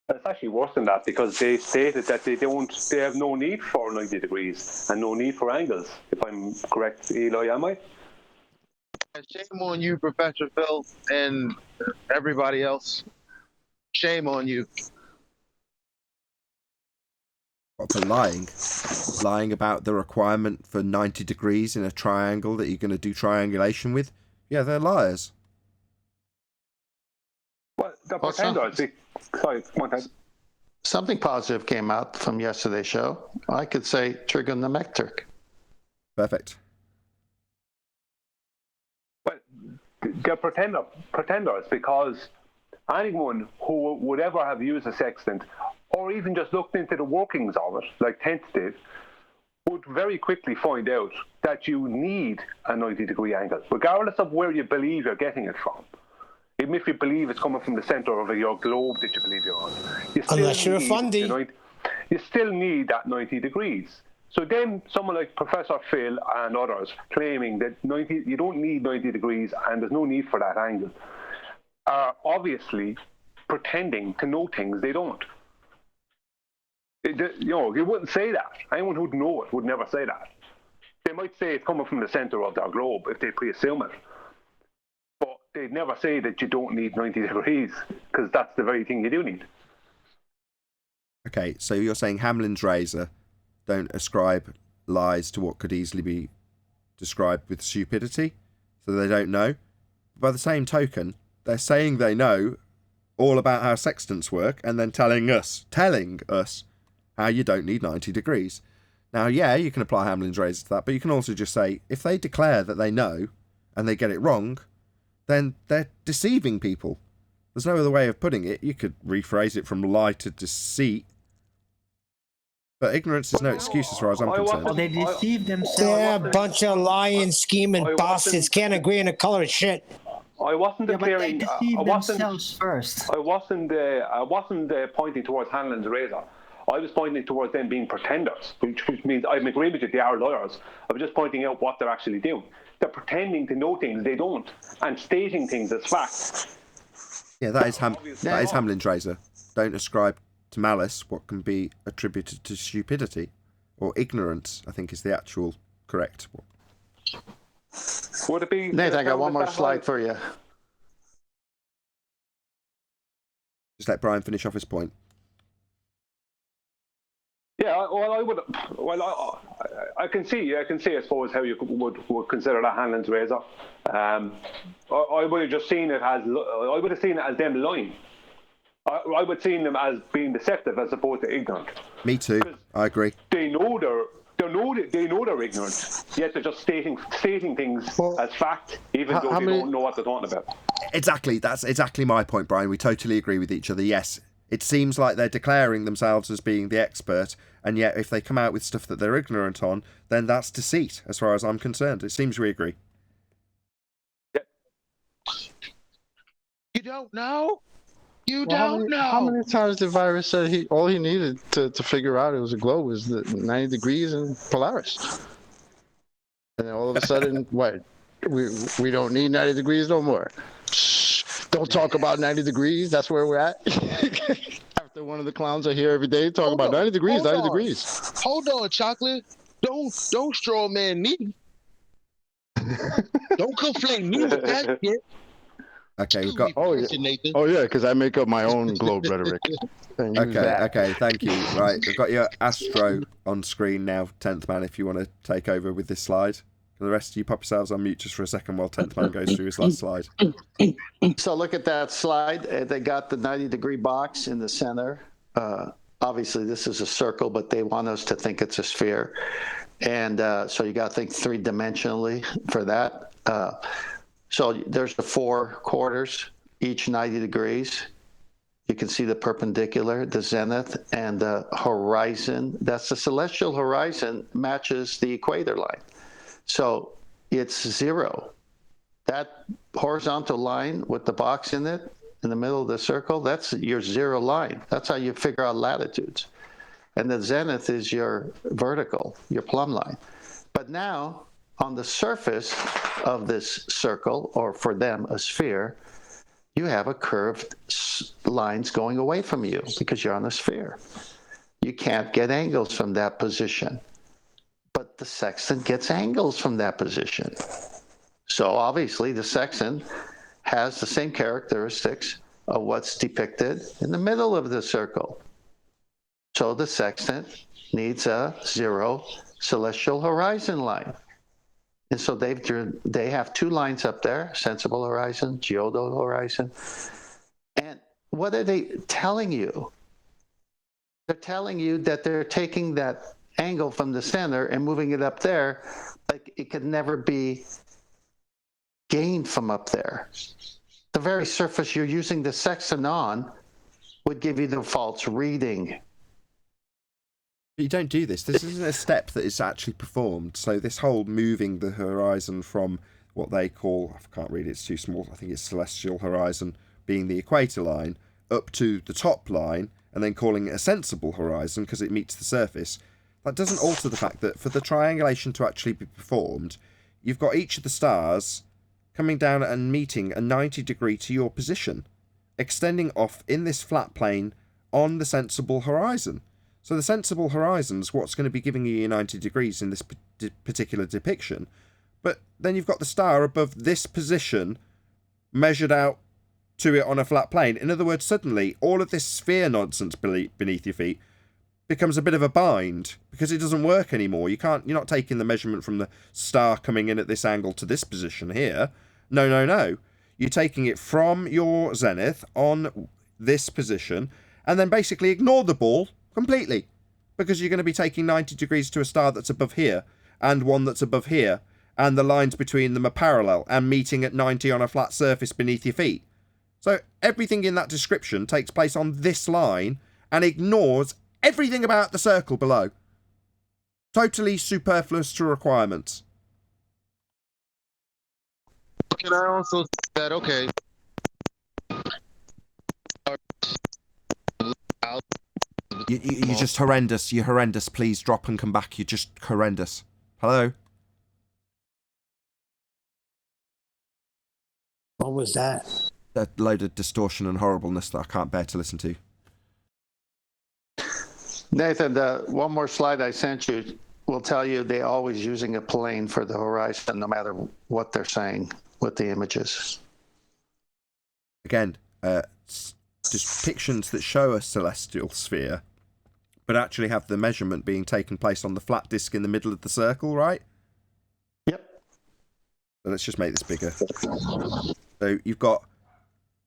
It's actually worse than that, because they stated that they have no need for 90 degrees and no need for angles. If I'm correct, Eli, am I? Shame on you, Professor Phil, and everybody else. Shame on you. What, for lying? Lying about the requirement for 90 degrees in a triangle that you're going to do triangulation with? Yeah, they're liars. Well, the pretenders. Sorry, one time. Something positive came out from yesterday's show. I could say trigonometric. Perfect. Well, they're pretenders, because anyone who would ever have used a sextant, or even just looked into the workings of it, like tentative, would very quickly find out that you need a 90-degree angle, regardless of where you believe you're getting it from. Even if you believe it's coming from the center of your globe that you believe you're on. Unless you're a fundy. You still need that 90 degrees. So then someone like Professor Phil and others claiming that you don't need 90 degrees and there's no need for that angle are obviously pretending to know things they don't. You wouldn't say that. Anyone who'd know it would never say that. They might say it's coming from the center of their globe if they pre-assume it. But they'd never say that you don't need 90 degrees, because that's the very thing you do need. Okay, so you're saying Hamlin's razor don't ascribe lies to what could easily be described with stupidity, so they don't know. By the same token, they're saying they know all about how sextants work and then telling us how you don't need 90 degrees. Now, yeah, you can apply Hamlin's razor to that, but you can also just say, if they declare that they know and they get it wrong, then they're deceiving people. There's no other way of putting it. You could rephrase it from lie to deceit. But ignorance is no excuse as far as I'm concerned. Well, they deceive themselves. They're a bunch of lying, scheming bastards. Can't agree on the color of shit. I wasn't declaring. But they deceive themselves first. I wasn't pointing towards Hamlin's razor. I was pointing towards them being pretenders, which means I'm agreeing with you, they are liars. I was just pointing out what they're actually doing. They're pretending to know things they don't, and stating things as facts. Yeah, that is Hamlin's razor. Don't ascribe to malice what can be attributed to stupidity, or ignorance, I think is the actual correct one. Would it be? Nathan, I got one more slide for you. Just let Brian finish off his point. Yeah, I can see, I suppose, how you would consider that Hamlin's razor. I would have just seen it as, them lying. I would have seen them as being deceptive as opposed to ignorant. Me too. I agree. They know they're ignorant, yet they're just stating things as fact, even though they don't know what they're talking about. Exactly. That's exactly my point, Brian. We totally agree with each other. Yes. It seems like they're declaring themselves as being the expert, and yet if they come out with stuff that they're ignorant on, then that's deceit, as far as I'm concerned. It seems we agree. Yep. You don't know? How many times did Virus said all he needed to figure out it was a globe was the 90 degrees and Polaris? And then all of a sudden, what? We don't need 90 degrees no more. Shh, don't talk about 90 degrees. That's where we're at. After one of the clowns are here every day talking about 90 degrees, 90 degrees. Hold on, Chocolate. Don't straw man me. Don't conflate me with that shit. Okay, we've got. Oh yeah, because I make up my own globe rhetoric. Okay, thank you. Right, we've got your Astro on screen now, 10th man. If you want to take over with this slide, the rest of you pop yourselves on mute just for a second while 10th man goes through his last slide. So look at that slide. They got the 90-degree box in the center. Obviously, this is a circle, but they want us to think it's a sphere. And so you got to think three-dimensionally for that. So there's the 4 quarters, each 90 degrees. You can see the perpendicular, the zenith, and the horizon. That's the celestial horizon matches the equator line. So it's 0. That horizontal line with the box in it, in the middle of the circle, that's your zero line. That's how you figure out latitudes. And the zenith is your vertical, your plumb line. But now, on the surface of this circle, or for them, a sphere, you have a curved lines going away from you because you're on a sphere. You can't get angles from that position. But the sextant gets angles from that position. So obviously the sextant has the same characteristics of what's depicted in the middle of the circle. So the sextant needs a zero celestial horizon line. And so they have two lines up there, sensible horizon, geodal horizon. And what are they telling you? They're telling you that they're taking that angle from the center and moving it up there, like it could never be gained from up there. The very surface you're using the sextant on would give you the false reading. But you don't do this. This isn't a step that is actually performed. So this whole moving the horizon from what they call, I can't read it, it's too small, I think it's celestial horizon, being the equator line, up to the top line, and then calling it a sensible horizon because it meets the surface, that doesn't alter the fact that for the triangulation to actually be performed, you've got each of the stars coming down and meeting a 90 degree to your position, extending off in this flat plane on the sensible horizon. So the sensible horizon is what's going to be giving you your 90 degrees in this particular depiction. But then you've got the star above this position measured out to it on a flat plane. In other words, suddenly all of this sphere nonsense beneath your feet becomes a bit of a bind because it doesn't work anymore. You're not taking the measurement from the star coming in at this angle to this position here. No. You're taking it from your zenith on this position and then basically ignore the ball completely, because you're going to be taking 90 degrees to a star that's above here and one that's above here, and the lines between them are parallel and meeting at 90 on a flat surface beneath your feet. So everything in that description takes place on this line and ignores everything about the circle below. Totally superfluous to requirements. Can I also say that, okay, You're just horrendous. You're horrendous. Please drop and come back. You're just horrendous. Hello? What was that? A load of distortion and horribleness that I can't bear to listen to. Nathan, the one more slide I sent you will tell you they're always using a plane for the horizon, no matter what they're saying with the images. Again, depictions that show a celestial sphere, but actually have the measurement being taken place on the flat disk in the middle of the circle, right? Yep. So let's just make this bigger. So you've got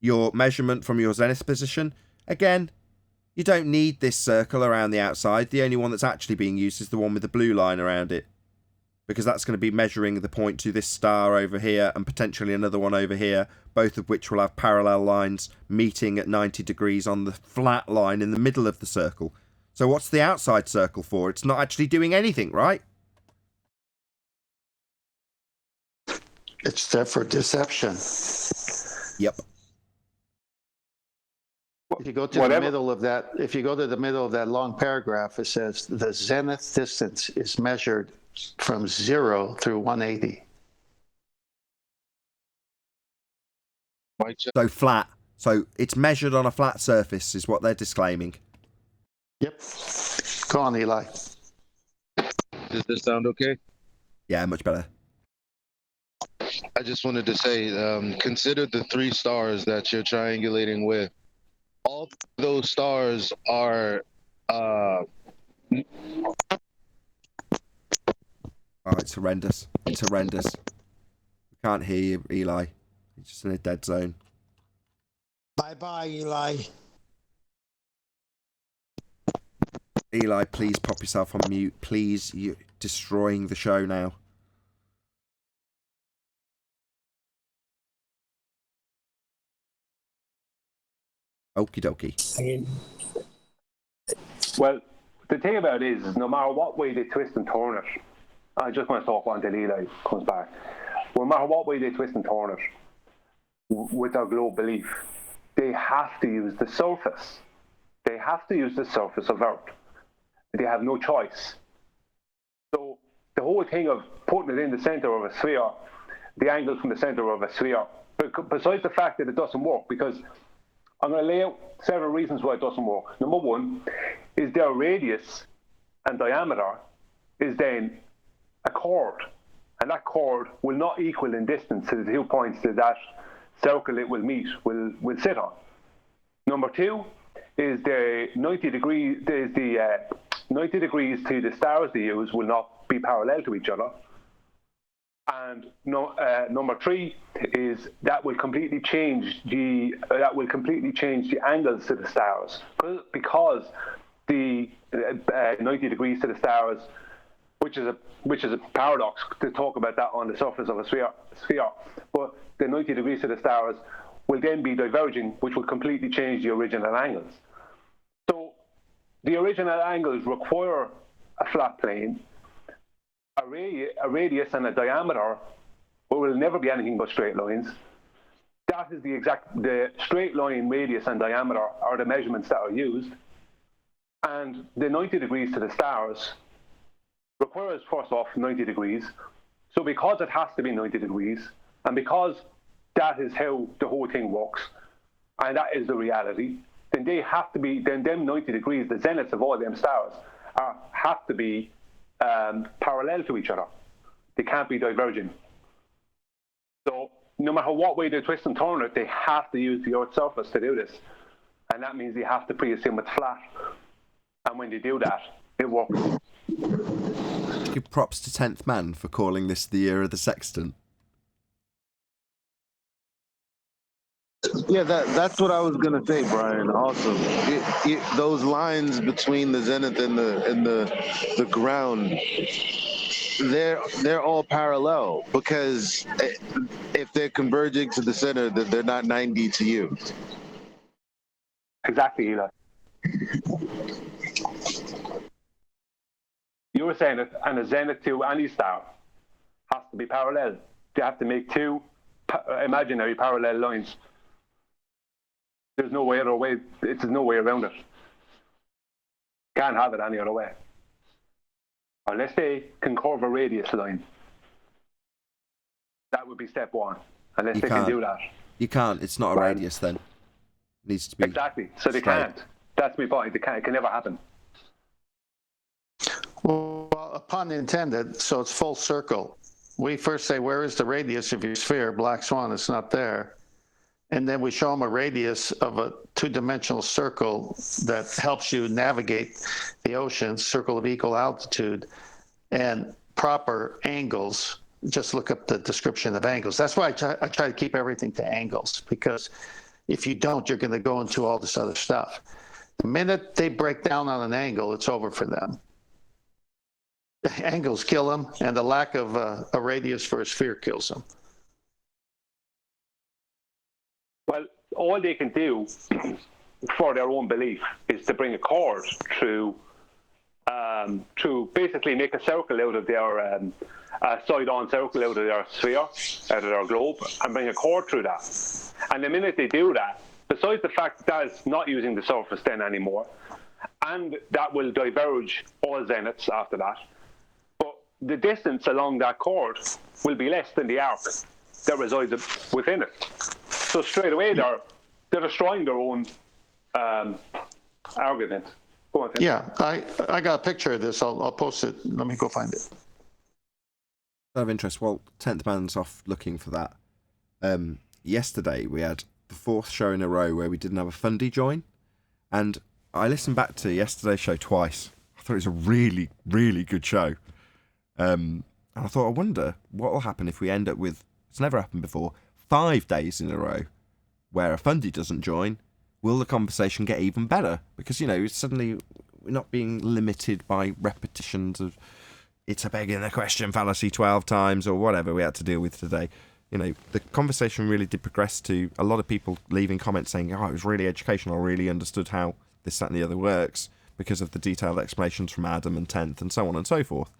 your measurement from your zenith position. Again, you don't need this circle around the outside. The only one that's actually being used is the one with the blue line around it, because that's going to be measuring the point to this star over here and potentially another one over here, both of which will have parallel lines meeting at 90 degrees on the flat line in the middle of the circle. So what's the outside circle for? It's not actually doing anything, right? It's there for deception. Yep. If you go to the middle of that, if you go to the middle of that long paragraph, it says the zenith distance is measured from 0 through 180. So flat. So it's measured on a flat surface is what they're disclaiming. Yep. Go on, Eli. Does this sound okay? Yeah, much better. I just wanted to say, consider the 3 stars that you're triangulating with. All those stars are Oh, it's horrendous. It's horrendous. We can't hear you, Eli. You're just in a dead zone. Bye-bye, Eli. Eli, please pop yourself on mute. Please, you're destroying the show now. Okie dokie. Well, the thing about it is no matter what way they twist and turn it, I just want to talk until Eli comes back. no matter what way they twist and turn it, with their globe belief, they have to use the surface. They have to use the surface of Earth. They have no choice. So the whole thing of putting it in the center of a sphere, the angle from the center of a sphere, besides the fact that it doesn't work, because I'm going to lay out several reasons why it doesn't work. Number one is their radius and diameter is then a chord, and that chord will not equal in distance to the 2 points that that circle it will meet will sit on. Number two is the 90 degrees. There's the 90 degrees to the stars they use will not be parallel to each other. And number three is that will completely change the angles to the stars, because the 90 degrees to the stars, which is a paradox to talk about that on the surface of a sphere, but the 90 degrees to the stars will then be diverging, which will completely change the original angles. So the original angles require a flat plane, a radius and a diameter, but will never be anything but straight lines. That is the straight line radius and diameter are the measurements that are used. And the 90 degrees to the stars requires, first off, 90 degrees. So because it has to be 90 degrees, and because that is how the whole thing works, and that is the reality, then they have to be, then them 90 degrees, the zeniths of all them stars, have to be parallel to each other. They can't be diverging. So no matter what way they twist and turn it, they have to use the Earth's surface to do this. And that means they have to pre-assume it's flat. And when they do that, it works. Give props to 10th Man for calling this the year of the sextant. Yeah, that's what I was gonna say, Brian. Also, those lines between the zenith and the ground, they're all parallel, because if they're converging to the center, they're not 90 to you. Exactly, Eli. You were saying it, and a zenith to any star has to be parallel. They have to make two imaginary parallel lines. There's no way there's no way around it. Can't have it any other way. Unless they can curve a radius line. That would be step one. Unless they can do that. You can't. It's not a radius then. It needs to be exactly. So they straight. can't. That's my point. They can't. It can never happen. Well, a pun intended, so it's full circle. We first say, where is the radius of your sphere? Black swan, it's not there. And then we show them a radius of a two-dimensional circle that helps you navigate the ocean, circle of equal altitude, and proper angles. Just look up the description of angles. That's why I try to keep everything to angles, because if you don't, you're going to go into all this other stuff. The minute they break down on an angle, it's over for them. The angles kill them, and the lack of a radius for a sphere kills them. Well, all they can do for their own belief is to bring a chord through, to basically make a circle out of their, a side-on circle out of their sphere, out of their globe, and bring a chord through that. And the minute they do that, besides the fact that it's not using the surface then anymore, and that will diverge all zeniths after that, but the distance along that chord will be less than the arc that resides within it. So straight away, they're destroying their own argument. Go on, Tim. Yeah, I got a picture of this. I'll post it. Let me go find it. Out of interest, well, 10th Man's off looking for that. Yesterday, we had the fourth show in a row where we didn't have a fundy join. And I listened back to yesterday's show twice. I thought it was a really, really good show. And I thought, I wonder what will happen if we end up with, it's never happened before, 5 days in a row where a fundy doesn't join. Will the conversation get even better? Because, you know, suddenly we're not being limited by repetitions of it's a begging the question fallacy 12 times or whatever we had to deal with today. You know, the conversation really did progress to a lot of people leaving comments saying, oh, it was really educational. I really understood how this, that and the other works because of the detailed explanations from Adam and 10th and so on and so forth.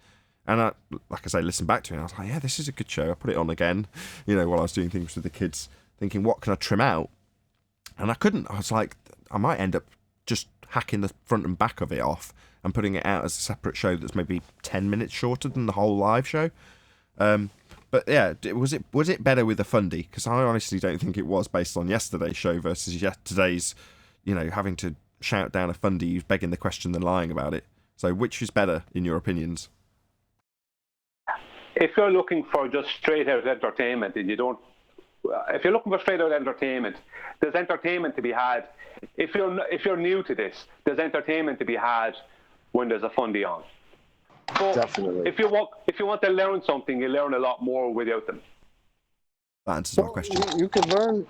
And I, like I say, listened back to it and I was like, yeah, this is a good show. I put it on again, while I was doing things with the kids, thinking, what can I trim out? And I couldn't. I was like, I might end up just hacking the front and back of it off and putting it out as a separate show that's maybe 10 minutes shorter than the whole live show. But yeah, was it better with a fundy? Because I honestly don't think it was, based on yesterday's show versus today's, having to shout down a fundy who's begging the question than lying about it. So which is better, in your opinions? If you're looking for just straight out entertainment, and if you're looking for straight out entertainment, there's entertainment to be had. If you're new to this, there's entertainment to be had when there's a fundy on. But Definitely. If you want to learn something, you learn a lot more without them. That answers my question. You can learn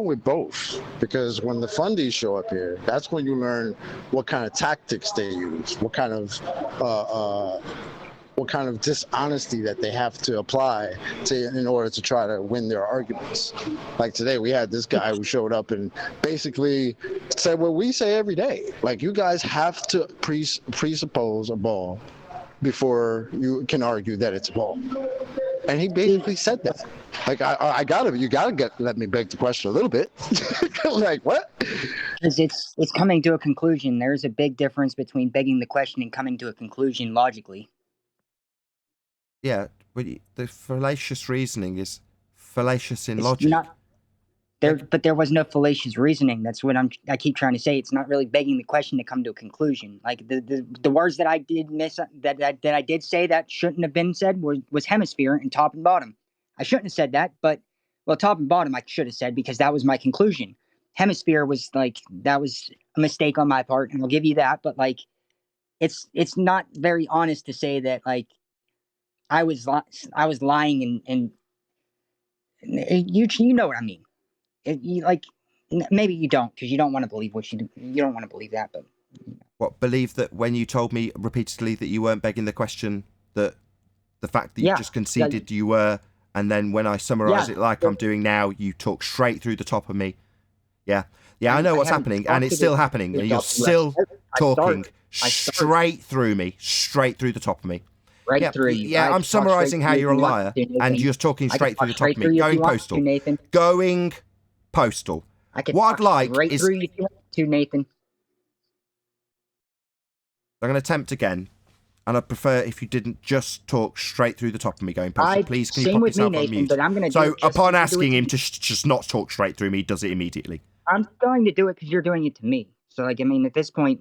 with both, because when the fundies show up here, that's when you learn what kind of tactics they use, what kind of dishonesty that they have to apply in order to try to win their arguments. Like today, we had this guy who showed up and basically said what we say every day. Like, you guys have to presuppose a ball before you can argue that it's a ball. And he basically said that. Like, you gotta let me beg the question a little bit. Like, what? Because it's coming to a conclusion. There's a big difference between begging the question and coming to a conclusion logically. Yeah, but the fallacious reasoning is fallacious in logic. But there was no fallacious reasoning. That's what I keep trying to say. It's not really begging the question to come to a conclusion. Like the words that I did miss, that I did say that shouldn't have been said was hemisphere and top and bottom. I shouldn't have said that, but top and bottom I should have said, because that was my conclusion. Hemisphere was that was a mistake on my part, and I'll give you that. But it's not very honest to say that I was lying and you know what I mean. Maybe you don't, because you don't want to believe you don't want to believe that, but what, believe that when you told me repeatedly that you weren't begging the question, that the fact that you just conceded you were, and then when I summarize it like I'm doing now, you talk straight through the top of me. Yeah, I know what's happening, and it's still happening, and you're still talking straight through me, straight through the top of me. Right through you. Yeah, I'm summarizing how you're a liar, and you're talking straight through the top of me. Going postal. Going postal. What I'd like is... through you if you want to, Nathan. I'm going to attempt again, and I'd prefer if you didn't just talk straight through the top of me going postal. Please, can you put yourself on mute? But I'm going to so upon asking him to just not talk straight through me, does it immediately. I'm going to do it because you're doing it to me. So, at this point,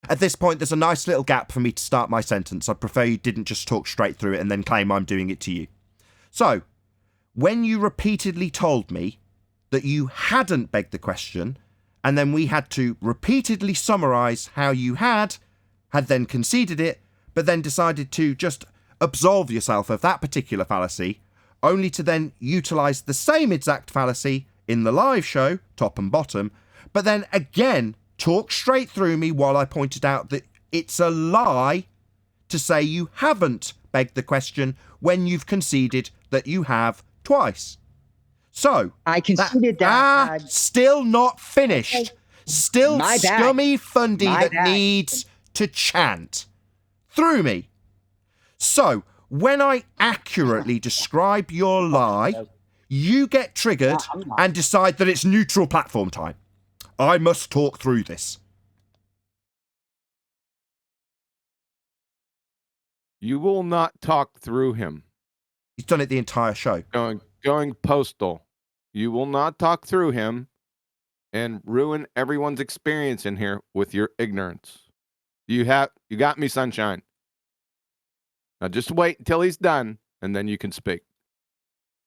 At this point, there's a nice little gap for me to start my sentence. I'd prefer you didn't just talk straight through it and then claim I'm doing it to you. So, when you repeatedly told me that you hadn't begged the question, and then we had to repeatedly summarise how you had then conceded it, but then decided to just absolve yourself of that particular fallacy, only to then utilise the same exact fallacy in the live show, top and bottom, but then again talk straight through me while I pointed out that it's a lie to say you haven't begged the question when you've conceded that you have twice. So I conceded that. Still not finished. Okay. Still My bad. scummy fundy My that bad. needs to chant through me. So when I accurately describe your lie, you get triggered and decide that it's neutral platform time. I must talk through this. You will not talk through him. He's done it the entire show. Going postal. You will not talk through him and ruin everyone's experience in here with your ignorance. You got me, sunshine. Now just wait until he's done, and then you can speak.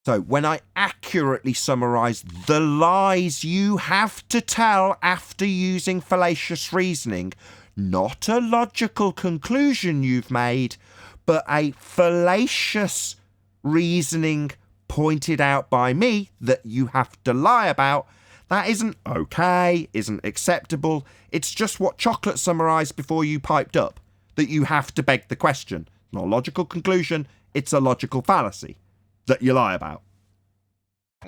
So when I accurately summarise the lies you have to tell after using fallacious reasoning, not a logical conclusion you've made, but a fallacious reasoning pointed out by me that you have to lie about, that isn't okay, isn't acceptable. It's just what Chocolate summarised before you piped up, that you have to beg the question. Not a logical conclusion, it's a logical fallacy that you lie about.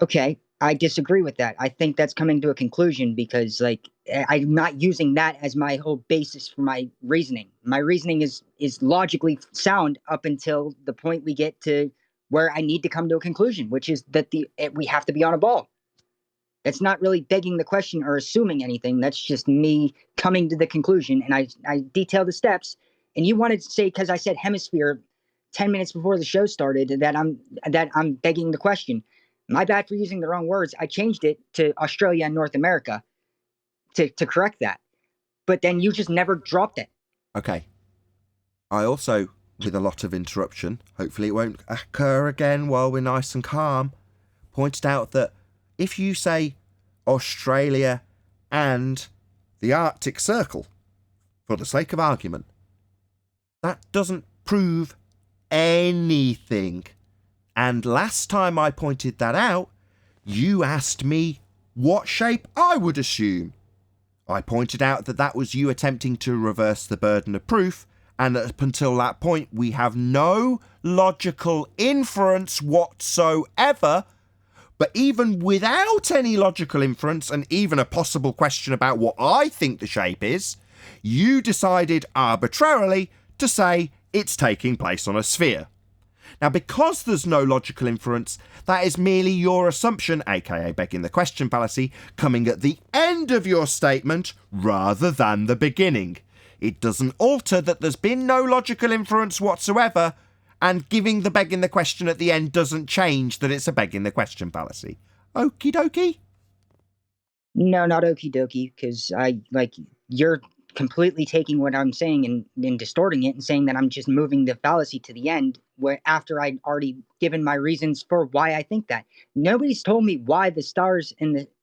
Okay, I disagree with that. I think that's coming to a conclusion because, like, I'm not using that as my whole basis for my reasoning. My reasoning is logically sound up until the point we get to where I need to come to a conclusion, which is that we have to be on a ball. That's not really begging the question or assuming anything. That's just me coming to the conclusion, and I detail the steps. And you wanted to say, because I said hemisphere 10 minutes before the show started, that I'm begging the question. My bad for using the wrong words. I changed it to Australia and North America to correct that. But then you just never dropped it. Okay. I also, with a lot of interruption, hopefully it won't occur again while we're nice and calm, pointed out that if you say Australia and the Arctic Circle, for the sake of argument, that doesn't prove anything. And last time I pointed that out, you asked me what shape I would assume. I pointed out that that was you attempting to reverse the burden of proof, and up until that point we have no logical inference whatsoever. But even without any logical inference, and even a possible question about what I think the shape is, you decided arbitrarily to say it's taking place on a sphere. Now, because there's no logical inference, that is merely your assumption, aka begging the question fallacy, coming at the end of your statement rather than the beginning. It doesn't alter that there's been no logical inference whatsoever, and giving the begging the question at the end doesn't change that it's a begging the question fallacy. Okie dokie? No, not okie dokie, because you're completely taking what I'm saying and distorting it and saying that I'm just moving the fallacy to the end where after I'd already given my reasons for why I think that. Nobody's told me why the stars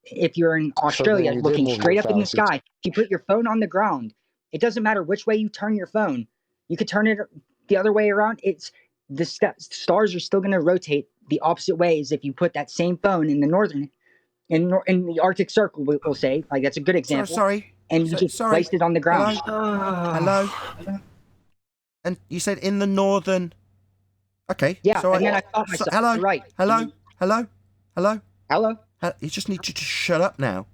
if you're in Australia looking straight up in the sky, if you put your phone on the ground, it doesn't matter which way you turn your phone. You could turn it the other way around. The stars are still going to rotate the opposite way as if you put that same phone in the northern, in the Arctic Circle, we'll say. Like, that's a good example. Sorry. And you just placed it on the ground. Hello? And you said in the northern... Okay. Yeah, so and then I thought myself, hello? right. Hello? Hello? Hello? You just need to shut up now.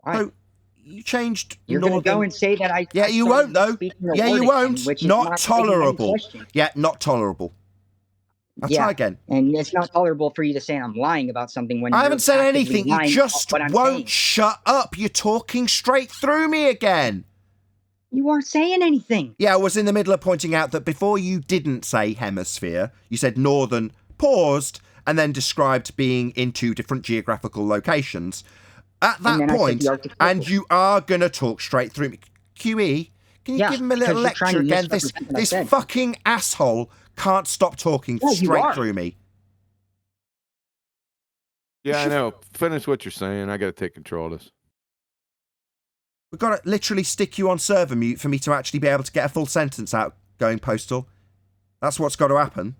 Why? So, you changed You're northern... going to go and say that I... Yeah, you won't, though. Yeah, you won't. Not tolerable. Yeah, not tolerable. I'll try again. And it's not tolerable for you to say I'm lying about something when I haven't said anything. You just won't shut up. You're talking straight through me again. You weren't saying anything. Yeah, I was in the middle of pointing out that before you didn't say hemisphere, you said northern, paused, and then described being in two different geographical locations. At that point, and you are going to talk straight through me. QE, can you give him a little lecture again? This fucking asshole can't stop talking straight through me. Yeah, I know. Finish what you're saying. I got to take control of this. We've got to literally stick you on server mute for me to actually be able to get a full sentence out going postal. That's what's got to happen.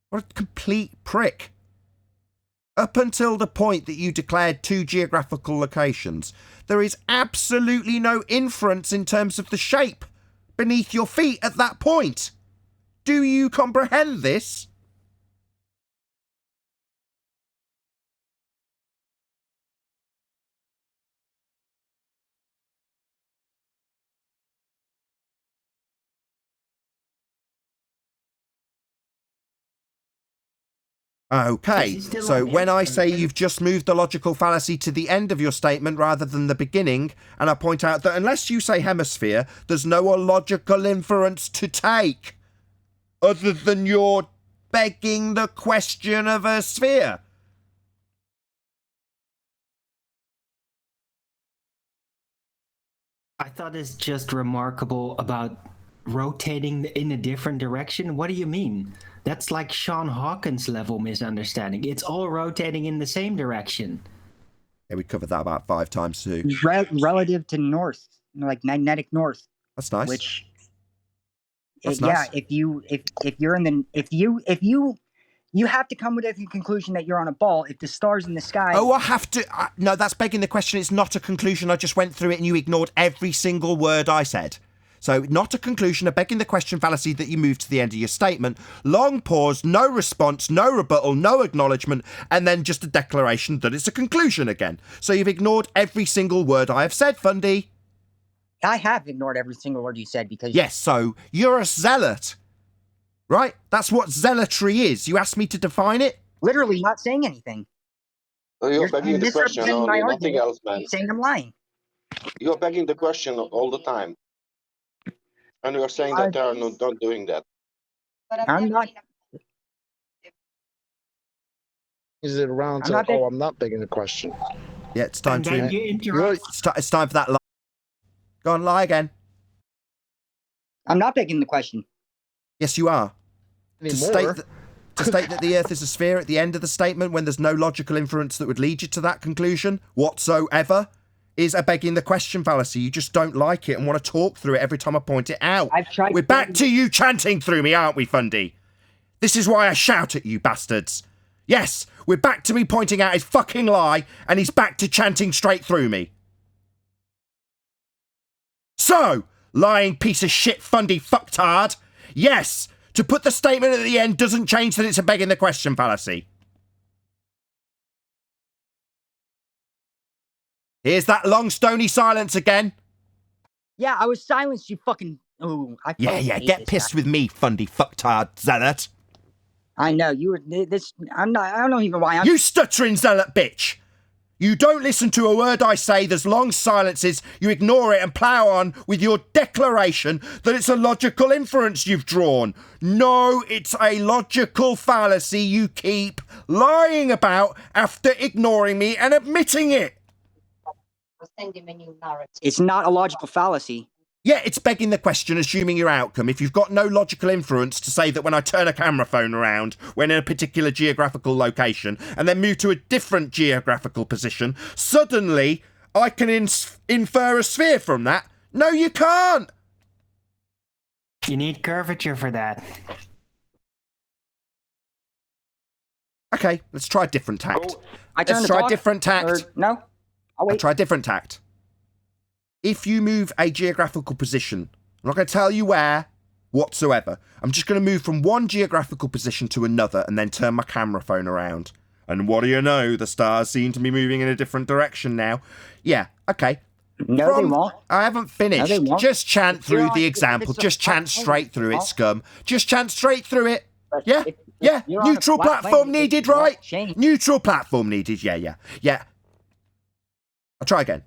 What a complete prick. Up until the point that you declared two geographical locations, there is absolutely no inference in terms of the shape beneath your feet at that point. Do you comprehend this? Okay, so when I say you've just moved the logical fallacy to the end of your statement rather than the beginning, and I point out that unless you say hemisphere, there's no logical inference to take, other than you're begging the question of a sphere. I thought it's just remarkable about rotating in a different direction. What do you mean? That's like Sean Hawkins level misunderstanding. It's all rotating in the same direction. Yeah, we covered that about 5 times too. Relative to north, like magnetic north. That's nice. Which, That's nice. if you have to come with a conclusion that you're on a ball. If the stars in the sky. Oh, I have to. No, that's begging the question. It's not a conclusion. I just went through it and you ignored every single word I said. So not a conclusion, a begging the question fallacy that you move to the end of your statement. Long pause, no response, no rebuttal, no acknowledgement, and then just a declaration that it's a conclusion again. So you've ignored every single word I have said, Fundy. I have ignored every single word you said because... Yes, so you're a zealot. Right? That's what zealotry is. You asked me to define it? Literally not saying anything. You're begging the question only, nothing else, man. Saying I'm lying. You're begging the question all the time. And you're saying that they are not doing that. I'm not. Is it around to, I'm not begging the question. Yeah, it's time to... interrupt. It's time for that lie. Go on, lie again. I'm not begging the question. Yes, you are. To state that the Earth is a sphere at the end of the statement when there's no logical inference that would lead you to that conclusion whatsoever is a begging the question fallacy. You just don't like it and want to talk through it every time I point it out. We're back to you chanting through me, aren't we, Fundy? This is why I shout at you, bastards. Yes, we're back to me pointing out his fucking lie, and he's back to chanting straight through me. So, lying piece of shit Fundy fucktard, yes, to put the statement at the end doesn't change that it's a begging the question fallacy. Here's that long stony silence again. Yeah, I was silenced, you fucking... Oh, I Yeah, get pissed with me, Fundy fucktard zealot. I know, you were... This... I'm not... I don't know even why I'm... You stuttering zealot bitch! You don't listen to a word I say, there's long silences, you ignore it and plough on with your declaration that it's a logical inference you've drawn. No, it's a logical fallacy you keep lying about after ignoring me and admitting it. It's not a logical fallacy. Yeah, it's begging the question, assuming your outcome. If you've got no logical inference to say that when I turn a camera phone around, when in a particular geographical location, and then move to a different geographical position, suddenly I can infer a sphere from that. No, you can't. You need curvature for that. Okay, let's try a different tact. Let's try a different tact. No? I'll wait. I'll try a different tact. If you move a geographical position, I'm not going to tell you where whatsoever. I'm just going to move from one geographical position to another and then turn my camera phone around. And what do you know? The stars seem to be moving in a different direction now. Yeah, okay. No, they won't. I haven't finished. No, they won't. Just chant through the example. Just chant straight through it, scum. Just chant straight through it. Yeah? Yeah? Neutral platform needed, right? Neutral platform needed. Yeah. I'll try again.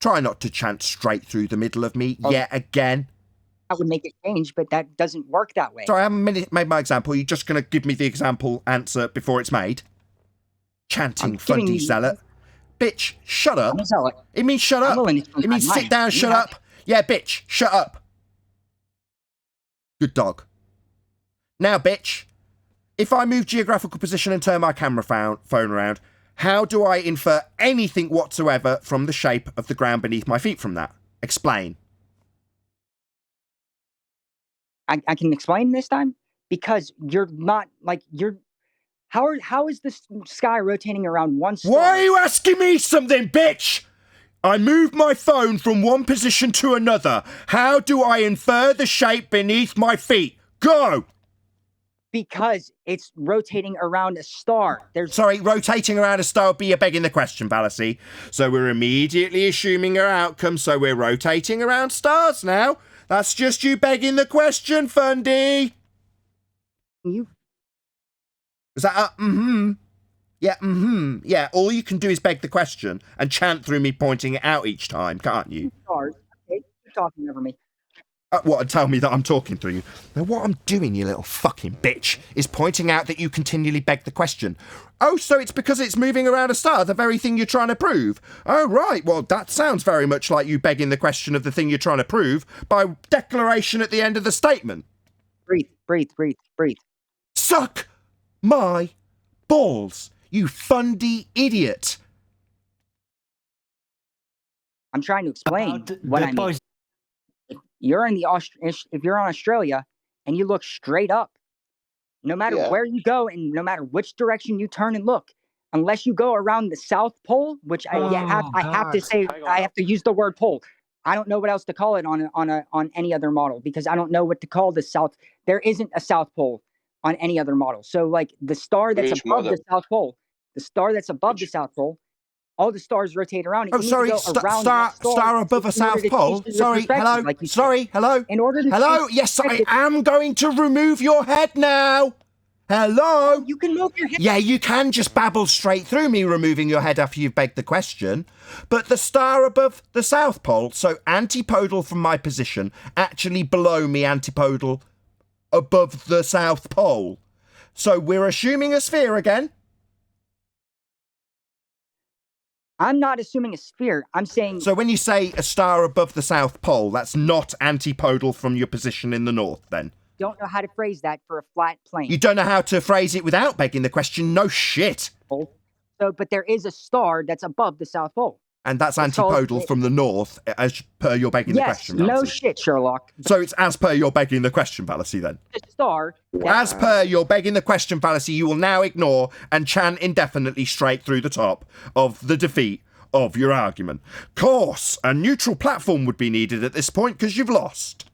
Try not to chant straight through the middle of me yet again. That would make it change, but that doesn't work that way. Sorry, I haven't made my example. You're just going to give me the example answer before it's made? Chanting Fundy zealot. Bitch, shut up. I'm a zealot. It means shut up. It means sit down, shut up. Yeah, bitch, shut up. Good dog. Now, bitch, if I move geographical position and turn my camera phone around, how do I infer anything whatsoever from the shape of the ground beneath my feet from that? Explain. I can explain this time? Because you're not, like, you're... How is the sky rotating around one star? Why are you asking me something, bitch? I moved my phone from one position to another. How do I infer the shape beneath my feet? Go! Because it's rotating around a star. Sorry, rotating around a star would be a begging the question fallacy. So we're immediately assuming our outcome, so we're rotating around stars now. That's just you begging the question, Fundy. You... Is that Yeah, all you can do is beg the question and chant through me pointing it out each time, can't you? Stars. Okay, you're talking over me. What, and tell me that I'm talking through you? Now, what I'm doing, you little fucking bitch, is pointing out that you continually beg the question. Oh, so it's because it's moving around a star, the very thing you're trying to prove? Oh, right, well, that sounds very much like you begging the question of the thing you're trying to prove by declaration at the end of the statement. Breathe. Suck my balls, you Fundy idiot. I'm trying to explain what I mean. If you're on Australia and you look straight up, no matter where you go and no matter which direction you turn and look, unless you go around the South Pole, which I have to say, I have to use the word pole. I don't know what else to call it on any other model, because I don't know what to call the south. There isn't a South Pole on any other model. So like the star that's above the South Pole, all the stars rotate around it. Oh, sorry, star above a South Pole. Sorry, hello, hello. In order to hello, yes, I am going to remove your head now. Hello. You can move your head. Yeah, you can just babble straight through me removing your head after you've begged the question. But the star above the South Pole, so antipodal from my position, actually below me antipodal above the South Pole. So we're assuming a sphere again. I'm not assuming a sphere. I'm saying... So when you say a star above the South Pole, that's not antipodal from your position in the north, then? Don't know how to phrase that for a flat plane. You don't know how to phrase it without begging the question? No shit. So, but there is a star that's above the South Pole. And that's antipodal from the north, as per your begging the question fallacy. No shit, Sherlock. So it's as per your begging the question fallacy, then? The star... As per your begging the question fallacy, you will now ignore and chant indefinitely straight through the top of the defeat of your argument. Course, a neutral platform would be needed at this point because you've lost.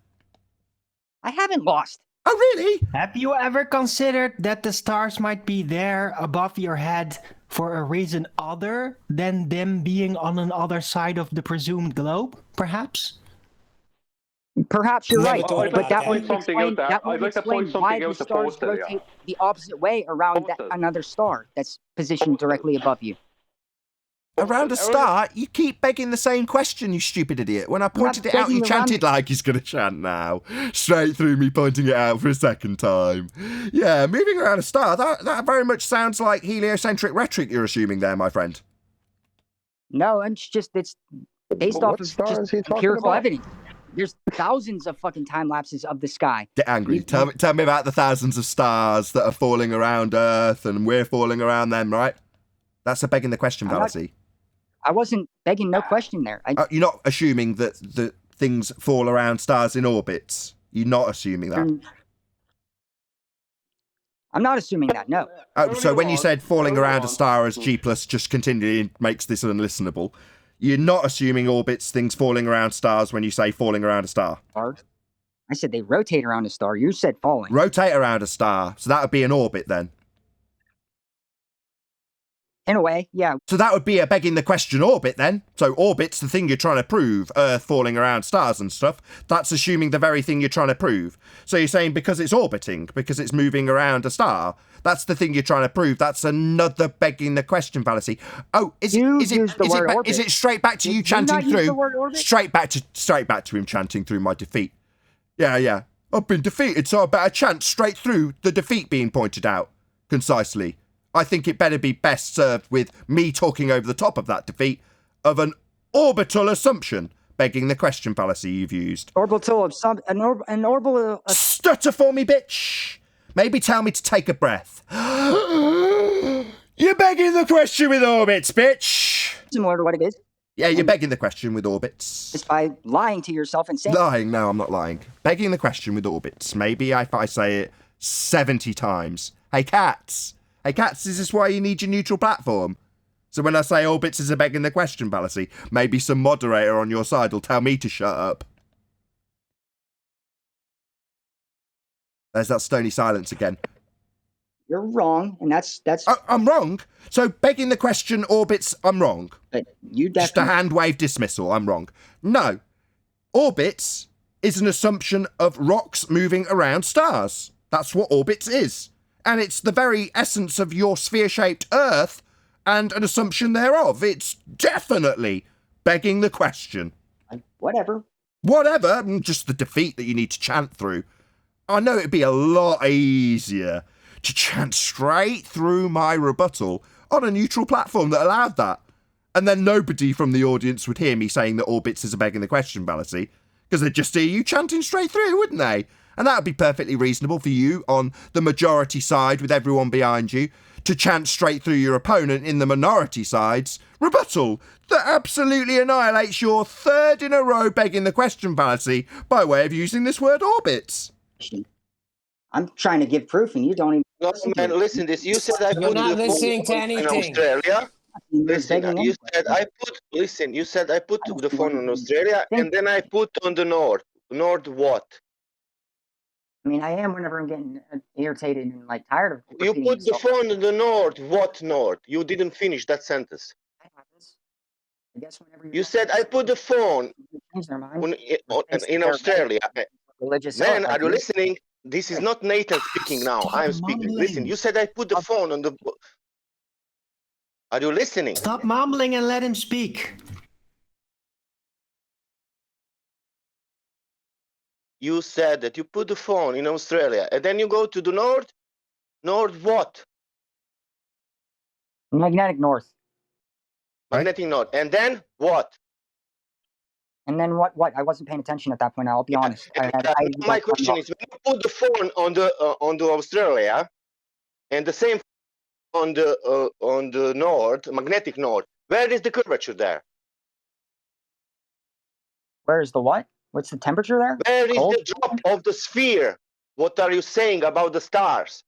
I haven't lost. Oh, really? Have you ever considered that the stars might be there above your head for a reason other than them being on another side of the presumed globe, perhaps? Perhaps you're right, I'd but that would explain why the stars rotate the opposite way around another star that's positioned directly above you. Around a star? You keep begging the same question, you stupid idiot. When I pointed it out, you chanted like he's going to chant now. Straight through me pointing it out for a second time. Yeah, moving around a star, that very much sounds like heliocentric rhetoric you're assuming there, my friend. No, it's based off of just empirical evidence. There's thousands of fucking time lapses of the sky. Get angry. Tell me about the thousands of stars that are falling around Earth and we're falling around them, right? That's a begging the question fallacy. I wasn't begging no question there. You're not assuming that the things fall around stars in orbits. You're not assuming that. I'm not assuming that, no. So when you said falling around a star as G plus just continually makes this unlistenable, you're not assuming orbits, things falling around stars when you say falling around a star. I said they rotate around a star. You said falling. Rotate around a star. So that would be an orbit then. In a way, yeah. So that would be a begging the question orbit then. So orbit's the thing you're trying to prove, Earth falling around stars and stuff. That's assuming the very thing you're trying to prove. So you're saying because it's orbiting, because it's moving around a star, that's the thing you're trying to prove. That's another begging the question fallacy. Oh, is it straight back to you chanting through? Straight back to him chanting through my defeat. Yeah. I've been defeated, so I better chant straight through the defeat being pointed out concisely. I think it better be best served with me talking over the top of that defeat of an orbital assumption, begging the question fallacy you've used. Orbital. Stutter for me, bitch. Maybe tell me to take a breath. You're begging the question with orbits, bitch. Similar to what it is. Yeah, you're begging the question with orbits. Just by lying to yourself and saying... Lying? No, I'm not lying. Begging the question with orbits. Maybe if I say it 70 times. Hey, cats, is this why you need your neutral platform? So when I say orbits is a begging the question fallacy, maybe some moderator on your side will tell me to shut up. There's that stony silence again. You're wrong, and that's. Oh, I'm wrong? So begging the question orbits, I'm wrong? But you Just a hand wave dismissal, I'm wrong. No. Orbits is an assumption of rocks moving around stars. That's what orbits is. And it's the very essence of your sphere-shaped Earth and an assumption thereof. It's definitely begging the question. Whatever, just the defeat that you need to chant through. I know it'd be a lot easier to chant straight through my rebuttal on a neutral platform that allowed that. And then nobody from the audience would hear me saying that orbits is a begging the question fallacy, because they'd just hear you chanting straight through, wouldn't they? And that would be perfectly reasonable for you on the majority side with everyone behind you to chant straight through your opponent in the minority side's rebuttal that absolutely annihilates your third in a row begging the question fallacy by way of using this word orbits. I'm trying to give proof and you don't even... No, man, listen, you said I You're not listening to anything. In Australia. Listen, you said I put. Listen, you said I put the phone on Australia, and then I put on the north. North what? I mean, I am whenever I'm getting irritated and like tired of. You put the phone on the north. What north? You didn't finish that sentence. I guess whenever you said I put the phone in Australia. Man, are you listening? This is not Nathan speaking now. I'm speaking. Listen, you said I put the phone on the. Are you listening? Stop mumbling and let him speak. You said that you put the phone in Australia and then you go to the north. North what? Magnetic north. Magnetic north. And then what? And then what? I wasn't paying attention at that point. I'll be honest. My question is: when you put the phone on the Australia, and the same on the north, magnetic north, where is the curvature there? Where is the what? What's the temperature there? Where is the drop of the sphere? What are you saying about the stars?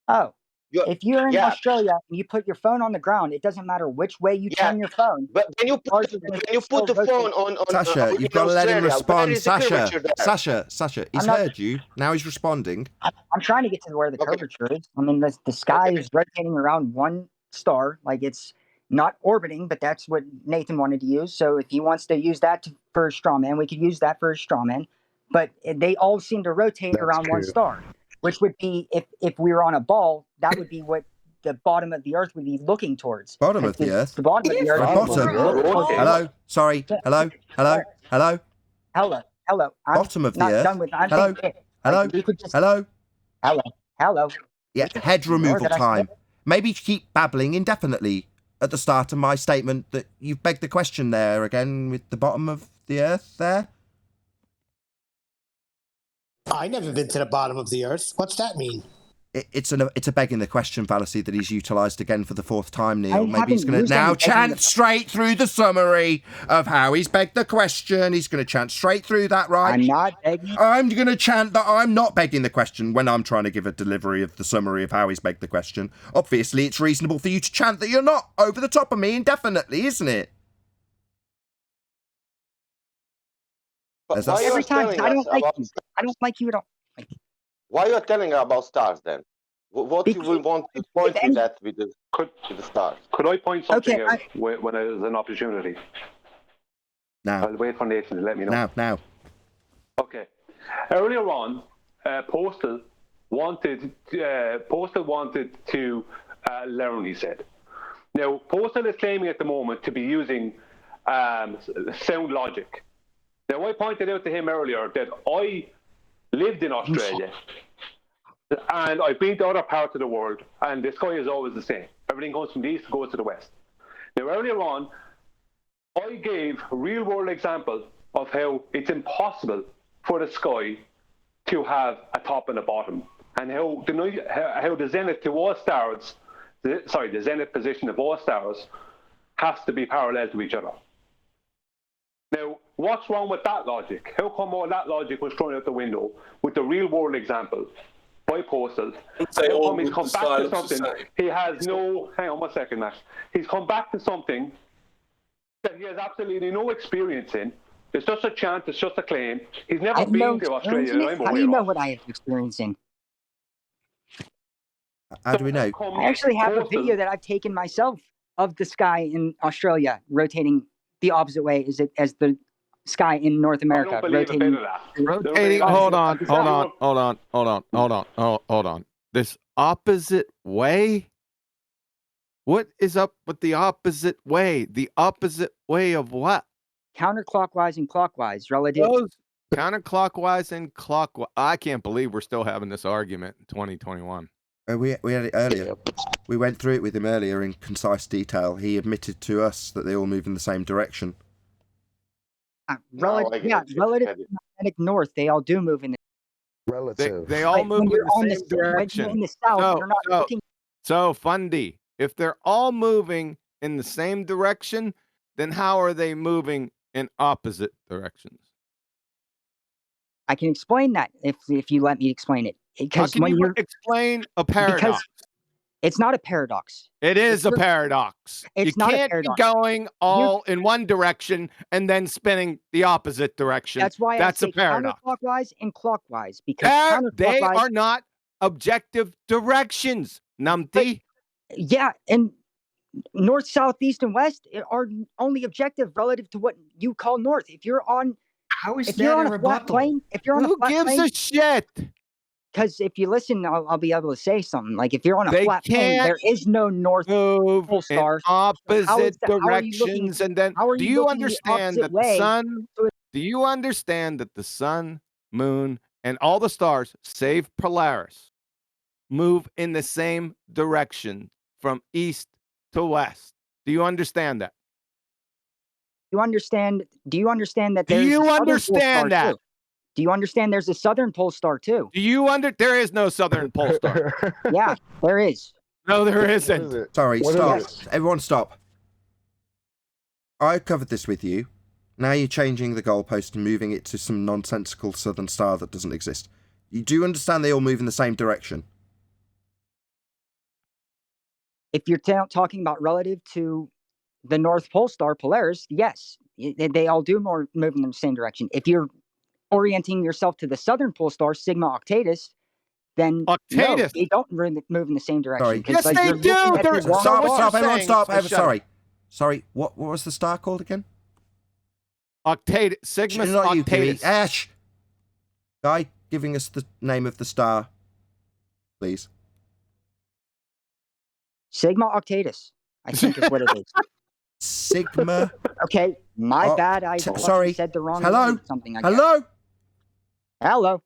Oh. If you're in Australia and you put your phone on the ground, it doesn't matter which way you turn your phone. But when you put the phone on Sasha, you've got to let him respond. Sasha, he's heard you. Now he's responding. I'm trying to get to where the curvature is. I mean, the sky is rotating around one star, like it's not orbiting, but that's what Nathan wanted to use. So if he wants to use that for a straw man, we could use that for a straw man. But they all seem to rotate around one star. Which would be, if we were on a ball, that would be what the bottom of the Earth would be looking towards. Bottom of the Earth? The bottom of the Earth. Hello? Sorry. Hello? Hello? Hello? Hello. Bottom of the Earth? Done with, Hello? Hello? Hello? Hello? Yeah, head removal time. Maybe keep babbling indefinitely at the start of my statement that you've begged the question there again with the bottom of the Earth there. I never been to the bottom of the Earth. What's that mean? It's a begging the question fallacy that he's utilised again for the fourth time, Neil. Maybe he's going to now chant straight through the summary of how he's begged the question. He's going to chant straight through that, right? I'm not begging. I'm going to chant that I'm not begging the question when I'm trying to give a delivery of the summary of how he's begged the question. Obviously, it's reasonable for you to chant that you're not over the top of me indefinitely, isn't it? Every time, I don't like you. I don't like you at all. Why are you telling her about stars then? What you will want to point to that with the stars? Could I point something out when there's an opportunity? Now. I'll wait for Nathan to let me know. Now. Okay. Earlier on, Postal wanted to learn, he said. Now, Postal is claiming at the moment to be using sound logic. Now, I pointed out to him earlier that I lived in Australia and I've been to other parts of the world, and the sky is always the same. Everything goes from the east, goes to the west. Now, earlier on, I gave real-world example of how it's impossible for the sky to have a top and a bottom, and how the zenith to all stars, the zenith position of all stars has to be parallel to each other. Now, what's wrong with that logic? How come all that logic was thrown out the window with the real-world example by Postal? How come he's come back to something he has no... Hang on 1 second, Nash. He's come back to something that he has absolutely no experience in. It's just a chant, it's just a claim. He's never been to Australia. How do you know what I have experience in? How do we know? I actually have a video that I've taken myself of the sky in Australia rotating the opposite way as the sky in North America. Rotating. Hold on. This opposite way? What is up with the opposite way? The opposite way of what? Counterclockwise and clockwise relative. Counterclockwise and clockwise. I can't believe we're still having this argument in 2021. We had it earlier. We went through it with him earlier in concise detail. He admitted to us that they all move in the same direction. Relative to magnetic north, they all do move in the relative. They all move in the same direction. In the south, you're not looking. So, Fundy, if they're all moving in the same direction, then how are they moving in opposite directions? I can explain that if you let me explain it. How can you explain a paradox? It's not a paradox. It is a paradox. It's you not a can't paradox. be going all in one direction and then spinning the opposite direction. That's why that's I say a paradox. counterclockwise and clockwise, because They counterclockwise are not objective directions, numpty. Yeah, and north, south, east, and west are only objective relative to what you call north. If you're on, how is if that you're a on a flat rebuttal? plane, if you're on Who a flat gives plane, a shit? Because if you listen, I'll be able to say something. Like if you're on a They flat plane, there is no north move pole star. in opposite how are you looking- directions, and then how are do you you looking the understand opposite that the way sun? Do you understand that the sun, moon, and all the stars, save Polaris, move in the same direction from east to west? Do you understand that? Do you understand that Do there's you a southern pole understand star that? too? Do you understand there's a southern pole star too? Do you there is no southern pole star. Yeah, there is. No, there isn't. Sorry, What stop. is it? Everyone stop. I covered this with you. Now you're changing the goalpost and moving it to some nonsensical southern star that doesn't exist. You do understand they all move in the same direction? If you're talking about relative to the North Pole star Polaris, yes, they all do move in the same direction. If you're orienting yourself to the southern pole star Sigma Octatus, then no, they don't move in the same direction. Sorry. Yes, they do. Stop, everyone stop. Sorry. Sorry, what was the star called again? Octatus. Sigma Not you, Kiwi. Octatus. Ash. Guy giving us the name of the star, please. Sigma Octatus, I think is what it is. Sigma. Okay, my bad. I sorry. said the wrong Hello? word, something. I guess. Hello? Hello.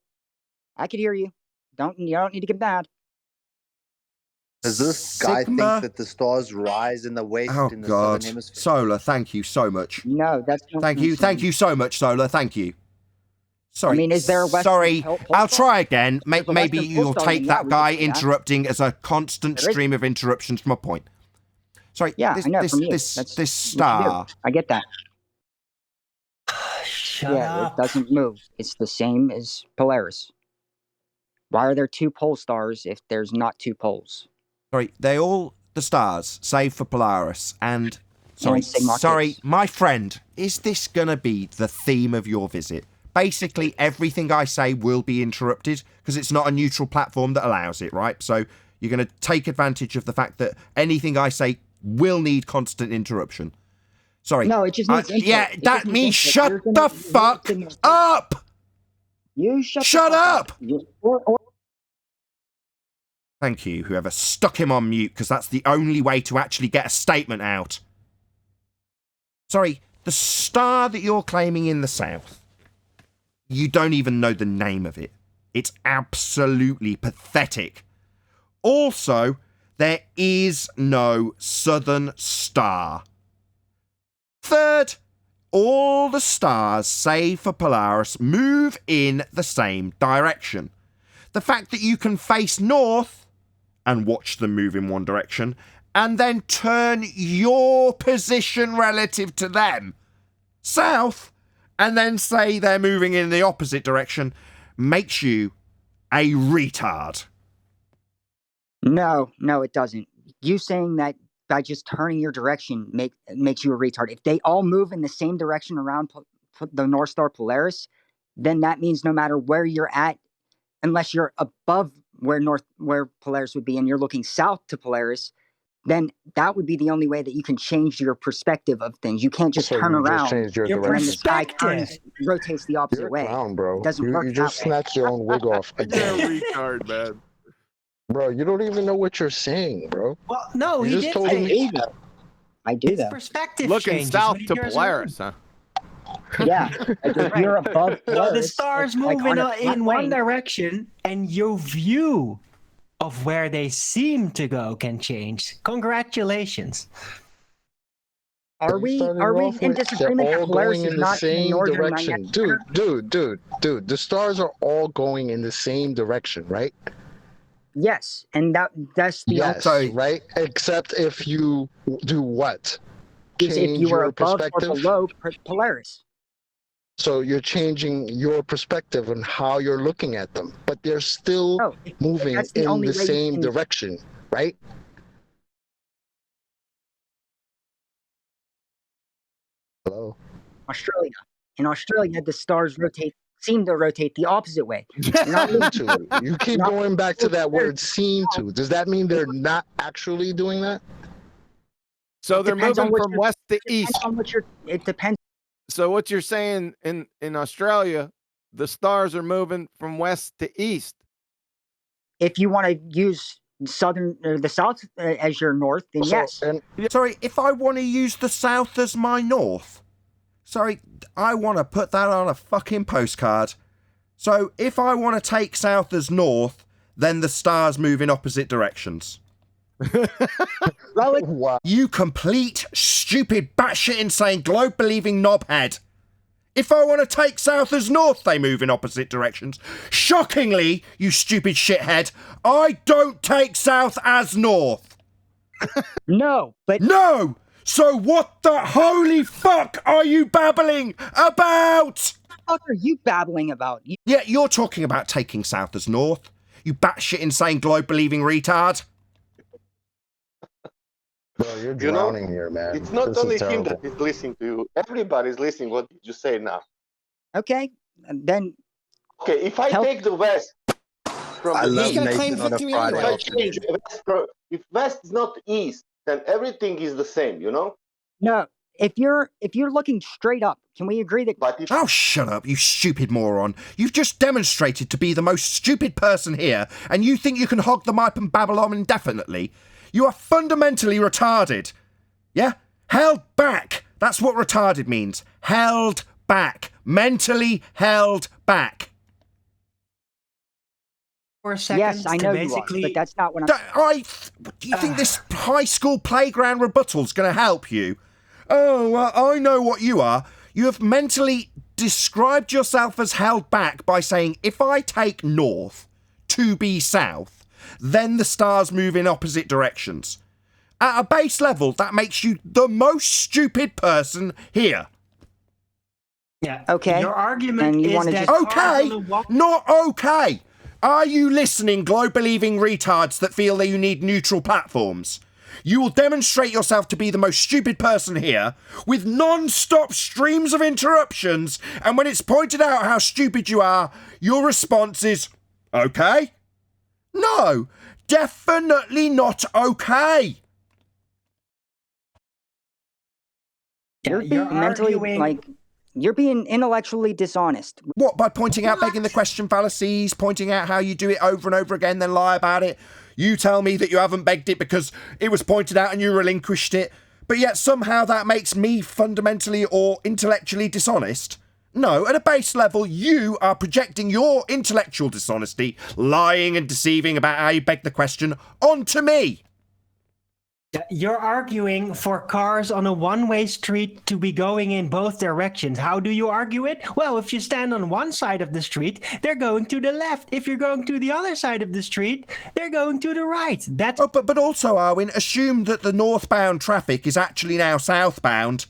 I could hear you. You don't need to get mad. Does this guy Sigma? think that the stars rise in the west Oh, in the God. southern hemisphere? Solar, thank you so much. No, that's not. Thank you so much, Solar. Thank you. Sorry. I mean, is there a Western Sorry, pole I'll star? try again. There's a Maybe Western pole you'll star, take then yeah, that we guy can do that. interrupting as a constant There is. stream of interruptions from a point. Sorry, Yeah, this, I know. this, from you. this, That's this what you do. star. I get that. Shut Yeah, up. it doesn't move. It's the same as Polaris. Why are there two pole stars if there's not two poles? Sorry, they all the stars, save for Polaris. And sorry, Sigma sorry, Octatus. my friend, is this gonna be the theme of your visit? Basically, everything I say will be interrupted because it's not a neutral platform that allows it, right? So you're going to take advantage of the fact that anything I say will need constant interruption. Sorry. No, it just needs input. Yeah, It that just needs means input. shut You're the gonna- fuck you're gonna- up! You shut Shut the fuck up! Or Thank you, whoever stuck him on mute, because that's the only way to actually get a statement out. Sorry, the star that you're claiming in the south, you don't even know the name of it. It's absolutely pathetic. Also, there is no southern star. Third, all the stars, save for Polaris, move in the same direction. The fact that you can face north and watch them move in one direction, and then turn your position relative to them south, and then say they're moving in the opposite direction, makes you a retard. No, it doesn't. You saying that by just turning your direction makes you a retard. If they all move in the same direction around the North Star Polaris, then that means no matter where you're at, unless you're above where Polaris would be and you're looking south to Polaris, then that would be the only way that you can change your perspective of things. You can't just So turn you just around changed your when direction. the sky turns, rotates the opposite You're a way. clown, bro. It doesn't You, work you that just way. snatched your own wig off You're again. a retard, man. Bro, you don't even know what you're saying, bro. Well, no, You he just did told say me. I do his that. perspective Looking changes south when he to turns Polaris, huh? Yeah, like if you're above So the Polaris, stars it's like move on a flat in one plane. direction, and your view of where they seem to go can change. Congratulations. Are we in disagreement They're that all Polaris going is in the not in the same northern direction. magnetic center? Dude. The stars are all going in the same direction, right? Yes, and that's the Yes, right? Except if you do what? is if you were your above or perspective? below Polaris. So you're changing your perspective on how you're looking at them, but they're still moving that's the in only the way you same can- direction, right? Hello. Australia. In Australia, the stars seem to rotate the opposite way. You keep going back to that word "seem to." Does that mean they're not actually doing that? So they're moving from west to east. It depends. So what you're saying in Australia, the stars are moving from west to east. If you want to use southern or the south as your north, then yes. Sorry, if I want to use the south as my north. Sorry, I want to put that on a fucking postcard. So if I want to take south as north, then the stars move in opposite directions. Wow. You complete, stupid, batshit insane, globe-believing knobhead. If I want to take south as north, they move in opposite directions. Shockingly, you stupid shithead, I don't take south as north. No, but... No! So what the holy fuck are you babbling about? What are you babbling about? Yeah, you're talking about taking south as north. You batshit insane, globe-believing retard. Bro, you're drowning here, man. It's not This only is him terrible. that is listening to you. Everybody's listening what you say now. Okay, and then... Okay, if I take the West from I the love East, Nathan on a Friday if I afternoon. change if West is not East, then everything is the same, you know? No, if you're looking straight up, can we agree that... Oh, shut up, you stupid moron. You've just demonstrated to be the most stupid person here, and you think you can hog the mic and babble on indefinitely? You are fundamentally retarded. Yeah? Held back. That's what retarded means. Held back. Mentally held back. 4 seconds Yes, I know to you are, basically... but that's not what I'm... Do you think this high school playground rebuttal's going to help you? Oh, well, I know what you are. You have mentally described yourself as held back by saying, if I take north to be south, then the stars move in opposite directions. At a base level, that makes you the most stupid person here. Yeah. Okay. Your argument And you is wanna that... just- Okay, not okay. Are you listening, globe-believing retards that feel that you need neutral platforms? You will demonstrate yourself to be the most stupid person here, with non-stop streams of interruptions, and when it's pointed out how stupid you are, your response is, okay? No, definitely not okay. You're being mentally, like, you're being intellectually dishonest. What, by pointing out begging the question fallacies, pointing out how you do it over and over again, then lie about it? You tell me that you haven't begged it because it was pointed out and you relinquished it, but yet somehow that makes me fundamentally or intellectually dishonest? No, at a base level, you are projecting your intellectual dishonesty, lying and deceiving about how you begged the question, onto me. You're arguing for cars on a one-way street to be going in both directions. How do you argue it? Well, if you stand on one side of the street, they're going to the left. If you're going to the other side of the street, they're going to the right. That's... Oh, but also, Arwin, assume that the northbound traffic is actually now southbound.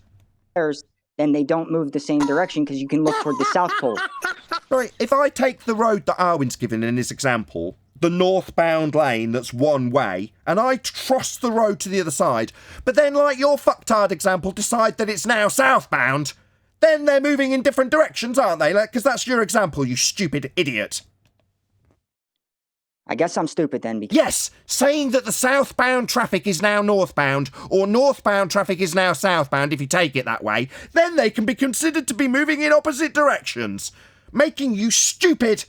Then they don't move the same direction because you can look toward the South Pole. Right, if I take the road that Arwin's given in his example, the northbound lane that's one way, and I cross the road to the other side, but then, like your fucktard example, decide that it's now southbound, then they're moving in different directions, aren't they? Like, because that's your example, you stupid idiot. I guess I'm stupid then. Because... Yes, saying that the southbound traffic is now northbound, or northbound traffic is now southbound, if you take it that way, then they can be considered to be moving in opposite directions, making you stupid.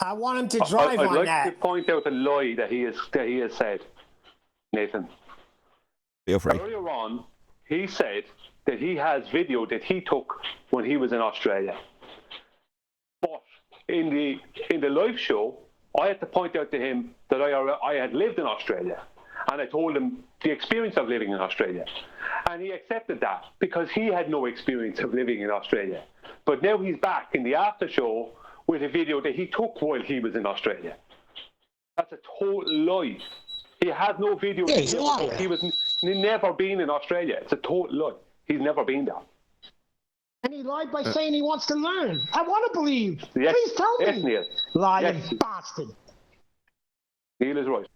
I want him to drive I'd on like that. to point out a lie that he has said, Nathan. Feel free. Earlier on, he said that he has video that he took when he was in Australia. But in the live show, I had to point out to him that I had lived in Australia, and I told him the experience of living in Australia, and he accepted that because he had no experience of living in Australia. But now he's back in the after show with a video that he took while he was in Australia. That's a total lie. He has no video. Yeah, he's a liar. He was never been in Australia. It's a total lie. He's never been there. And he lied by saying he wants to learn. I want to believe. Yes, Please tell me. yes, Neil. Lying Yes. bastard. Neil is right.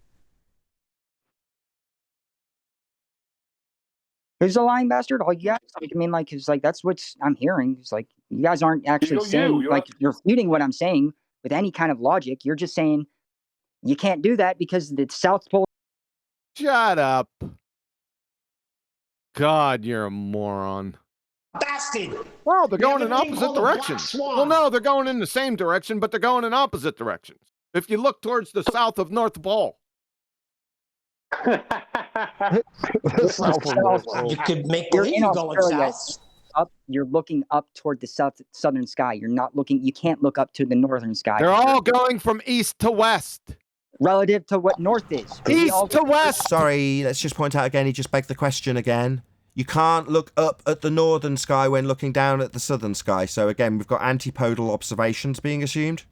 Who's the lying bastard? All you guys, like, I mean, like, cause like that's what I'm hearing. It's like you guys aren't actually saying, like, you're refuting what I'm saying with any kind of logic. You're just saying you can't do that because the South Pole. Shut up. God, you're a moron. Bastard. Well, they're We have going in a thing opposite called a black directions. swan. Well, no, they're going in the same direction, but they're going in opposite directions. If you look towards the south of North Pole. You could make You're believe in you're going Australia. south. Up, you're looking up toward the southern sky. You're not looking. You can't look up to the northern sky. They're all going from east to west. Relative to what north is. East to west. Sorry, let's just point out again, he just begged the question again. You can't look up at the northern sky when looking down at the southern sky. So again, we've got antipodal observations being assumed.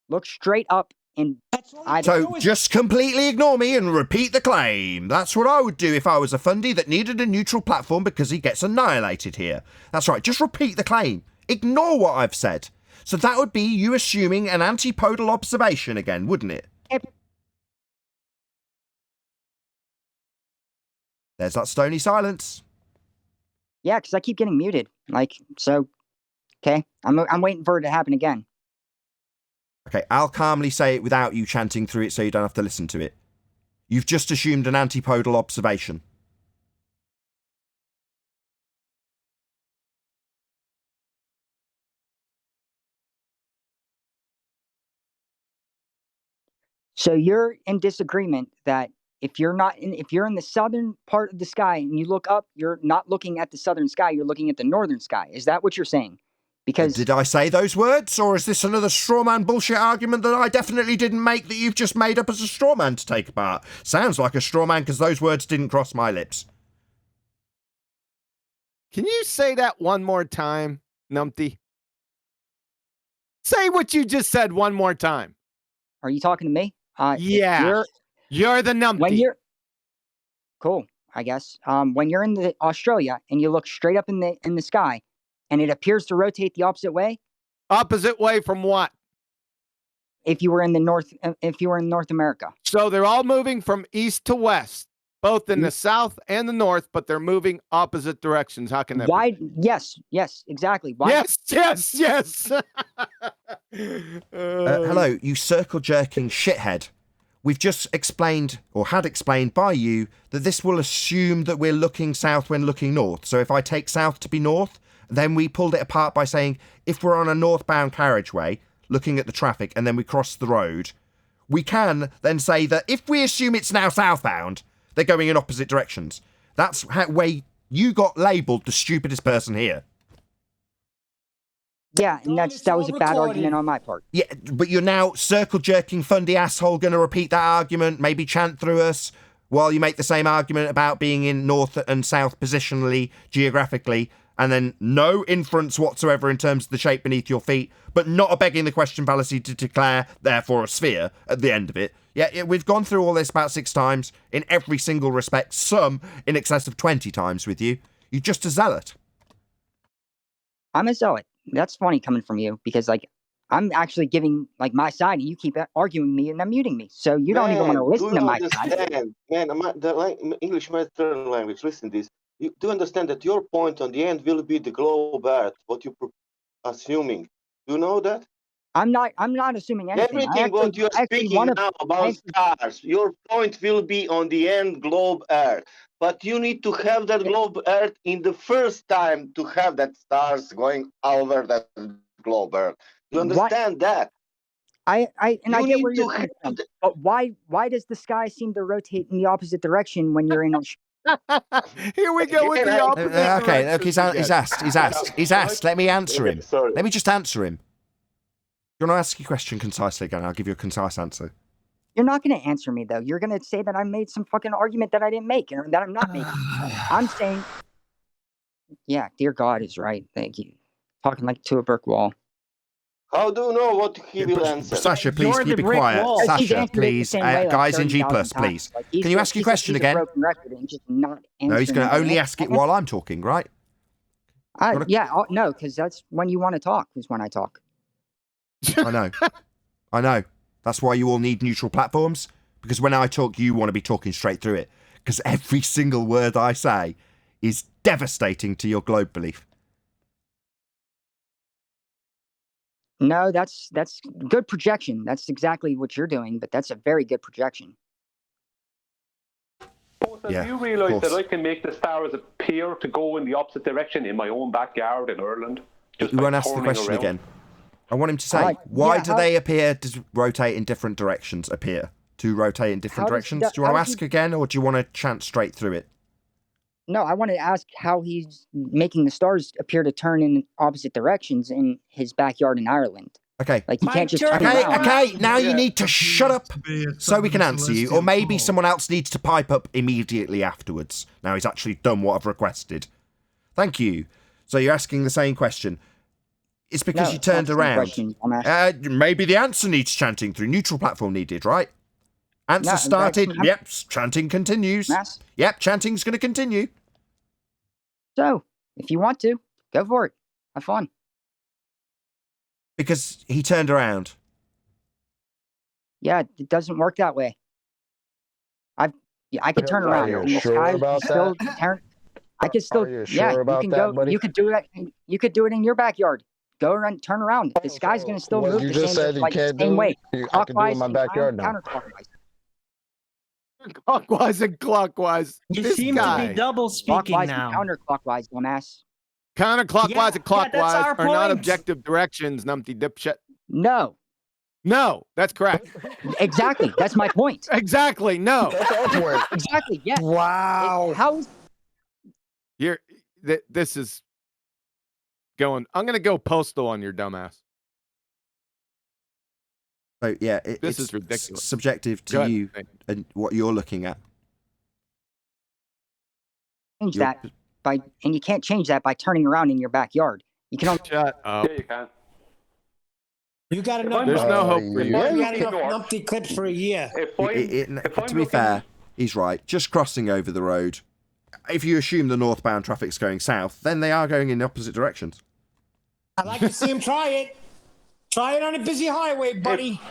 Look straight up and So just completely ignore me and repeat the claim. That's what I would do if I was a fundy that needed a neutral platform because he gets annihilated here. That's right, just repeat the claim. Ignore what I've said. So that would be you assuming an antipodal observation again, wouldn't it? There's that stony silence. Yeah, because I keep getting muted. Like, so, okay. I'm waiting for it to happen again. Okay, I'll calmly say it without you chanting through it so you don't have to listen to it. You've just assumed an antipodal observation. So you're in disagreement that if you're in the southern part of the sky and you look up, you're not looking at the southern sky, you're looking at the northern sky. Is that what you're saying? Because did I say those words, or is this another straw man bullshit argument that I definitely didn't make that you've just made up as a straw man to take apart? Sounds like a straw man because those words didn't cross my lips. Can you say that one more time, numpty? Say what you just said one more time. Are you talking to me? Yeah. You're the numpty. When you're cool, I guess. When you're in the Australia and you look straight up in the sky, and it appears to rotate the opposite way. Opposite way from what? If you were in North America. So they're all moving from east to west, both in the south and the north, but they're moving opposite directions. How can that be? Yes, exactly. Why? Yes. Hello, you circle jerking shithead. We've just explained, or had explained by you, that this will assume that we're looking south when looking north. So if I take south to be north, then we pulled it apart by saying if we're on a northbound carriageway, looking at the traffic, and then we cross the road, we can then say that if we assume it's now southbound, they're going in opposite directions. That's how way you got labelled the stupidest person here. Yeah, and that was a bad argument on my part. Yeah, but you're now circle jerking fundy asshole going to repeat that argument, maybe chant through us while you make the same argument about being in north and south positionally, geographically, and then no inference whatsoever in terms of the shape beneath your feet, but not a begging the question fallacy to declare, therefore, a sphere at the end of it. Yeah, we've gone through all this about 6 times in every single respect, some in excess of 20 times with you. You're just a zealot. I'm a zealot. That's funny coming from you because, like, I'm actually giving, like, my side and you keep arguing me and muting me. So you don't even want to listen to my side. Man, the English Western language, listen to this. You do understand that your point on the end will be the globe Earth, what you're assuming. Do you know that? I'm not assuming anything. Everything what you're speaking now about stars, your point will be on the end globe Earth. But you need to have that globe Earth in the first time to have that stars going over that globe Earth. You understand that? I get where you're coming from. But why does the sky seem to rotate in the opposite direction when you're in Here we go with the opposite. Okay, he's asked. Let me answer him. Let me just answer him. You want to ask your question concisely again? I'll give you a concise answer. You're not going to answer me, though. You're going to say that I made some fucking argument that I didn't make or that I'm not making. I'm saying, yeah, dear God is right. Thank you. Talking like to a brick wall. How do you know what he will answer? Sasha, please keep it quiet. Sasha, please. Guys in G+, please. Can you ask your question again? No, he's going to only ask it while I'm talking, right? No, because that's when you want to talk, is when I talk. I know. That's why you all need neutral platforms, because when I talk, you want to be talking straight through it. because every single word I say is devastating to your globe belief. No, that's good projection. That's exactly what you're doing, but that's a very good projection. Do you realise that I can make the stars appear to go in the opposite direction in my own backyard in Ireland? You won't ask the question around? again. I want him to say, why do they appear to rotate in different directions? To rotate in different directions? Do you want to ask again, or do you want to chant straight through it? No, I want to ask how he's making the stars appear to turn in opposite directions in his backyard in Ireland. Okay. Like, you can't just turn around. Okay, now you need to shut up so we can answer you, or maybe someone else needs to pipe up immediately afterwards. Now he's actually done what I've requested. Thank you. So you're asking the same question. It's because you turned around. Maybe the answer needs chanting through. Neutral platform needed, right? Answer started. Yep, chanting continues. Yep, chanting's going to continue. So, if you want to, go for it. Have fun. Because he turned around. Yeah, it doesn't work that way. I could turn around. Are you sure about that? I could still. Are you sure about you can that, go. buddy? You could do it. You could do it in your backyard. Go around, turn around. The sky's going to still move You the just said you can't same do way. it. I can do it in my backyard now. Counterclockwise. Clockwise and clockwise. You This seem guy. to be double speaking Clockwise now. and counterclockwise, dumbass. Counterclockwise and clockwise that's are our not point. objective directions, numpty dipshit. No. No, that's correct. Exactly. That's my point. Exactly. No. That's our point. Exactly. Yeah. Wow. This is going. I'm going to go postal on your dumbass. So yeah, This it's is ridiculous. subjective Go to ahead, you Nathan. and what you're looking at. Change that and you can't change that by turning around in your backyard. You can only Shut up. Yeah, you can. You got enough. There's no hope for you. You got enough numpty clips for a year. To be fair, he's right. Just crossing over the road. If you assume the northbound traffic's going south, then they are going in opposite directions. I'd like to see him try it. Try it on a busy highway, buddy.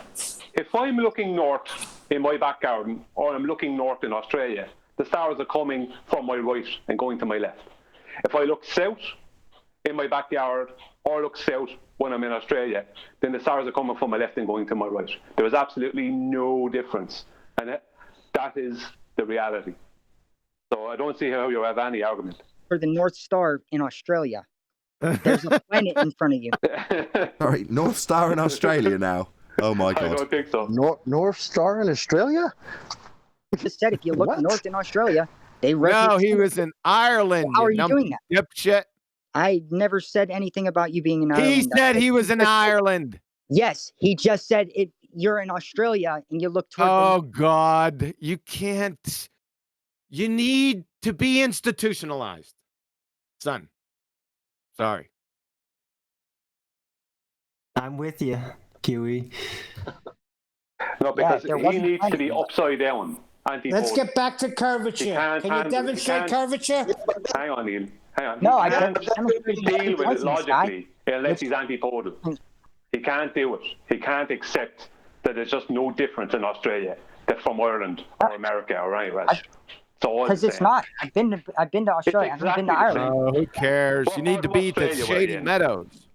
If I'm looking north in my back garden, or I'm looking north in Australia, the stars are coming from my right and going to my left. If I look south in my backyard, or look south when I'm in Australia, then the stars are coming from my left and going to my right. There is absolutely no difference. And that is the reality. So I don't see how you have any argument. for the North Star in Australia. There's a planet in front of you. Sorry, North Star in Australia now. Oh my god. I don't think so. North Star in Australia? I just said if you look north in Australia, they rotate. No, he was in Ireland. How are you doing that? Dipshit. I never said anything about you being in Ireland. He said he was in Ireland. Yes, he just said it. You're in Australia and you look toward. Oh God, you can't. You need to be institutionalized, son. Sorry. I'm with you, Kiwi. No, because he needs to be upside down. Let's get back to curvature. Can you demonstrate curvature? Hang on, Neil. Hang on. No, he can't deal with it logically unless he's antipodal. He can't do it. He can't accept that there's just no difference in Australia that's from Ireland or America or anywhere else. Because it's not. I've been to Australia. I haven't been to Ireland. Oh, who cares? You need to be to Shady Meadows.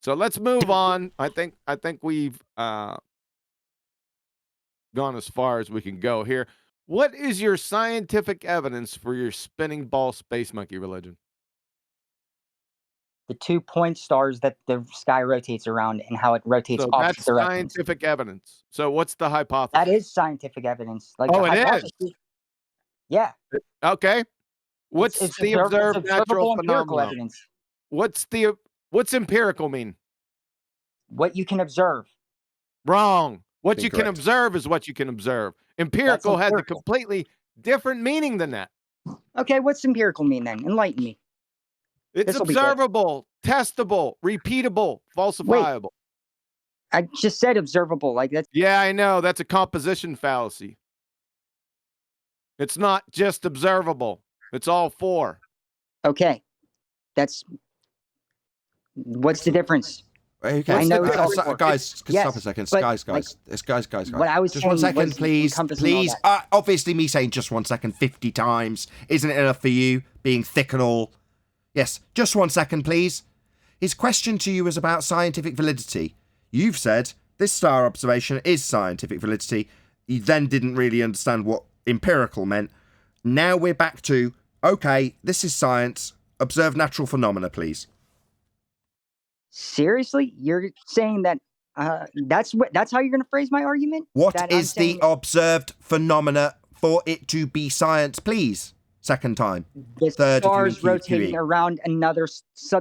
So let's move on. I think we've gone as far as we can go here. What is your scientific evidence for your spinning ball space monkey religion? The 2 point stars that the sky rotates around and how it rotates So opposite that's directions. scientific evidence. So what's the hypothesis? That is scientific evidence. Like Oh, the it is? hypothesis, yeah. Okay. What's It's the observable observed natural empirical phenomenon? evidence. What's empirical mean? What you can observe. Wrong. What you can Incorrect. observe is what you can observe. Empirical has a completely different meaning than that. Okay, what's empirical mean then? Enlighten me. It's This'll be good. observable, testable, repeatable, falsifiable. I just said observable. Like that's. Yeah, I know. That's a composition fallacy. It's not just observable. It's all four. Okay. That's. What's the difference? Okay, I know guys, Yes, stop a second. but, Guys. what I was Just one saying second, was please. encompassing all Please. that. Obviously, me saying just 1 second 50 times isn't enough for you, being thick and all. Yes, just 1 second, please. His question to you was about scientific validity. You've said this star observation is scientific validity. You then didn't really understand what empirical meant. Now we're back to, okay, this is science. Observe natural phenomena, please. Seriously, you're saying that that's how you're going to phrase my argument? What That I'm is the saying observed phenomena for it to be science, please? Second time. the Third, if you stars include rotating QE. around another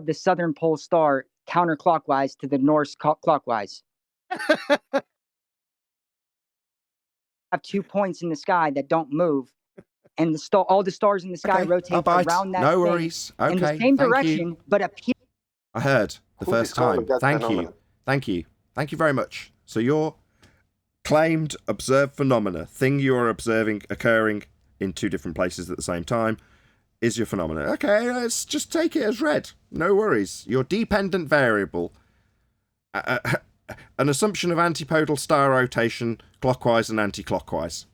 the southern pole star counterclockwise to the north clockwise? Have 2 points in the sky that don't move, and all the stars in the sky rotate I'll bite. around that No thing worries. Okay, in the same thank you. direction, but appear. I heard the Who first discovered time. that Thank you. phenomenon? Thank you. Thank you very much. So your claimed observed phenomena, thing you are observing occurring in two different places at the same time, is your phenomena. Okay, let's just take it as read. No worries. Your dependent variable, an assumption of antipodal star rotation clockwise and anti-clockwise.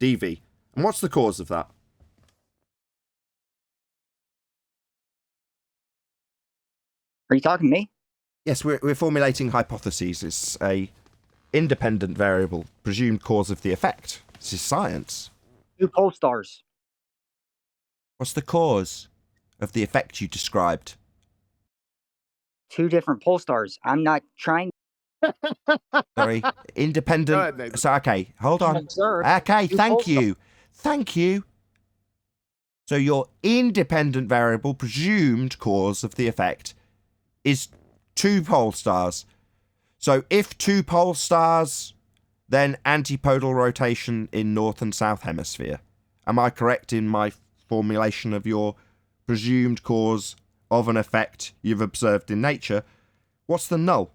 DV. And what's the cause of that? Are you talking to me? Yes, we're formulating hypotheses. It's a independent variable, presumed cause of the effect. This is science. 2 pole stars. What's the cause of the effect you described? 2 different pole stars. I'm not trying. Sorry, independent. So okay, hold on. Observe Okay, 2 thank pole stars. you, thank you. So your independent variable, presumed cause of the effect, is 2 pole stars. So if 2 pole stars, then antipodal rotation in north and south hemisphere. Am I correct in my formulation of your presumed cause of an effect you've observed in nature? What's the null?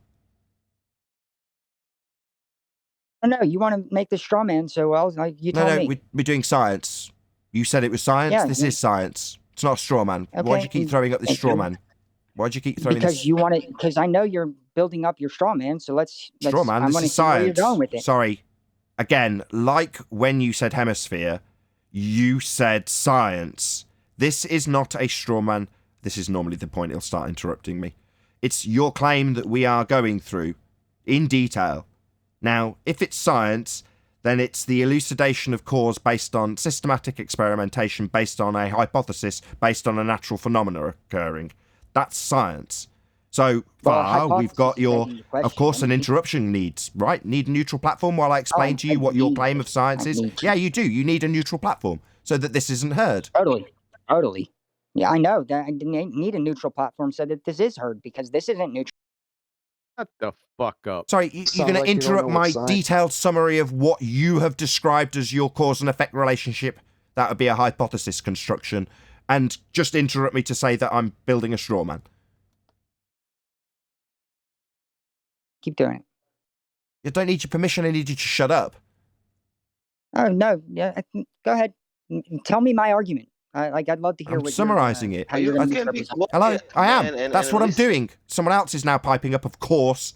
Oh, no, you want to make the straw man, so you tell me. No, we're doing science. You said it was science. Yeah, This yeah. is science. It's not a straw man. Okay, Why'd you keep throwing up this thank straw you. man? Why'd you keep throwing Because this you want to. Because I know you're building up your straw man, so let's. straw man? I This want to is see where you're science. going with it. Sorry. Again, like when you said hemisphere, you said science. This is not a straw man. This is normally the point he'll start interrupting me. It's your claim that we are going through in detail. Now, if it's science, then it's the elucidation of cause based on systematic experimentation, based on a hypothesis, based on a natural phenomena occurring. That's science. So far, we've got your, of course, an interruption needs, right? Need a neutral platform while I explain to you what your claim of science is? Yeah, you do. You need a neutral platform so that this isn't heard. Totally. Yeah, I know that I need a neutral platform so that this is heard, because this isn't neutral. Shut the fuck up. Sorry, you're going to interrupt my detailed summary of what you have described as your cause and effect relationship. That would be a hypothesis construction. And just interrupt me to say that I'm building a straw man. Keep doing it. You don't need your permission. I need you to shut up. Oh, no. Yeah, go ahead. Tell me my argument. I'd love to hear I'm what summarizing you're, it. how you're going to misrepresent. Hello, I am. That's what I'm doing. Someone else is now piping up, of course.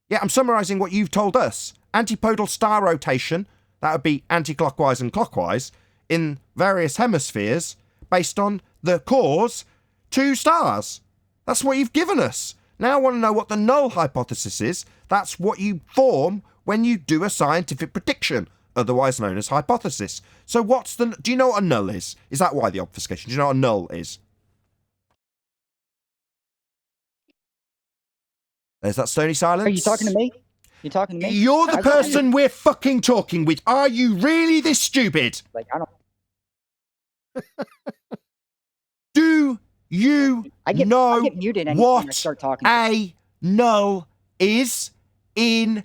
Yeah, I'm summarizing what you've told us. Antipodal star rotation, that would be anti-clockwise and clockwise, in various hemispheres, based on the cause, 2 stars. That's what you've given us. Now I want to know what the null hypothesis is. That's what you form when you do a scientific prediction, otherwise known as hypothesis. So do you know what a null is? Is that why the obfuscation? Do you know what a null is? There's that stony silence. Are you talking to me? You talking to me? You're the person we're fucking talking with. Are you really this stupid? Like, I don't. Do you I get muted anytime I what start talking. a null is in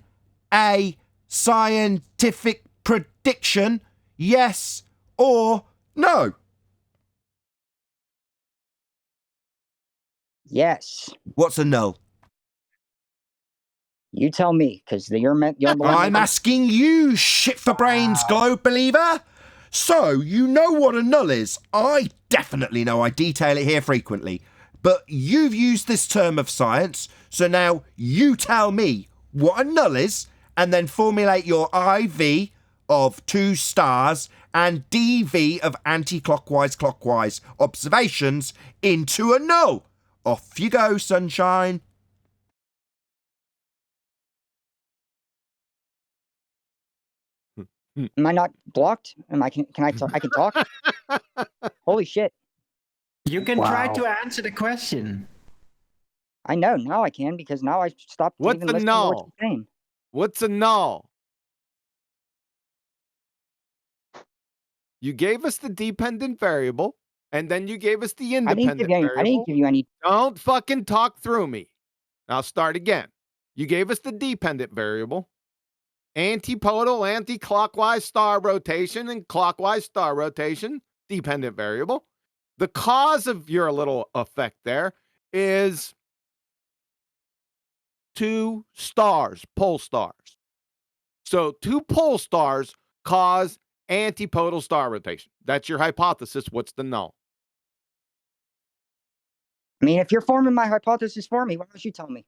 a scientific prediction? Yes or no? Yes. What's a null? You tell me, because you're the one. I'm asking you, shit for brains, globe believer. So, you know what a null is. I definitely know. I detail it here frequently. But you've used this term of science, so now you tell me what a null is, and then formulate your IV of 2 stars and DV of anti-clockwise clockwise observations into a null. Off you go, sunshine. Am I not blocked? Can I talk? Holy shit. You can try to answer the question. I know, now I can, because now I stopped What's even a listening to what null? you're saying. What's a null? You gave us the dependent variable, and then you gave us the independent variable. I didn't give you any. Don't fucking talk through me. I'll start again. You gave us the dependent variable, antipodal, anti-clockwise star rotation, and clockwise star rotation, dependent variable. The cause of your little effect there is 2 stars, pole stars. So 2 pole stars cause antipodal star rotation. That's your hypothesis. What's the null? I mean, if you're forming my hypothesis for me, why don't you tell me?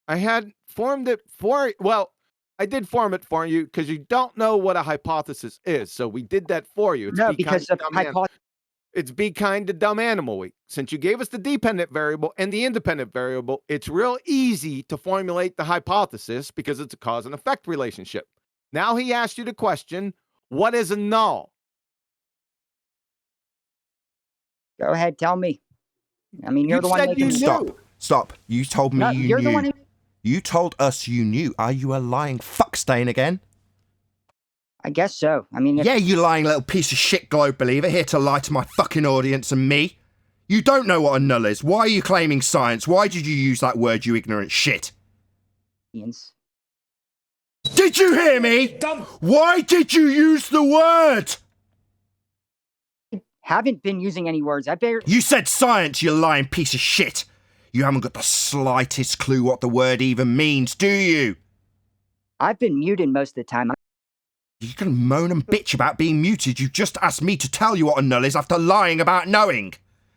I had formed it for, well, I did form it for you because you don't know what a hypothesis is. So we did that for you. No, because of hypothesis. It's Be Kind to Dumb Animal Week. Since you gave us the dependent variable and the independent variable, it's real easy to formulate the hypothesis because it's a cause and effect relationship. Now he asked you the question, what is a null? Go ahead, tell me. I mean, you're the one making... Stop. You told me you knew. The one who... You told us you knew. Are you a lying fuckstain again? I guess so. I mean... Yeah, you lying little piece of shit globe believer, here to lie to my fucking audience and me. You don't know what a null is. Why are you claiming science? Why did you use that word, you ignorant shit? Did you hear me? Why did you use the word? I haven't been using any words. You said science, you lying piece of shit. You haven't got the slightest clue what the word even means, do you? I've been muted most of the time. You can moan and bitch about being muted. You just asked me to tell you what a null is after lying about knowing.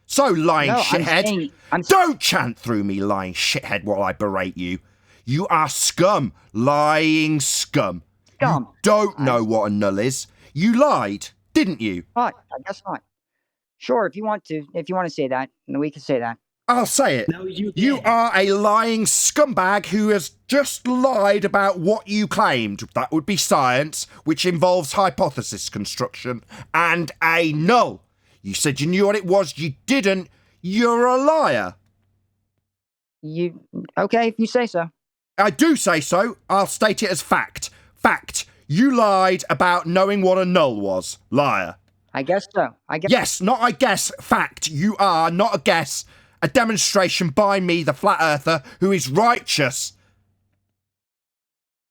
So, lying shithead, don't chant through me, lying shithead, while I berate you. You are scum, lying scum. Scum. You don't know what a null is. You lied, didn't you? I guess not. Sure, if you want to say that, then we can say that. I'll say it. No, you are a lying scumbag who has just lied about what you claimed. That would be science, which involves hypothesis construction, and a null. You said you knew what it was, you didn't. You're a liar. Okay, if you say so. I do say so. I'll state it as fact. Fact. You lied about knowing what a null was. Liar. I guess so. Yes, not I guess. Fact. You are, not a guess. A demonstration by me, the flat earther, who is righteous.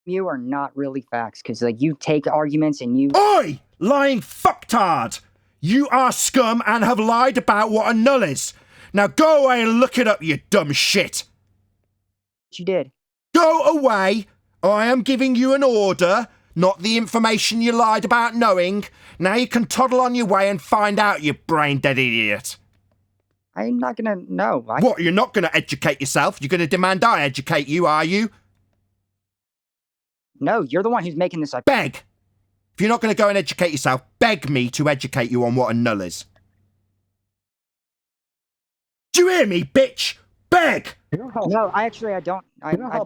You are not really facts, because you take arguments and you... Oi! Lying fucktard! You are scum and have lied about what a null is. Now go away and look it up, you dumb shit. You did. Go away. I am giving you an order, not the information you lied about knowing. Now you can toddle on your way and find out, you brain-dead idiot. I'm not gonna know. What, you're not gonna educate yourself? You're gonna demand I educate you, are you? No, you're the one who's making this up. Beg! If you're not gonna go and educate yourself, beg me to educate you on what a null is. Do you hear me, bitch? Beg! No, I don't.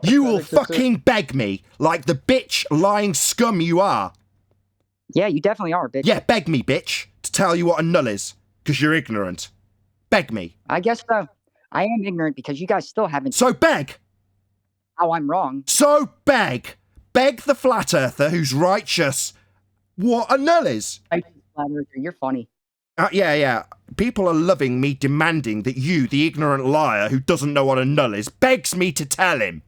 You will fucking beg me, like the bitch lying scum you are. Yeah, you definitely are, bitch. Yeah, beg me, bitch, to tell you what a null is, because you're ignorant. Beg me. I guess so. I am ignorant because you guys still haven't... So beg! Oh, I'm wrong. So beg! Beg the flat earther who's righteous what a null is. You're funny. Yeah. People are loving me demanding that you, the ignorant liar who doesn't know what a null is, begs me to tell him.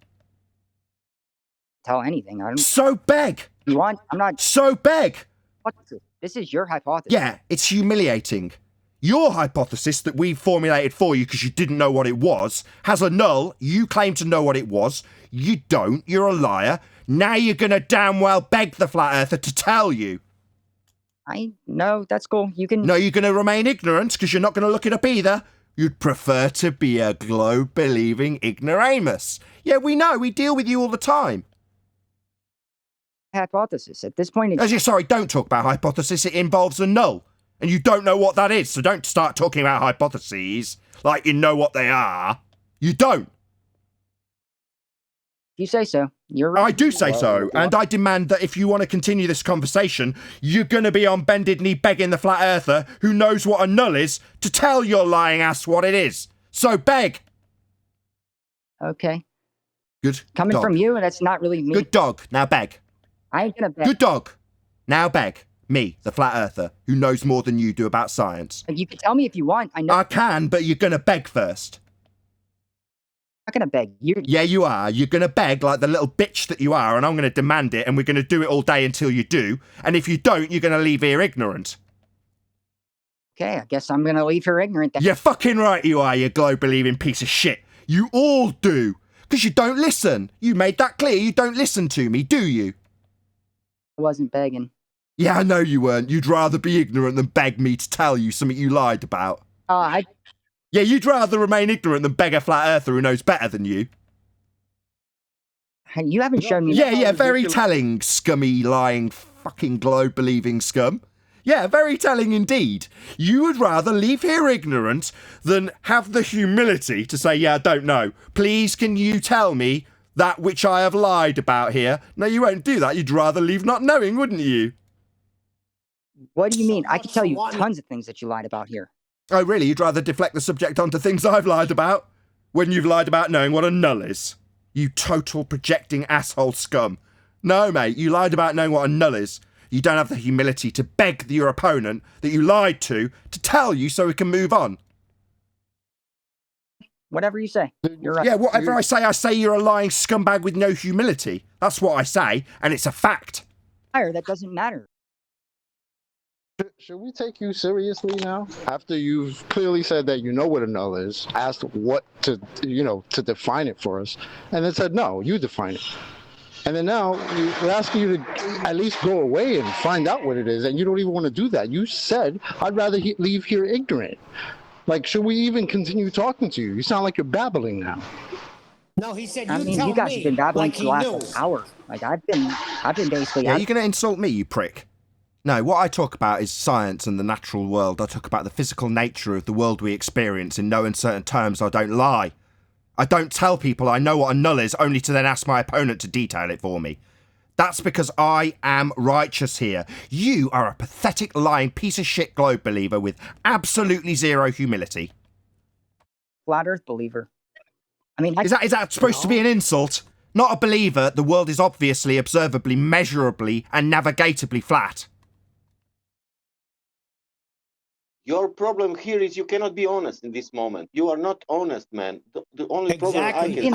Tell anything. I don't... So beg! You want? I'm not... So beg! What's this? This is your hypothesis. Yeah, it's humiliating. Your hypothesis that we formulated for you because you didn't know what it was has a null. You claim to know what it was. You don't. You're a liar. Now you're going to damn well beg the flat earther to tell you. No, that's cool. You can... No, you're going to remain ignorant because you're not going to look it up either. You'd prefer to be a globe-believing ignoramus. Yeah, we know. We deal with you all the time. Hypothesis. At this point, Sorry, don't talk about hypothesis. It involves a null. And you don't know what that is, so don't start talking about hypotheses like you know what they are. You don't. You say so. You're right. I do say so, and I demand that if you want to continue this conversation, you're going to be on bended knee begging the flat earther who knows what a null is to tell your lying ass what it is. So beg. Okay. Good Coming dog. from you, that's not really me. Good dog. Now beg. I ain't gonna beg. Good dog. Now beg. Me, the flat earther, who knows more than you do about science. You can tell me if you want. I know. I can, but you're going to beg first. I'm not gonna beg. Yeah, you are. You're going to beg like the little bitch that you are, and I'm going to demand it, and we're going to do it all day until you do. And if you don't, you're going to leave here ignorant. Okay, I guess I'm gonna leave her ignorant then. You're fucking right you are, you globe-believing piece of shit. You all do. Because you don't listen. You made that clear. You don't listen to me, do you? I wasn't begging. Yeah, I know you weren't. You'd rather be ignorant than beg me to tell you something you lied about. Yeah, you'd rather remain ignorant than beg a flat earther who knows better than you. You haven't shown me. Yeah, very telling, scummy, lying, fucking globe-believing scum. Yeah, very telling indeed. You would rather leave here ignorant than have the humility to say, yeah, I don't know. Please, can you tell me that which I have lied about here? No, you won't do that. You'd rather leave not knowing, wouldn't you? What do you mean? I can tell you tons of things that you lied about here. Oh, really? You'd rather deflect the subject onto things I've lied about? When you've lied about knowing what a null is? You total projecting asshole scum. No, mate, you lied about knowing what a null is. You don't have the humility to beg your opponent that you lied to tell you so we can move on. Whatever you say. You're right. Yeah, whatever I say you're a lying scumbag with no humility. That's what I say, and it's a fact. That doesn't matter. Should we take you seriously now? After you've clearly said that you know what a null is, asked what to define it for us, and then said, no, you define it. And then now we're asking you to at least go away and find out what it is, and you don't even want to do that. You said, I'd rather leave here ignorant. Like, should we even continue talking to you? You sound like you're babbling now. No, he said, you guys have been babbling for the last hour. Like, I've been basically... Yeah, you're going to insult me, you prick. No, what I talk about is science and the natural world. I talk about the physical nature of the world we experience. In no uncertain terms, I don't lie. I don't tell people I know what a null is only to then ask my opponent to detail it for me. That's because I am righteous here. You are a pathetic, lying piece of shit globe believer with absolutely zero humility. Flat Earth believer. I mean, is that supposed to be an insult? Not a believer. The world is obviously, observably, measurably, and navigatably flat. Your problem here is you cannot be honest in this moment. You are not honest, man. The only problem I can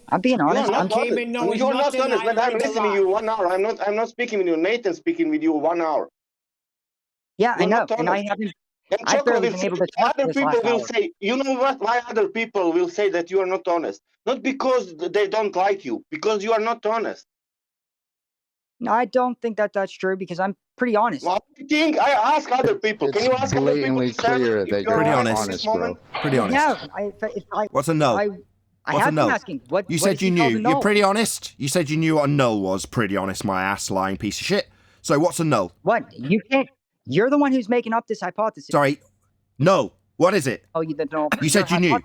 I'm being honest. You're not honest, man. I'm listening to you 1 hour. I'm not speaking with you. Nathan's speaking with you 1 hour. Yeah, I know. And I haven't. I've barely been able to talk other this people last will hour. say, you know what? Why other people will say that you are not honest? Not because they don't like you, because you are not honest. No, I don't think that that's true because I'm pretty honest. Well, I ask other people. Can you ask other people? Blatantly clear that you're pretty honest, bro. Pretty honest. Yeah, What's a null? I What's have a null? been asking. You said you knew. You're pretty honest. You said you knew what a null was. Pretty honest, my ass lying piece of shit. So what's a null? What? You can't. You're the one who's making up this hypothesis. Sorry. No. What is it? Oh, You said you knew.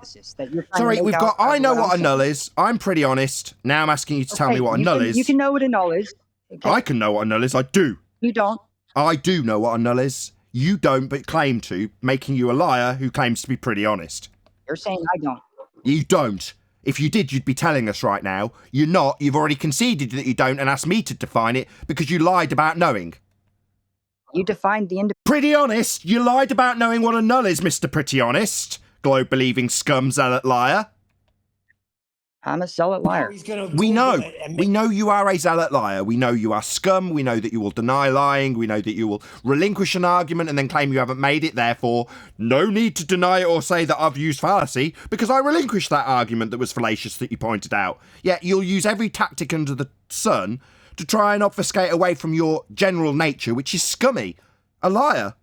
Sorry, we've got. I know what a null is. I'm pretty honest. Now I'm asking you to tell me what a null is. You can know what a null is. Okay. I can know what a null is. I do. You don't. I do know what a null is. You don't, but claim to, making you a liar who claims to be pretty honest. You're saying I don't. You don't. If you did, you'd be telling us right now. You're not. You've already conceded that you don't and asked me to define it because you lied about knowing. You defined the Pretty honest. You lied about knowing what a null is, Mr. Pretty Honest. Globe-believing scum zealot liar. I'm a zealot liar. We know. We know you are a zealot liar. We know you are scum. We know that you will deny lying. We know that you will relinquish an argument and then claim you haven't made it. Therefore, no need to deny it or say that I've used fallacy because I relinquished that argument that was fallacious that you pointed out. Yet you'll use every tactic under the sun to try and obfuscate away from your general nature, which is scummy. A liar.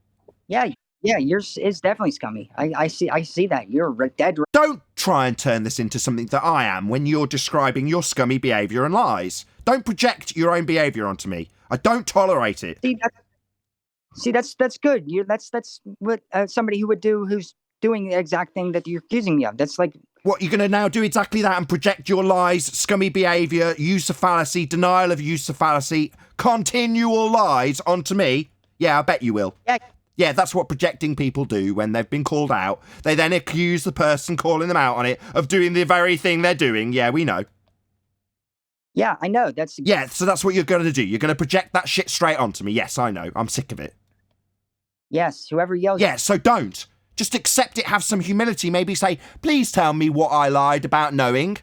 Yeah, Yeah, yours is definitely scummy. I see that. You're dead. Don't try and turn this into something that I am when you're describing your scummy behaviour and lies. Don't project your own behaviour onto me. I don't tolerate it. That's good. That's what somebody who would do who's doing the exact thing that you're accusing me of. That's like. What, you're going to now do exactly that and project your lies, scummy behaviour, use of fallacy, denial of use of fallacy, continual lies onto me? Yeah, I bet you will. Yeah, that's what projecting people do when they've been called out. They then accuse the person calling them out on it of doing the very thing they're doing. Yeah, we know. Yeah, I know. Yeah, so that's what you're going to do. You're going to project that shit straight onto me. Yes, I know. I'm sick of it. Yes, whoever yells. Yeah, so don't. Just accept it, have some humility, maybe say, please tell me what I lied about knowing.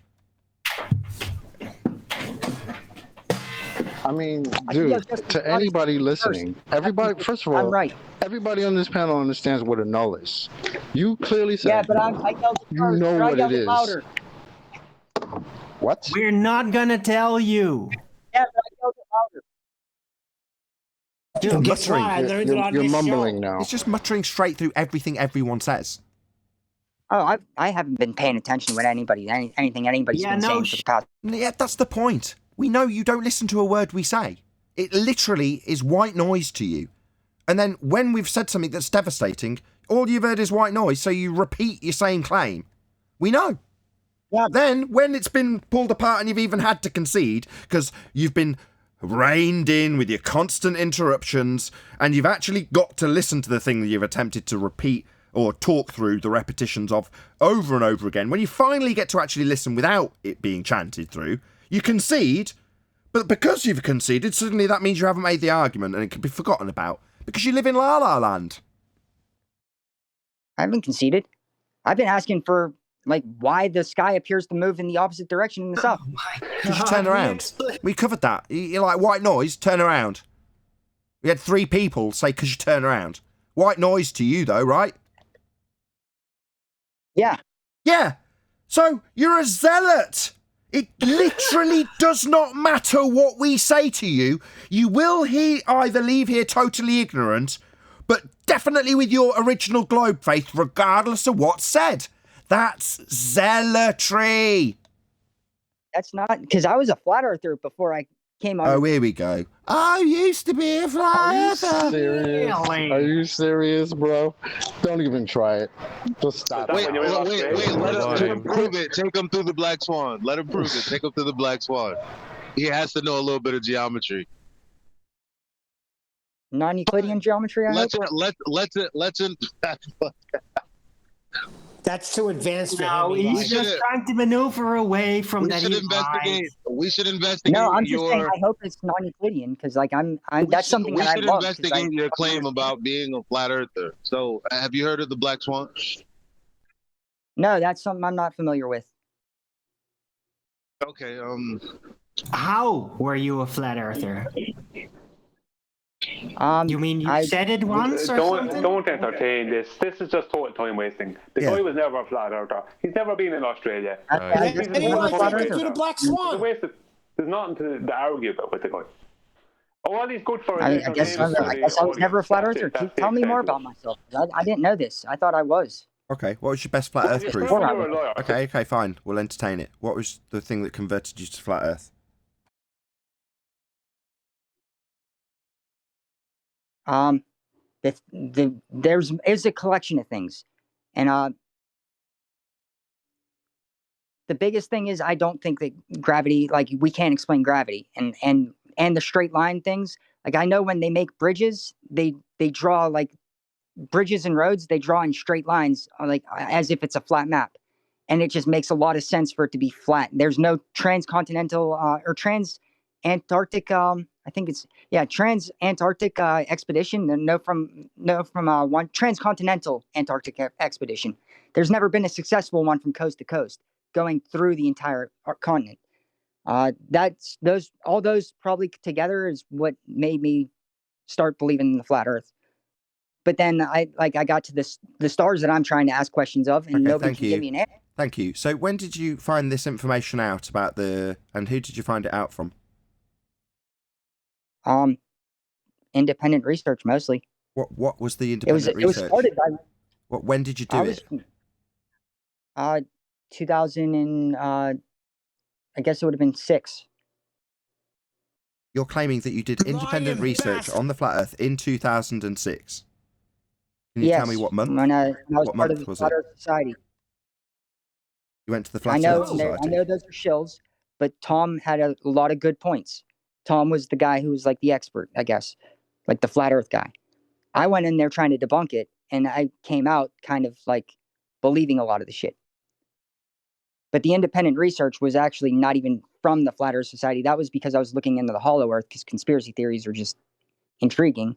I mean, dude, to anybody listening, everybody, first of all, right. Everybody on this panel understands what a null is. You clearly said, yeah, but I yelled it you first, know what it is. Louder. What? We're not gonna tell you. Yeah, but I yelled it louder. Just guess what? I learned it on You're this mumbling show. now. It's just muttering straight through everything everyone says. Oh, I haven't been paying attention with anything anybody's been saying for the past. Yeah, that's the point. We know you don't listen to a word we say. It literally is white noise to you. And then when we've said something that's devastating, all you've heard is white noise, so you repeat your same claim. We know. Yeah. Then, when it's been pulled apart and you've even had to concede, because you've been reined in with your constant interruptions, and you've actually got to listen to the thing that you've attempted to repeat or talk through the repetitions of over and over again, when you finally get to actually listen without it being chanted through, you concede, but because you've conceded, suddenly that means you haven't made the argument and it can be forgotten about, because you live in La La Land. I haven't conceded. I've been asking for, like, why the sky appears to move in the opposite direction in the south. Because you turn around. We covered that. You're like, white noise, turn around. We had 3 people say, because you turn around. White noise to you, though, right? Yeah. Yeah. So, you're a zealot. It literally does not matter what we say to you. You will either leave here totally ignorant, but definitely with your original globe faith, regardless of what's said. That's zealotry. That's not, because I was a flat earther before I came on. Oh, here we go. I used to be a flat earther. Serious? Are you serious, bro? Don't even try it. Just stop. Wait, let him prove it. Take him through the black swan. Let him prove it. Take him through the black swan. He has to know a little bit of geometry. Non-Euclidean geometry, I hope? Let's That's too advanced for No, him. he's just trying to maneuver away from that. We should investigate. No, I'm just saying. I hope it's non-Euclidean because, like, that's something that I love. We should investigate your claim about being a flat earther. So, have you heard of the black swan? No, that's something I'm not familiar with. Okay. How were you a flat earther? You mean you said it once or something? Don't entertain this. This is just total time wasting. The guy was never a flat earther. He's never been in Australia. And he went through the black swan. There's nothing to argue about with the guy. All he's good for. I guess I was never a flat earther. Tell me more about myself. I didn't know this. I thought I was. Okay, what was your best flat earth proof? Okay, fine. We'll entertain it. What was the thing that converted you to flat earth? There's a collection of things, and the biggest thing is I don't think that gravity, like, we can't explain gravity, and the straight line things. Like, I know when they make bridges, they draw, like, bridges and roads, they draw in straight lines, like, as if it's a flat map, and it just makes a lot of sense for it to be flat. There's no transcontinental or trans-Antarctic. I think it's trans-Antarctic expedition. No from one transcontinental Antarctic expedition. There's never been a successful one from coast to coast going through the entire continent. All those probably together is what made me start believing in the flat Earth. But then I got to the stars that I'm trying to ask questions of, and nobody can give me an answer. Thank you. So when did you find this information out about and who did you find it out from? Independent research mostly. What was the It was independent it was research? started by When did you do it? 2000 and I guess it would have been 6. You're claiming that you did independent research on the flat Earth in 2006. Can you tell me what month? When I was What part of month the was Flat it? Earth Society. You went to the I Flat know Earth I Society. know those are shills, but Tom had a lot of good points. Tom was the guy who was like the expert, I guess, like the flat Earth guy. I went in there trying to debunk it, and I came out kind of like believing a lot of the shit. But the independent research was actually not even from the Flat Earth Society. That was because I was looking into the Hollow Earth, because conspiracy theories are just intriguing.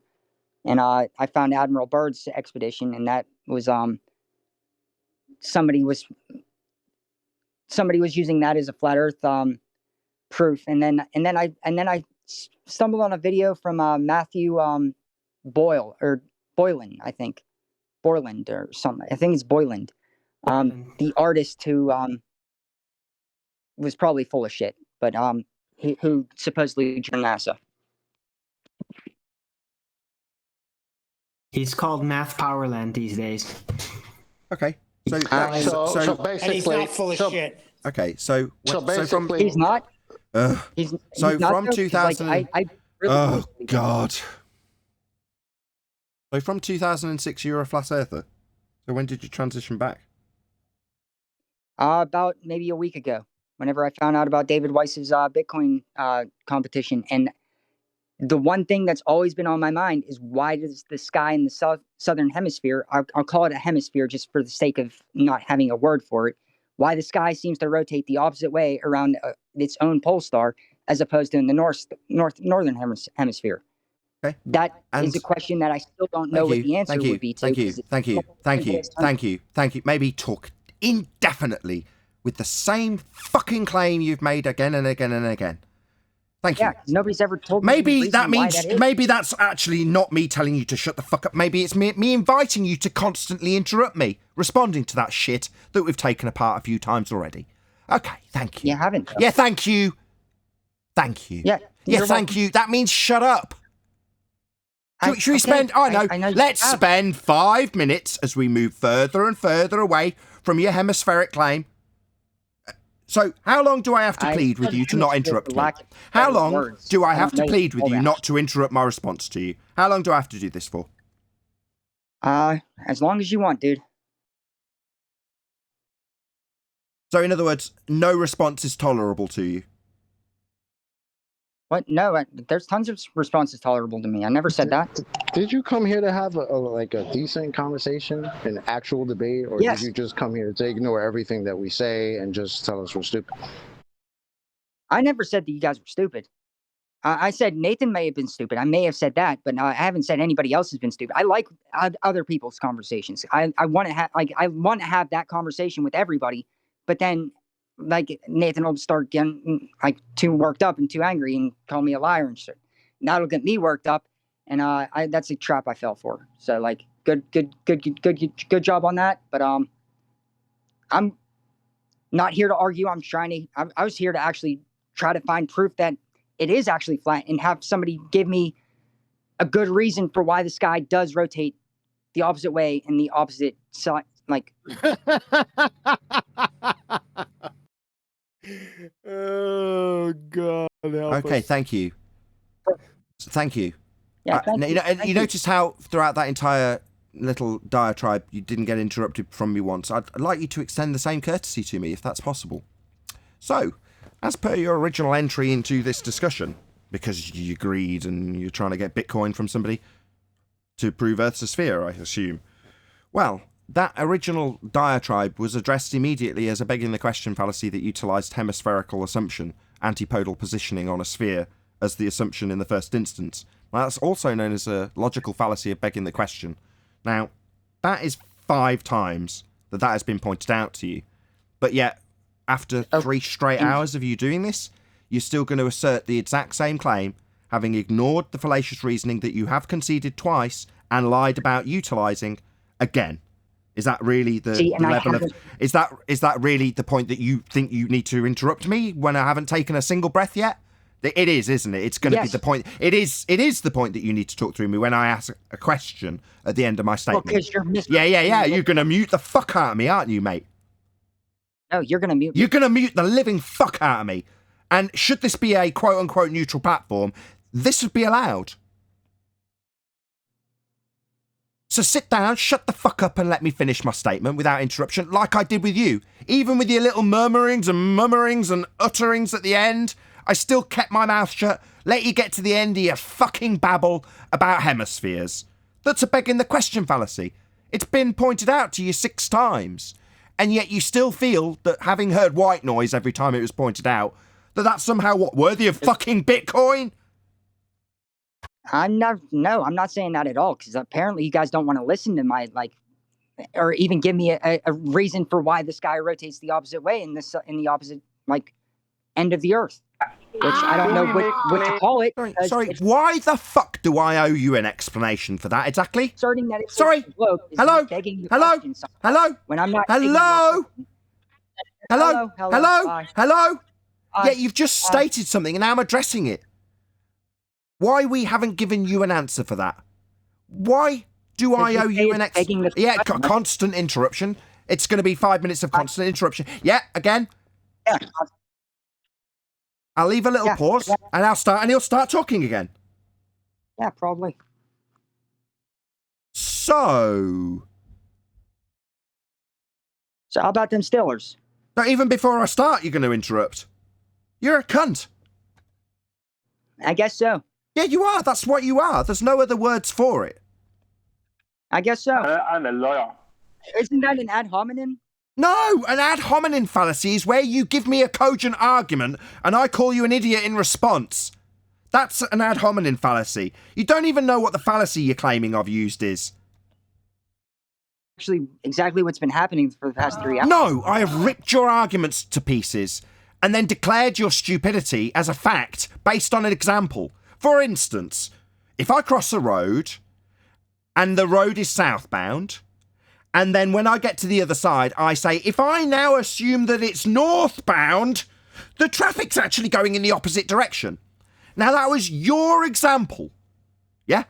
And I found Admiral Byrd's expedition, and that was somebody was using that as a flat Earth proof. And then I stumbled on a video from Matthew Boylan, I think. Borland or something. I think it's Boyland. The artist who was probably full of shit, but who supposedly joined NASA. He's called Math Powerland these days. Okay. So basically, and he's not full of shit. Okay, so basically, he's not. He's not, from though, 2000. like, I really Oh God. So from 2006, you were a flat earther. So when did you transition back? About maybe a week ago, whenever I found out about David Weiss's Bitcoin competition. And the one thing that's always been on my mind is, why does the sky in the southern hemisphere, I'll call it a hemisphere just for the sake of not having a word for it, why the sky seems to rotate the opposite way around its own pole star as opposed to in the northern hemisphere. Okay. That is a question that I still don't know what the answer would be to. Thank you. Maybe talk indefinitely with the same fucking claim you've made again and again and again. Thank you. Yeah, nobody's ever told me. Maybe that means maybe that's actually not me telling you to shut the fuck up. Maybe it's me inviting you to constantly interrupt me, responding to that shit that we've taken apart a few times already. Okay, thank you. You haven't. Though. Yeah, thank you. Thank you. Yeah, thank you. That means shut up. Should we spend? I know. Let's spend 5 minutes as we move further and further away from your hemispheric claim. So, how long do I have to plead with you to not interrupt me? How long do I have to plead with you not to interrupt my response to you? How long do I have to do this for? As long as you want, dude. So, in other words, no response is tolerable to you. What? No, there's tons of responses tolerable to me. I never said that. Did you come here to have a decent conversation, an actual debate, or yes. did you just come here to ignore everything that we say and just tell us we're stupid? I never said that you guys were stupid. I said Nathan may have been stupid. I may have said that, but I haven't said anybody else has been stupid. I like other people's conversations. I want to have have that conversation with everybody, but then like Nathan will start getting like too worked up and too angry and call me a liar and shit. And that'll get me worked up, and that's a trap I fell for. So like good job on that. But I'm not here to argue. I was here to actually try to find proof that it is actually flat and have somebody give me a good reason for why the sky does rotate the opposite way and the opposite side. Like. Oh God! Okay, thank you. Thank you. Yeah, you noticed how throughout that entire little diatribe you didn't get interrupted from me once. I'd like you to extend the same courtesy to me if that's possible. So, as per your original entry into this discussion, because you agreed and you're trying to get Bitcoin from somebody to prove Earth's a sphere, I assume. Well, that original diatribe was addressed immediately as a begging the question fallacy that utilised hemispherical assumption, antipodal positioning on a sphere, as the assumption in the first instance. Now, that's also known as a logical fallacy of begging the question. Now, that is 5 times that has been pointed out to you. But yet, after 3 straight hours of you doing this, you're still going to assert the exact same claim, having ignored the fallacious reasoning that you have conceded twice and lied about utilising again. Is that really the level of... Is that really the point that you think you need to interrupt me when I haven't taken a single breath yet? It is, isn't it? It's going to be Yes. the point. It is the point that you need to talk through me when I ask a question at the end of my statement. Well, 'cause you're yeah. You're going to mute the fuck out of me, aren't you, mate? No, you're going to mute me. You're going to mute the living fuck out of me. And should this be a quote-unquote neutral platform, this would be allowed. So sit down, shut the fuck up and let me finish my statement without interruption, like I did with you. Even with your little murmurings and utterings at the end, I still kept my mouth shut, let you get to the end of your fucking babble about hemispheres. That's a begging the question fallacy. It's been pointed out to you 6 times, and yet you still feel that having heard white noise every time it was pointed out, that's somehow what, worthy of fucking Bitcoin? I'm not saying that at all, because apparently you guys don't want to listen to my, or even give me a reason for why the sky rotates the opposite way in the opposite, end of the earth. Which I don't know what to call it. Sorry, why the fuck do I owe you an explanation for that exactly? Asserting that it's sorry. Hello? Hello? When I'm not. Hello? Hello? Hi. Yeah, you've just stated something and now I'm addressing it. Why we haven't given you an answer for that? Why do I owe you an explanation? Yeah, constant interruption. It's going to be 5 minutes of constant interruption. Yeah, again. Yeah. I'll leave a little pause and he'll start talking again. Yeah, probably. So how about them Steelers? But even before I start, you're going to interrupt. You're a cunt. I guess so. Yeah, you are. That's what you are. There's no other words for it. I guess so. I'm a lawyer. Isn't that an ad hominem? No, an ad hominem fallacy is where you give me a cogent argument and I call you an idiot in response. That's an ad hominem fallacy. You don't even know what the fallacy you're claiming I've used is. Actually, exactly what's been happening for the past 3 hours. No, I have ripped your arguments to pieces and then declared your stupidity as a fact based on an example. For instance, if I cross a road and the road is southbound, and then when I get to the other side, I say, if I now assume that it's northbound, the traffic's actually going in the opposite direction. Now, that was your example. Yeah?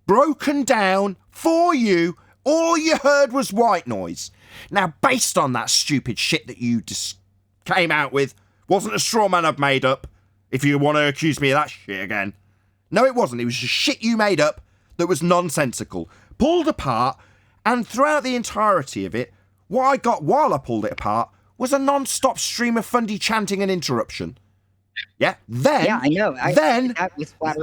Broken down for you. All you heard was white noise. Now, based on that stupid shit that you just came out with, wasn't a straw man I've made up, if you want to accuse me of that shit again. No, it wasn't. It was just shit you made up that was nonsensical. Pulled apart. And throughout the entirety of it, what I got while I pulled it apart was a non-stop stream of fundy chanting and interruption. Yeah, then... Yeah, I know.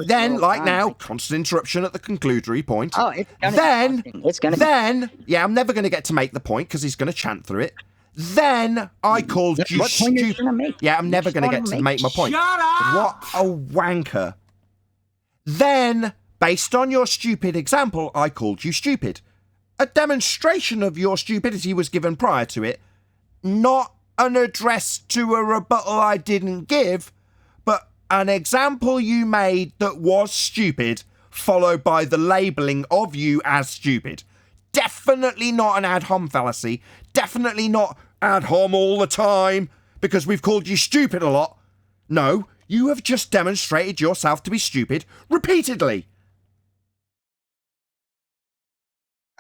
Then, like now, constant interruption at the conclusory point. Oh, it's gonna Then, yeah, I'm never going to get to make the point because he's going to chant through it. Then I called you stupid. Yeah, I'm never going to get to make my point. Shut up! What a wanker. Then, based on your stupid example, I called you stupid. A demonstration of your stupidity was given prior to it, not an address to a rebuttal I didn't give, but an example you made that was stupid, followed by the labelling of you as stupid. Definitely not an ad hom fallacy, definitely not ad hom all the time, because we've called you stupid a lot. No, you have just demonstrated yourself to be stupid repeatedly.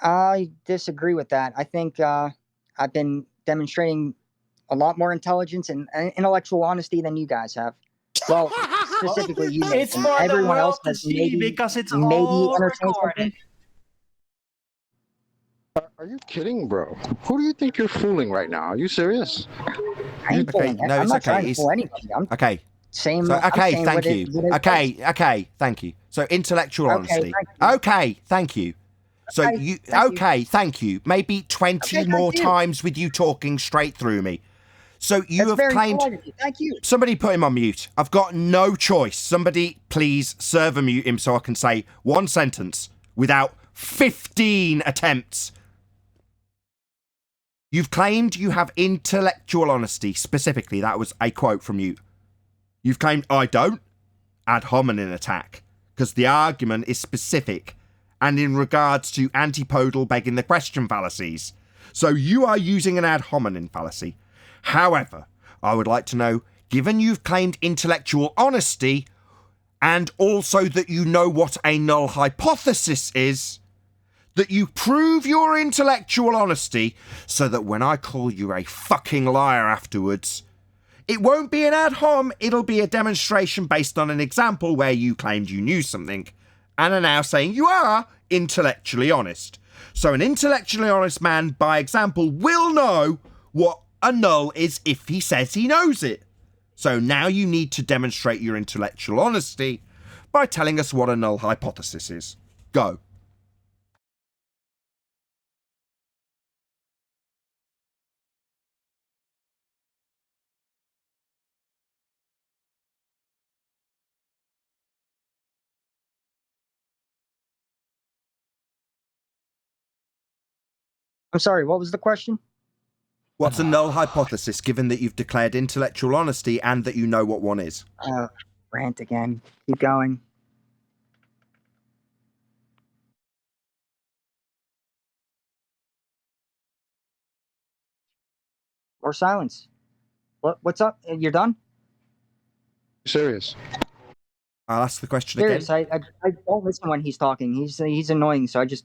I disagree with that. I think I've been demonstrating a lot more intelligence and intellectual honesty than you guys have. Well, specifically you. It's and for the everyone world else to has see because it's maybe all entertained recorded. Are you kidding, bro? Who do you think you're fooling right now? Are you serious? I ain't fooling. No, I'm it's not okay. trying to fool anybody. I'm Okay. saying. So, I'm okay, saying thank what it- you. what it is. Okay, thank you. So, intellectual Okay, honesty. thank you. Okay, thank you. So, thank you. Maybe 20 Okay, more thank you. times with you talking straight through me. So, you That's have very claimed... polite of you. Thank you. Somebody put him on mute. I've got no choice. Somebody please server mute him so I can say one sentence without 15 attempts. You've claimed you have intellectual honesty. Specifically, that was a quote from you. You've claimed I don't. Ad hominem attack. Because the argument is specific and in regards to antipodal begging the question fallacies. So you are using an ad hominem fallacy. However, I would like to know, given you've claimed intellectual honesty, and also that you know what a null hypothesis is, that you prove your intellectual honesty so that when I call you a fucking liar afterwards, it won't be an ad hom, it'll be a demonstration based on an example where you claimed you knew something and are now saying you are intellectually honest. So an intellectually honest man, by example, will know what a null is if he says he knows it. So now you need to demonstrate your intellectual honesty by telling us what a null hypothesis is. Go. I'm sorry, what was the question? What's a null hypothesis, given that you've declared intellectual honesty and that you know what one is? Rant again. Keep going. Or silence. What's up? You're done? Serious. I'll ask the question Serious. again. I don't listen when he's talking. He's annoying, so I just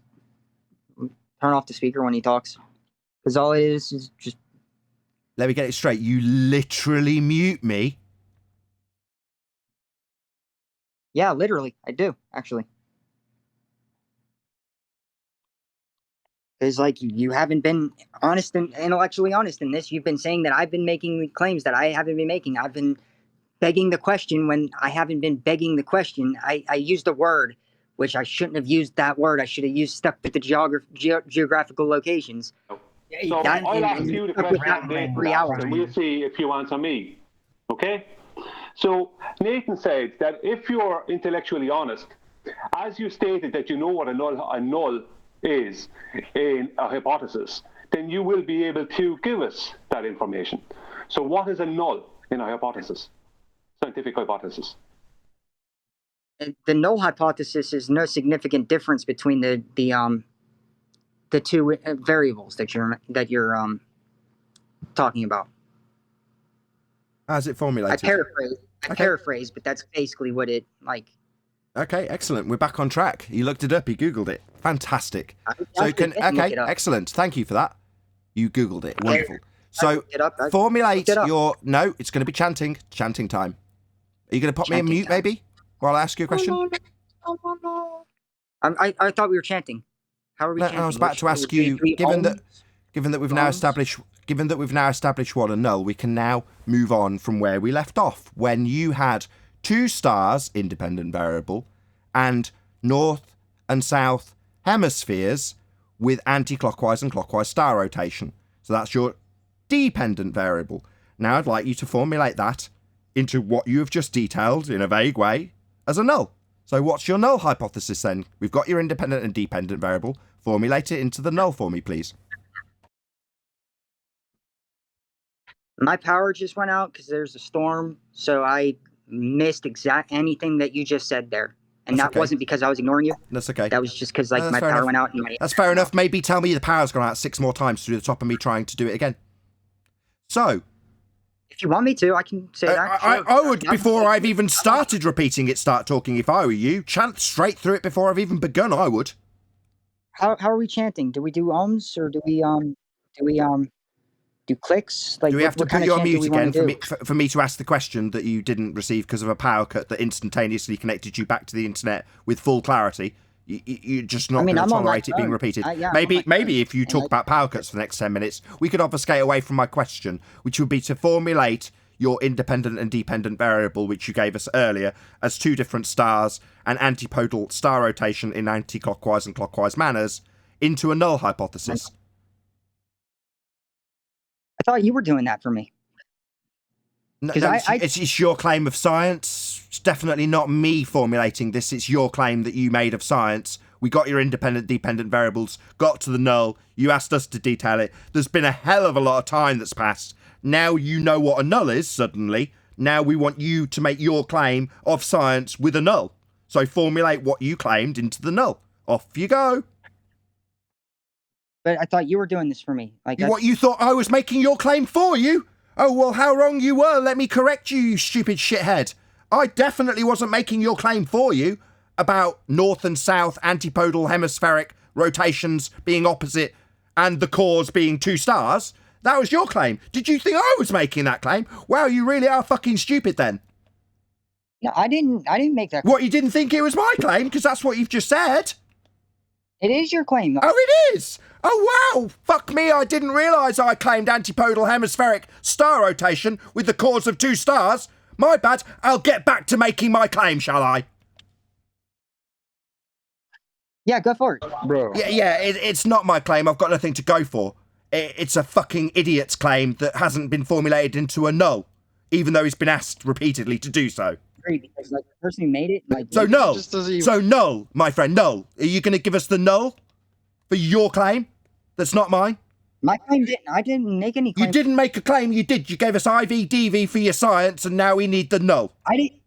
turn off the speaker when he talks. Because all it is just... Let me get it straight. You literally mute me? Yeah, literally. I do, actually. Because, like, you haven't been honest and intellectually honest in this. You've been saying that I've been making claims that I haven't been making. I've been begging the question when I haven't been begging the question. I used a word, which I shouldn't have used that word. I should have used stuff with the geographical locations. So I'll ask you the question, Nathan, and we'll see if you answer me. Okay? So Nathan said that if you're intellectually honest, as you stated that you know what a null is in a hypothesis, then you will be able to give us that information. So what is a null in a hypothesis? Scientific hypothesis. The null hypothesis is no significant difference between the two variables that you're talking about. How's it formulated? I paraphrase, but that's basically what it like. Okay, excellent. We're back on track. You looked it up. You Googled it. Fantastic. Okay, excellent. Thank you for that. You Googled it. Wonderful. So formulate your... No, it's going to be chanting time. Are you going to pop me on mute, maybe, while I ask you a question? I thought we were chanting. How are we chanting? I was about to ask you, given that we've now established what a null, we can now move on from where we left off. When you had 2 stars, independent variable, and north and south hemispheres with anti-clockwise and clockwise star rotation. So that's your dependent variable. Now I'd like you to formulate that into what you have just detailed in a vague way as a null. So what's your null hypothesis then? We've got your independent and dependent variable. Formulate it into the null for me, please. My power just went out because there's a storm, so I missed anything that you just said there. And that wasn't because I was ignoring you. That's okay. That was just because my power went out. That's fair enough. Maybe tell me the power's gone out 6 more times through the top of me trying to do it again. So, if you want me to, I can say that. I would, before I've even started repeating it, start talking. If I were you, chant straight through it before I've even begun. I would. How are we chanting? Do we do ohms or do we do clicks? Like, do we have to put you on mute again for me to ask the question that you didn't receive because of a power cut that instantaneously connected you back to the internet with full clarity? You're just not going to tolerate it being repeated. Maybe if you talk about power cuts for the next 10 minutes, we could obfuscate away from my question, which would be to formulate your independent and dependent variable, which you gave us earlier, as 2 different stars and antipodal star rotation in anti-clockwise and clockwise manners, into a null hypothesis. I thought you were doing that for me. No, it's your claim of science. It's definitely not me formulating this. It's your claim that you made of science. We got your independent, dependent variables, got to the null. You asked us to detail it. There's been a hell of a lot of time that's passed. Now you know what a null is, suddenly. Now we want you to make your claim of science with a null. So formulate what you claimed into the null. Off you go. But I thought you were doing this for me. What, you thought I was making your claim for you? Oh, well, how wrong you were. Let me correct you, you stupid shithead. I definitely wasn't making your claim for you about north and south antipodal hemispheric rotations being opposite and the cores being 2 stars. That was your claim. Did you think I was making that claim? Wow, you really are fucking stupid then. No, I didn't make that claim. What, you didn't think it was my claim? Because that's what you've just said. It is your claim. Oh, it is? Oh, wow. Fuck me, I didn't realise I claimed antipodal hemispheric star rotation with the cores of 2 stars. My bad. I'll get back to making my claim, shall I? Yeah, go for it. Bro. Yeah, it's not my claim. I've got nothing to go for. It's a fucking idiot's claim that hasn't been formulated into a null, even though he's been asked repeatedly to do so. Because like the person who made it, like So null. So null, my friend, null. Are you going to give us the null for your claim? That's not mine. My claim didn't. I didn't make any claim. You didn't make a claim. You did. You gave us IVDV for your science, and now we need the null. I didn't.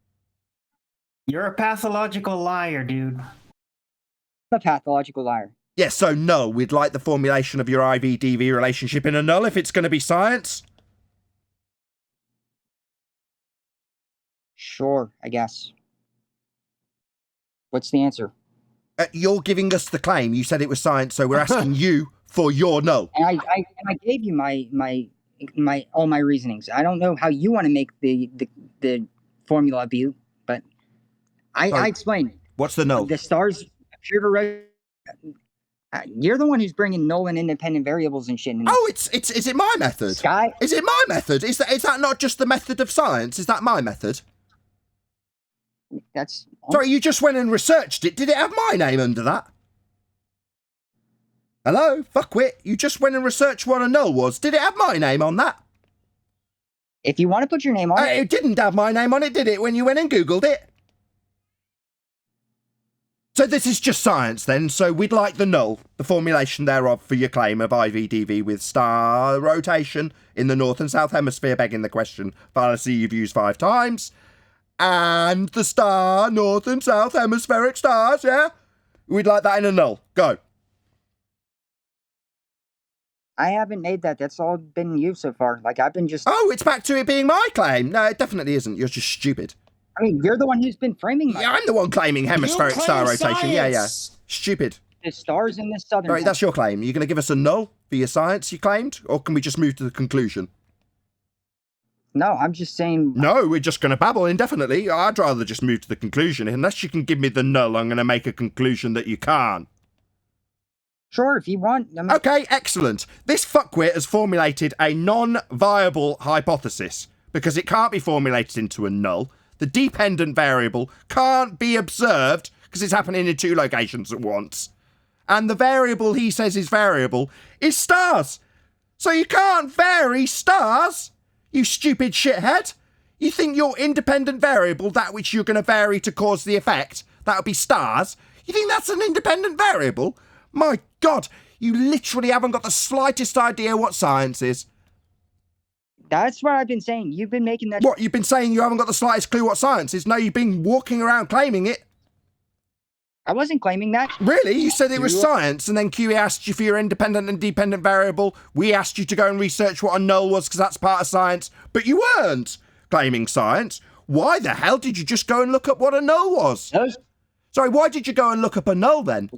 You're a pathological liar, dude. I'm a pathological liar. Yes, so null. We'd like the formulation of your IVDV relationship in a null if it's going to be science. Sure, I guess. What's the answer? You're giving us the claim. You said it was science, so we're asking you for your null. And I gave you my all my reasonings. I don't know how you want to make the formula be, but I explained. What's the null? The stars appear to you're the one who's bringing null and independent variables and shit. Oh, is it my method? Sky? Is it my method? Is that not just the method of science? Is that my method? That's sorry. You just went and researched it. Did it have my name under that? Hello, fuckwit. You just went and researched what a null was. Did it have my name on that? If you want to put your name on it, it didn't have my name on it, did it? When you went and googled it. So this is just science then, so we'd like the null, the formulation thereof for your claim of IVDV with star rotation in the north and south hemisphere, begging the question, fallacy you've used 5 times, and the star, north and south hemispheric stars, yeah? We'd like that in a null. Go. I haven't made that. That's all been you so far. Like, I've been just... Oh, it's back to it being my claim. No, it definitely isn't. You're just stupid. I mean, you're the one who's been framing my... Yeah, I'm the one claiming hemispheric star rotation. Science. Yeah. Stupid. The stars in the southern... All right, that's your claim. Are you going to give us a null for your science you claimed? Or can we just move to the conclusion? No, I'm just saying... No, we're just going to babble indefinitely. I'd rather just move to the conclusion. Unless you can give me the null, I'm going to make a conclusion that you can't. Sure, if you want. Okay, excellent. This fuckwit has formulated a non-viable hypothesis because it can't be formulated into a null. The dependent variable can't be observed because it's happening in 2 locations at once. And the variable he says is variable is stars. So you can't vary stars, you stupid shithead. You think your independent variable, that which you're going to vary to cause the effect, that would be stars? You think that's an independent variable? My God, you literally haven't got the slightest idea what science is. That's what I've been saying. You've been making that... What, you've been saying you haven't got the slightest clue what science is? No, you've been walking around claiming it. I wasn't claiming that. Really? You said it was science, and then QE asked you for your independent and dependent variable. We asked you to go and research what a null was because that's part of science, but you weren't claiming science. Why the hell did you just go and look up what a null was? Sorry, why did you go and look up a null then?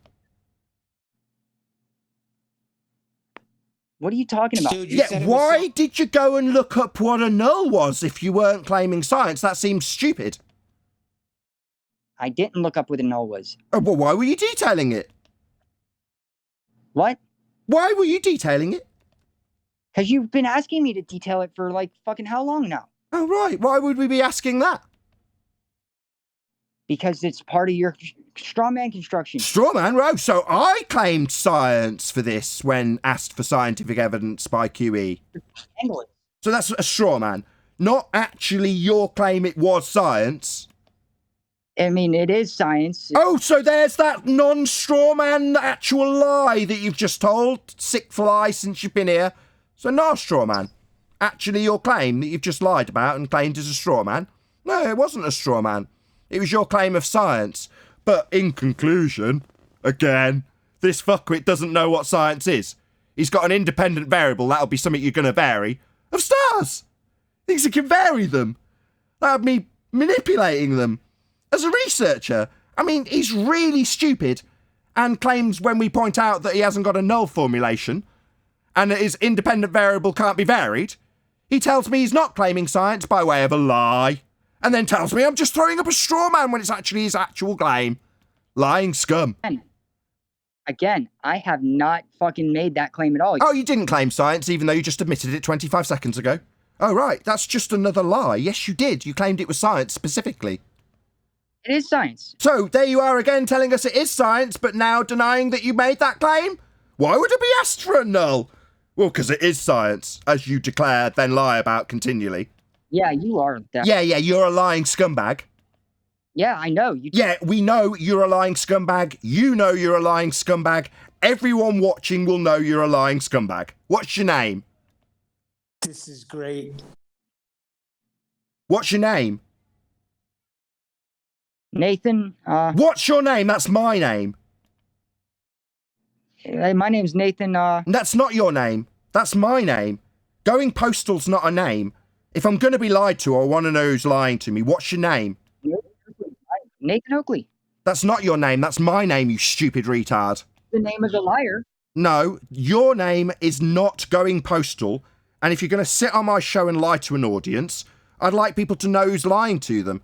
What are you talking about? Dude, why did you go and look up what a null was if you weren't claiming science? That seems stupid. I didn't look up what a null was. Oh, well, why were you detailing it? What? Why were you detailing it? Because you've been asking me to detail it for like fucking how long now? Oh, right. Why would we be asking that? Because it's part of your straw man construction. Straw man? Oh, so I claimed science for this when asked for scientific evidence by QE. So that's a straw man. Not actually your claim it was science. I mean, it is science. Oh, so there's that non-straw man actual lie that you've just told. Sick fly since you've been here. So not a straw man. Actually your claim that you've just lied about and claimed is a straw man. No, it wasn't a straw man. It was your claim of science. But in conclusion, again, this fuckwit doesn't know what science is. He's got an independent variable, that'll be something you're going to vary, of stars. Thinks he can vary them. That would be manipulating them as a researcher. I mean, he's really stupid and claims when we point out that he hasn't got a null formulation and that his independent variable can't be varied, he tells me he's not claiming science by way of a lie, and then tells me I'm just throwing up a straw man when it's actually his actual claim. Lying scum. Again, I have not fucking made that claim at all. Oh, you didn't claim science even though you just admitted it 25 seconds ago? Oh, right, that's just another lie. Yes, you did. You claimed it was science specifically. It is science. So, there you are again telling us it is science, but now denying that you made that claim? Why would it be asked for a null? Well, because it is science, as you declare, then lie about continually. Yeah, you are. Yeah, you're a lying scumbag. Yeah, I know. Yeah, we know you're a lying scumbag. You know you're a lying scumbag. Everyone watching will know you're a lying scumbag. What's your name? This is great. What's your name? Nathan. What's your name? That's my name. My name's Nathan. That's not your name. That's my name. Going postal's not a name. If I'm going to be lied to, I want to know who's lying to me. What's your name? Nathan Oakley. That's not your name. That's my name, you stupid retard. The name is a liar. No, your name is not Going Postal. And if you're going to sit on my show and lie to an audience, I'd like people to know who's lying to them.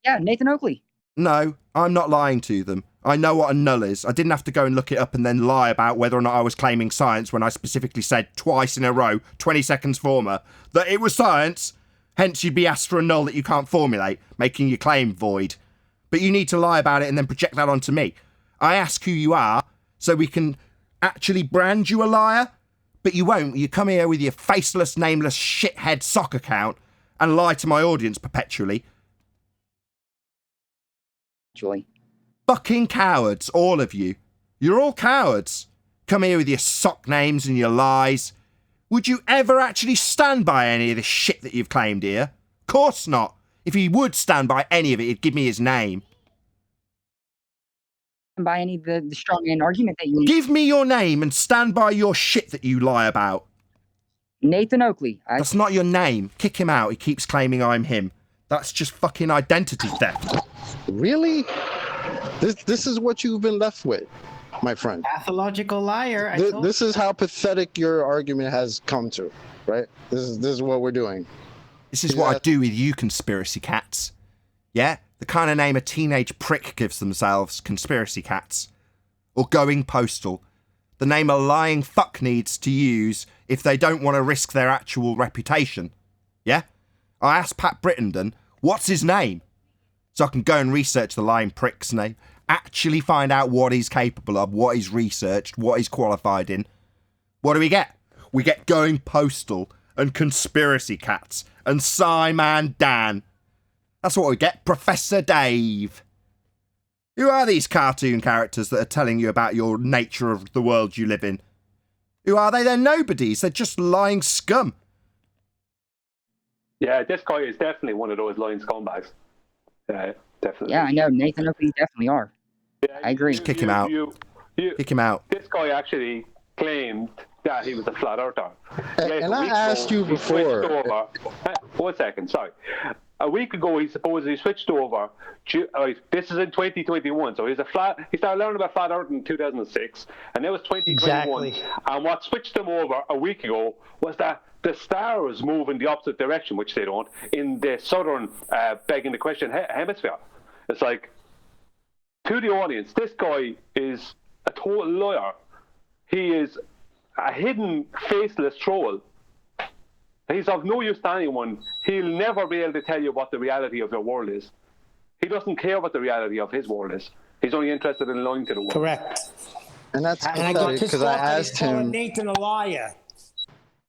Yeah, Nathan Oakley. No, I'm not lying to them. I know what a null is. I didn't have to go and look it up and then lie about whether or not I was claiming science when I specifically said twice in a row, 20 seconds former, that it was science. Hence, you'd be asked for a null that you can't formulate, making your claim void. But you need to lie about it and then project that onto me. I ask who you are so we can actually brand you a liar, but you won't. You come here with your faceless, nameless, shithead sock account and lie to my audience perpetually. Fucking cowards, all of you. You're all cowards. Come here with your sock names and your lies. Would you ever actually stand by any of the shit that you've claimed here? Course not. If he would stand by any of it, he'd give me his name. By any of the strongman argument that you... Give me your name and stand by your shit that you lie about. Nathan Oakley. That's not your name. Kick him out. He keeps claiming I'm him. That's just fucking identity theft. Really? This is what you've been left with, my friend. Pathological liar. This is how pathetic your argument has come to, right? This is what we're doing. This is what I do with you, conspiracy cats. Yeah? The kind of name a teenage prick gives themselves, conspiracy cats. Or Going Postal. The name a lying fuck needs to use if they don't want to risk their actual reputation. Yeah? I asked Pat Brittenden, what's his name? So I can go and research the lying prick's name. Actually find out what he's capable of, what he's researched, what he's qualified in. What do we get? We get Going Postal and conspiracy cats and Simon Dan. That's what we get, Professor Dave. Who are these cartoon characters that are telling you about your nature of the world you live in? Who are they? They're nobodies. They're just lying scum. Yeah, this guy is definitely one of those lying scumbags. Yeah, definitely. Yeah, I know. Nathan Oakley definitely are. Yeah, I agree. Just kick him out. Kick him out. This guy actually claimed that he was a flat earther. And I asked you before. 1 second, sorry. A week ago, he supposedly switched over. This is in 2021, so he started learning about flat earth in 2006, and it was 2021. Exactly. And what switched him over a week ago was that the stars move in the opposite direction, which they don't, in the southern, begging the question, hemisphere. It's like, to the audience, this guy is a total liar. He is a hidden, faceless troll. He's of no use to anyone. He'll never be able to tell you what the reality of your world is. He doesn't care what the reality of his world is. He's only interested in lying to the world. Correct. And that's And I got pissed because off I that he's asked calling him. Nathan a liar.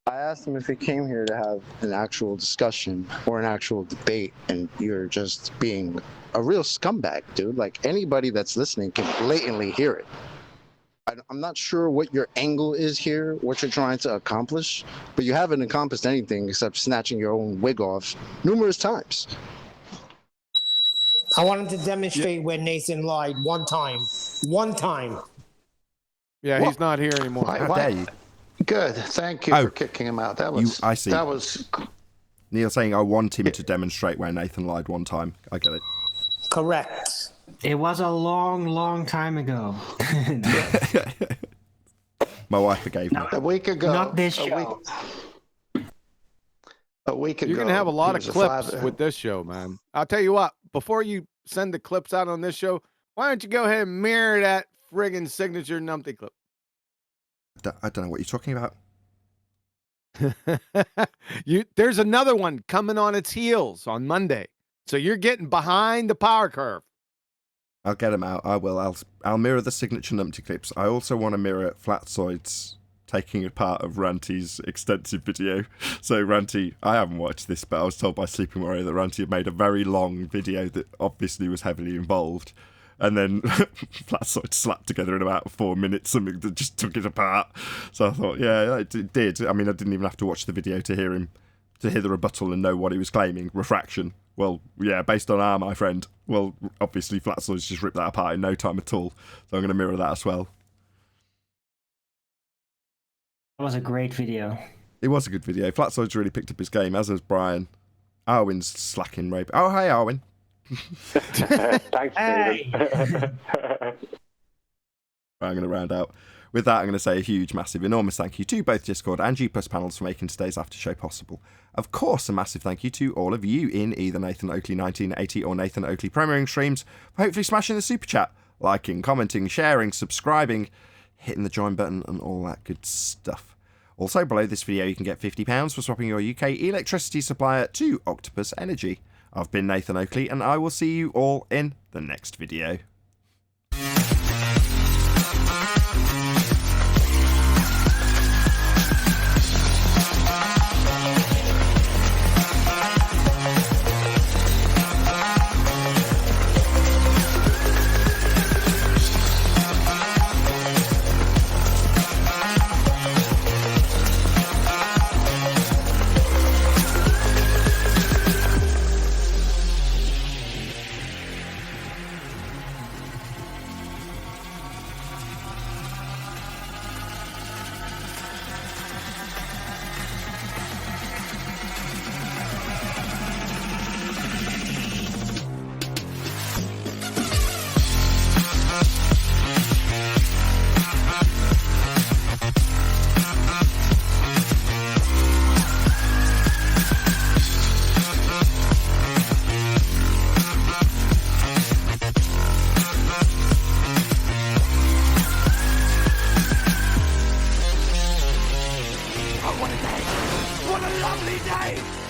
I asked him if he came here to have an actual discussion or an actual debate, and you're just being a real scumbag, dude. Like, anybody that's listening can blatantly hear it. I'm not sure what your angle is here, what you're trying to accomplish, but you haven't accomplished anything except snatching your own wig off numerous times. I wanted to demonstrate where Nathan lied one time. One time. Yeah, he's not here anymore. How dare you? Good. Thank you for kicking him out. That was. I see. That was. Neil saying, I want him to demonstrate where Nathan lied one time. I get it. Correct. It was a long, long time ago. My wife forgave me. A week ago. Not this show. A week ago. You're going to have a lot of he was clips flat- with this show, man. I'll tell you what, before you send the clips out on this show, why don't you go ahead and mirror that friggin' signature numpty clip? I don't know what you're talking about. There's another one coming on its heels on Monday. So you're getting behind the power curve. I'll get them out. I will. I'll mirror the signature numpty clips. I also want to mirror Flatzoid's taking a part of Ranty's extensive video. So Ranty, I haven't watched this, but I was told by Sleeping Warrior that Ranty had made a very long video that obviously was heavily involved. And then Flatzoid slapped together in about 4 minutes something that just took it apart. So I thought, yeah, it did. I mean, I didn't even have to watch the video to hear the rebuttal and know what he was claiming. Refraction. Well, yeah, based on R, my friend. Well, obviously Flatzoid's just ripped that apart in no time at all. So I'm going to mirror that as well. That was a great video. It was a good video. Flatzoid's really picked up his game, as has Brian. Arwin's slacking rape. Oh, hi, Arwin. Thanks, David. I'm going to round out. With that, I'm going to say a huge, massive, enormous thank you to both Discord and G+ panels for making today's after show possible. Of course, a massive thank you to all of you in either Nathan Oakley 1980 or Nathan Oakley premiering streams for hopefully smashing the super chat, liking, commenting, sharing, subscribing, hitting the join button and all that good stuff. Also, below this video, you can get £50 for swapping your UK electricity supplier to Octopus Energy. I've been Nathan Oakley, and I will see you all in the next video. What a lovely day!